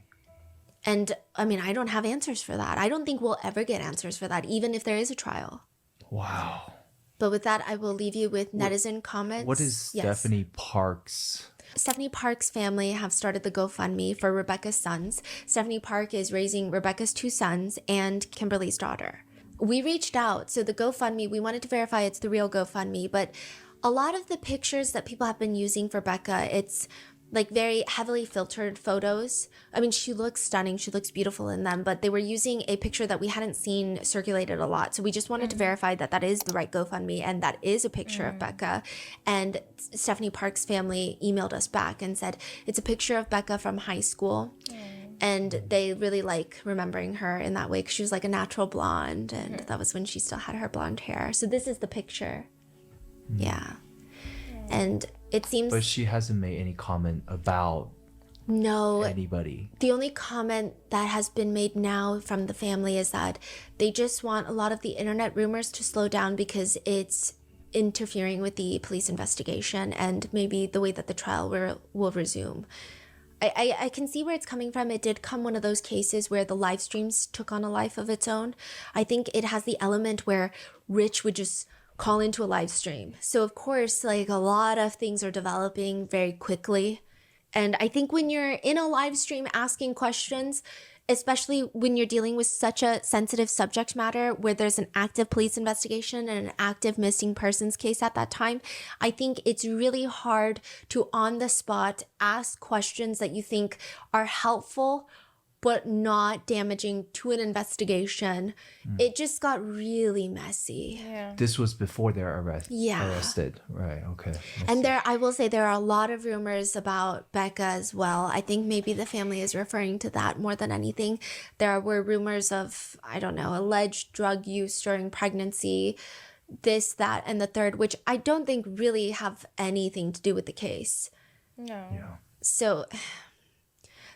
E: And I mean, I don't have answers for that. I don't think we'll ever get answers for that, even if there is a trial.
D: Wow.
E: But with that, I will leave you with netizen comments.
D: What is
E: Yes.
D: Stephanie Parks?
E: Stephanie Park's family have started the GoFundMe for Rebecca's sons. Stephanie Park is raising Rebecca's 2 sons and Kimberly's daughter. We reached out. So the GoFundMe, we wanted to verify it's the real GoFundMe, but a lot of the pictures that people have been using for Becca, it's like very heavily filtered photos. I mean, she looks stunning. She looks beautiful in them, but they were using a picture that we hadn't seen circulated a lot. So we just wanted to verify that that is the right GoFundMe and that is a picture of Becca. And Stephanie Park's family emailed us back and said, it's a picture of Becca from high school. And they really like remembering her in that way because she was like a natural blonde. And that was when she still had her blonde hair. So this is the picture. Yeah. And it seems...
D: But she hasn't made any comment about
E: No.
D: anybody.
E: The only comment that has been made now from the family is that they just want a lot of the internet rumors to slow down because it's interfering with the police investigation and maybe the way that the trial will resume. I can see where it's coming from. It did come one of those cases where the live streams took on a life of its own. I think it has the element where Rich would just call into a live stream. So of course, like a lot of things are developing very quickly. And I think when you're in a live stream asking questions, especially when you're dealing with such a sensitive subject matter where there's an active police investigation and an active missing persons case at that time, I think it's really hard to on the spot ask questions that you think are helpful but not damaging to an investigation. It just got really messy.
C: Yeah.
D: This was before they're
E: Yeah.
D: arrested. Right. Okay.
E: And I will say there are a lot of rumors about Becca as well. I think maybe the family is referring to that more than anything. There were rumors of, I don't know, alleged drug use during pregnancy, this, that, and the third, which I don't think really have anything to do with the case.
C: No.
D: Yeah.
E: So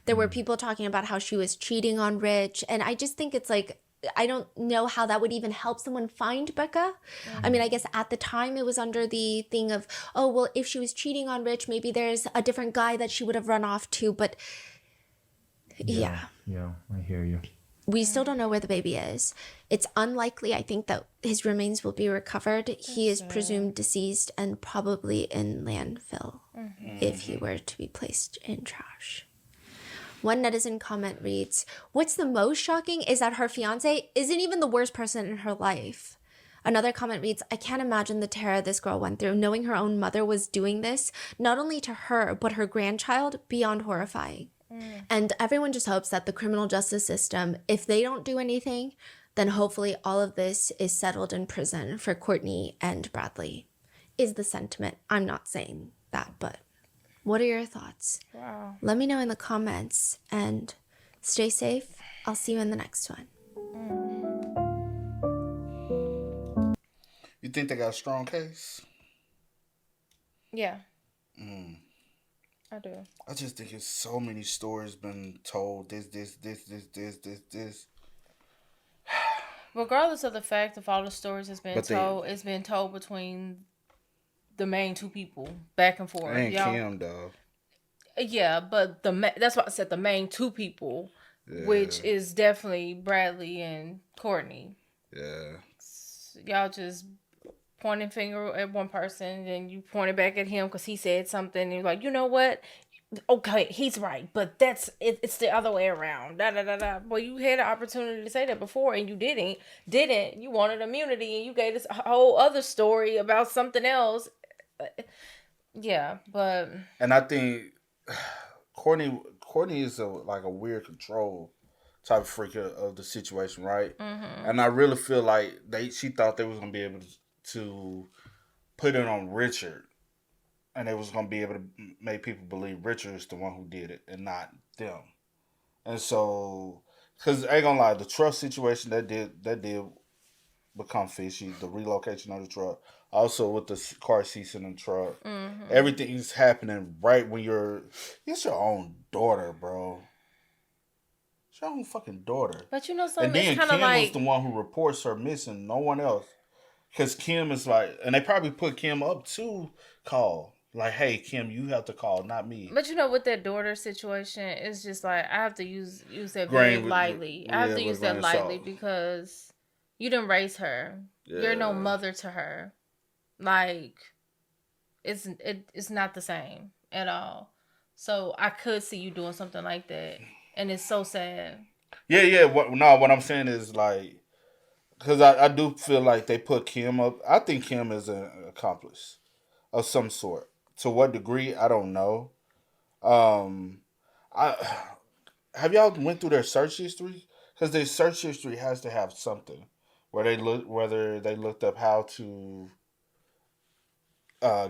E: there were people talking about how she was cheating on Rich. And I just think it's like, I don't know how that would even help someone find Becca. I mean, I guess at the time it was under the thing of, oh, well, if she was cheating on Rich, maybe there's a different guy that she would have run off to. But yeah.
D: Yeah. I hear you.
E: We still don't know where the baby is. It's unlikely, I think, that his remains will be recovered. He is presumed deceased and probably in landfill if he were to be placed in trash. One netizen comment reads, "What's the most shocking is that her fiance isn't even the worst person in her life." Another comment reads, "I can't imagine the terror this girl went through. Knowing her own mother was doing this, not only to her, but her grandchild, beyond horrifying." And everyone just hopes that the criminal justice system, if they don't do anything, then hopefully all of this is settled in prison for Courtney and Bradley, is the sentiment. I'm not saying that, but what are your thoughts?
C: Wow.
E: Let me know in the comments and stay safe. I'll see you in the next one.
B: You think they got a strong case?
C: Yeah. I do.
B: I just think it's so many stories been told. This.
C: Regardless of the fact of all the stories that's been
B: But
C: told, it's been told between the main two people, back and forth.
B: And
C: Y'all-
B: Kim, though.
C: Yeah, but that's why I said the main two people, which is definitely Bradley and Courtney.
B: Yeah.
C: Y'all just pointing finger at one person, and you pointed back at him because he said something, and you're like, you know what? Okay, he's right, but that's it. It's the other way around. Da da da da. Well, you had an opportunity to say that before, and you didn't. You wanted immunity, and you gave us a whole other story about something else. Yeah, but
B: And I think Courtney is like a weird control type of freak of the situation, right? Mm-hmm. And I really feel like she thought they was gonna be able to put it on Richard, and they was gonna be able to make people believe Richard is the one who did it and not them. And so, because I ain't gonna lie, the truck situation that did become fishy. The relocation of the truck, also with the car seats in the truck, everything's happening right when it's your own daughter, bro. It's your own fucking daughter.
C: But you know something,
B: And then
C: it's kind of
B: Kim was
C: like
B: the one who reports her missing, no one else. Because Kim is like, and they probably put Kim up to call. Like, hey, Kim, you have to call, not me.
C: But you know, with that daughter situation, it's just like I have to use that very lightly. I have to use that lightly because you didn't raise her. Yeah. You're no mother to her. Like, it's not the same at all. So I could see you doing something like that, and it's so sad.
B: Yeah. What I'm saying is like, because I do feel like they put Kim up. I think Kim is an accomplice of some sort. To what degree, I don't know. Have y'all went through their search history? Because their search history has to have something whether they looked up how to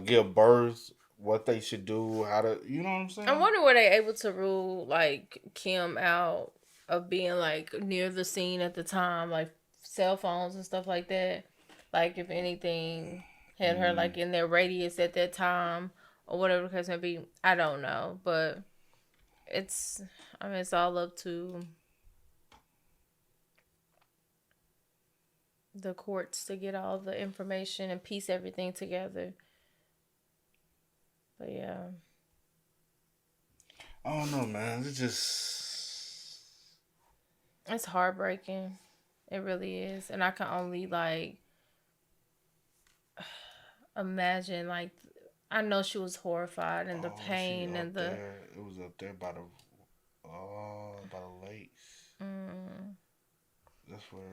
B: give birth, what they should do, how to, you know what I'm saying?
C: I wonder were they able to rule like Kim out of being like near the scene at the time, like cell phones and stuff like that. Like if anything had her like in their radius at that time or whatever the case may be. I don't know, but it's all up to the courts to get all the information and piece everything together. But yeah.
B: I don't know, man.
C: It's heartbreaking. It really is. And I can only like imagine, like, I know she was horrified and the
B: She
C: pain
B: up
C: and the.
B: there. It was up there by the lakes. That's where.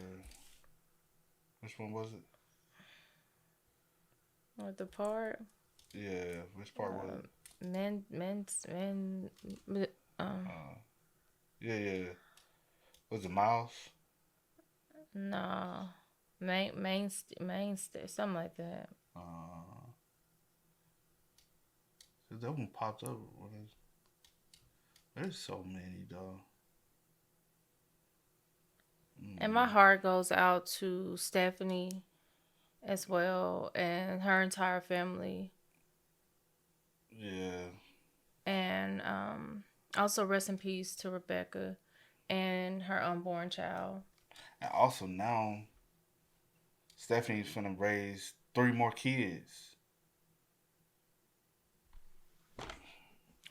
B: Which one was it?
C: What the part?
B: Yeah, which part was it?
C: Men.
B: Yeah. Was it Miles?
C: No. Mainstay, something like that.
B: That one popped up. There's so many, though.
C: And my heart goes out to Stephanie as well and her entire family.
B: Yeah.
C: And also rest in peace to Rebecca and her unborn child.
B: And also now, Stephanie's finna raise 3 more kids.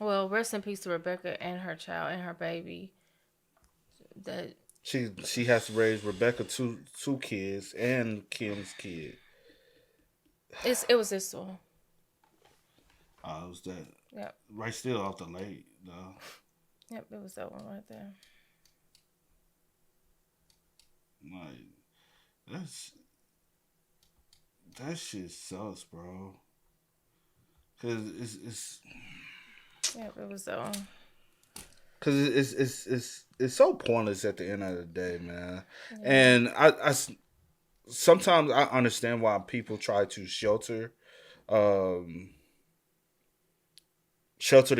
C: Well, rest in peace to Rebecca and her child and her baby. That
B: She has to raise Rebecca two kids and Kim's kid.
C: it was this one.
B: It was that.
C: Yep.
B: Right still off the lake, though.
C: Yep, it was that one right there.
B: Like, that shit sucks, bro. Cause it's
C: Yep, it was that one.
B: Cause it's so pointless at the end of the day, man. Yeah. And I sometimes I understand why people try to shelter the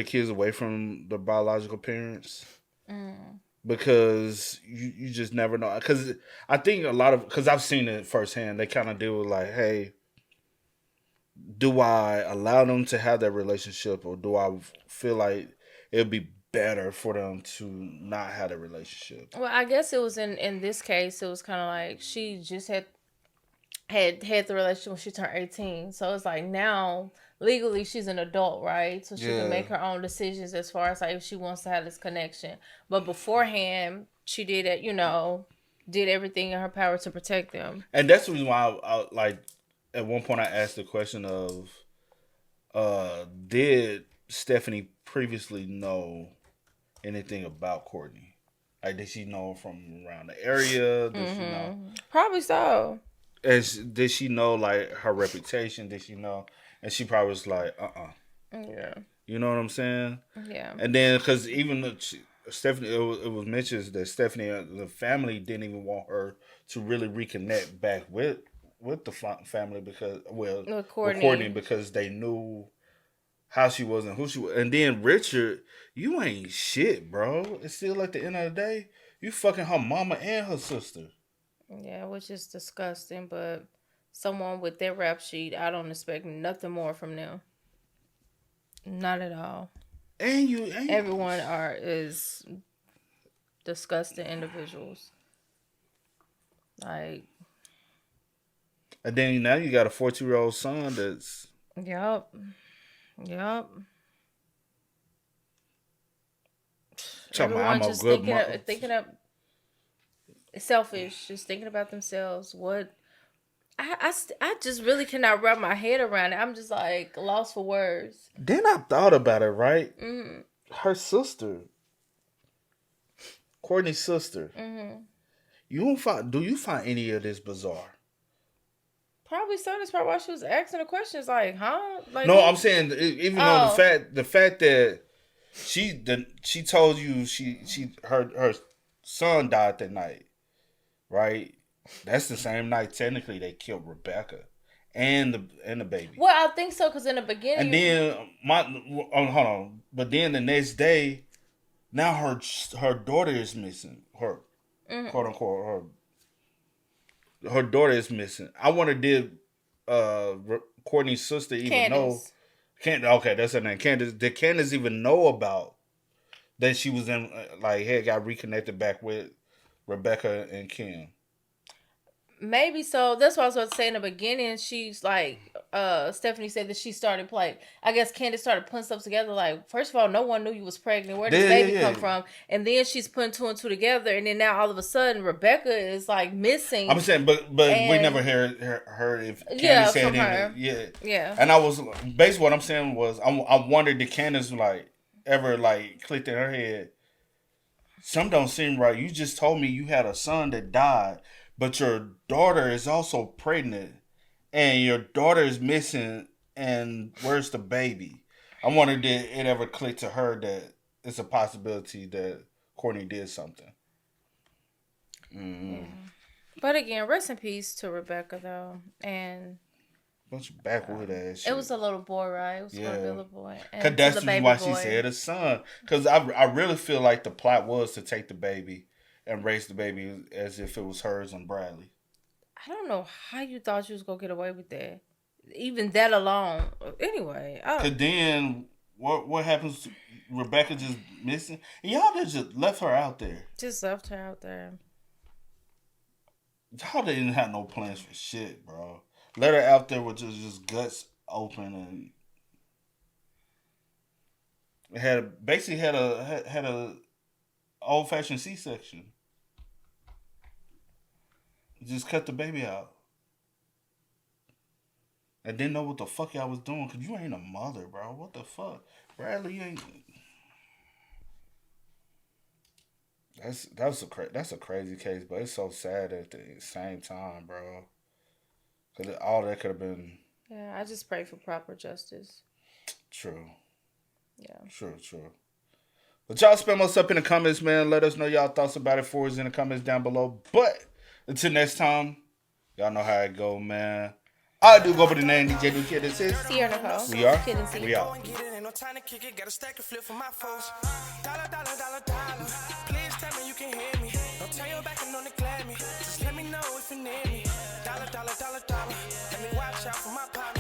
B: kids away from the biological parents. Because you just never know. Because I think because I've seen it firsthand, they kind of deal with like, hey, do I allow them to have that relationship, or do I feel like it'd be better for them to not have a relationship?
C: Well, I guess it was in this case, it was kind of like she just had the relationship when she turned 18. So it's like now legally she's an adult, right? So she can make her own decisions as far as like if she wants to have this connection. But beforehand, she did it, did everything in her power to protect them.
B: And that's the reason why I like at one point I asked the question of did Stephanie previously know anything about Courtney? Like, did she know from around the area? Did she know?
C: Probably so.
B: Did she know like her reputation? Did she know? And she probably was like,
C: Yeah.
B: You know what I'm saying?
C: Yeah.
B: And then because even Stephanie, it was mentioned that Stephanie, the family didn't even want her to really reconnect back with the family because with Courtney because they knew how she was and who she was. And then Richard, you ain't shit, bro. It's still at the end of the day, you fucking her mama and her sister.
C: Yeah, which is disgusting, but someone with their rap sheet, I don't expect nothing more from them. Not at all.
B: And
C: everyone is disgusting individuals. Like,
B: and then now you got a 14-year-old son that's
C: Yep. Everyone just thinking of selfish, just thinking about themselves. What I just really cannot wrap my head around it. I'm just like lost for words.
B: Then I thought about it, right? Mm-hmm. Her sister, Courtney's sister. Mm-hmm. Do you find any of this bizarre?
C: Probably so. That's probably why she was asking the questions. Like, huh? Like,
B: no, I'm saying even though the fact that she told you her son died that night, right? That's the same night technically they killed Rebecca and the baby.
C: Well, I think so because in the beginning,
B: and then hold on, but then the next day, now her daughter is missing. Her quote unquote her daughter is missing. I wonder did Courtney's sister even know? Okay, that's her name. Candace. Did Candace even know about that she was in got reconnected back with Rebecca and Kim?
C: Maybe so. That's what I was about to say in the beginning. She's like, Stephanie said that she started like, I guess Candace started putting stuff together. Like, first of all, no one knew you was pregnant. Where did this baby come from? And then she's putting two and two together. And then now all of a sudden, Rebecca is like missing.
B: I'm saying, but we never heard if Candace said anything.
C: Yeah.
B: And I was basically what I'm saying was I wondered did Candace like ever like clicked in her head. Some don't seem right. You just told me you had a son that died. But your daughter is also pregnant, and your daughter is missing, and where's the baby? I wonder did it ever click to her that it's a possibility that Courtney did something.
C: Yeah. But again, rest in peace to Rebecca, though. And
B: bunch of backwood ass shit.
C: It was a little boy, right? It was going to be a little boy.
B: Because that's why she said a son. Because I really feel like the plot was to take the baby and raise the baby as if it was hers and Bradley.
C: I don't know how you thought you was going to get away with that. Even that alone. Anyway.
B: Because then what happens? Rebecca just missing? And y'all just left her out there.
C: Just left her out there.
B: Y'all didn't have no plans for shit, bro. Let her out there with just guts open and basically had a old fashioned C-section. Just cut the baby out. I didn't know what the fuck y'all was doing because you ain't a mother, bro. What the fuck, Bradley? You ain't. That's a crazy case, but it's so sad at the same time, bro. Because all that could have been.
C: Yeah, I just pray for proper justice.
B: True.
C: Yeah.
B: True. But y'all spam us up in the comments, man. Let us know y'all thoughts about it for us in the comments down below. But until next time, y'all know how it go, man. I do go by the name DJ New Kid. This is
C: Sierra Nicole.
B: We are.
C: Kid and C.
B: We are.
A: No time to kick it, got a stack of flip for my foes. Dollar. Please tell me you can hear me. Don't turn your back and don't neglect me. Just let me know if you need me. Dollar. Let me watch out for my partner.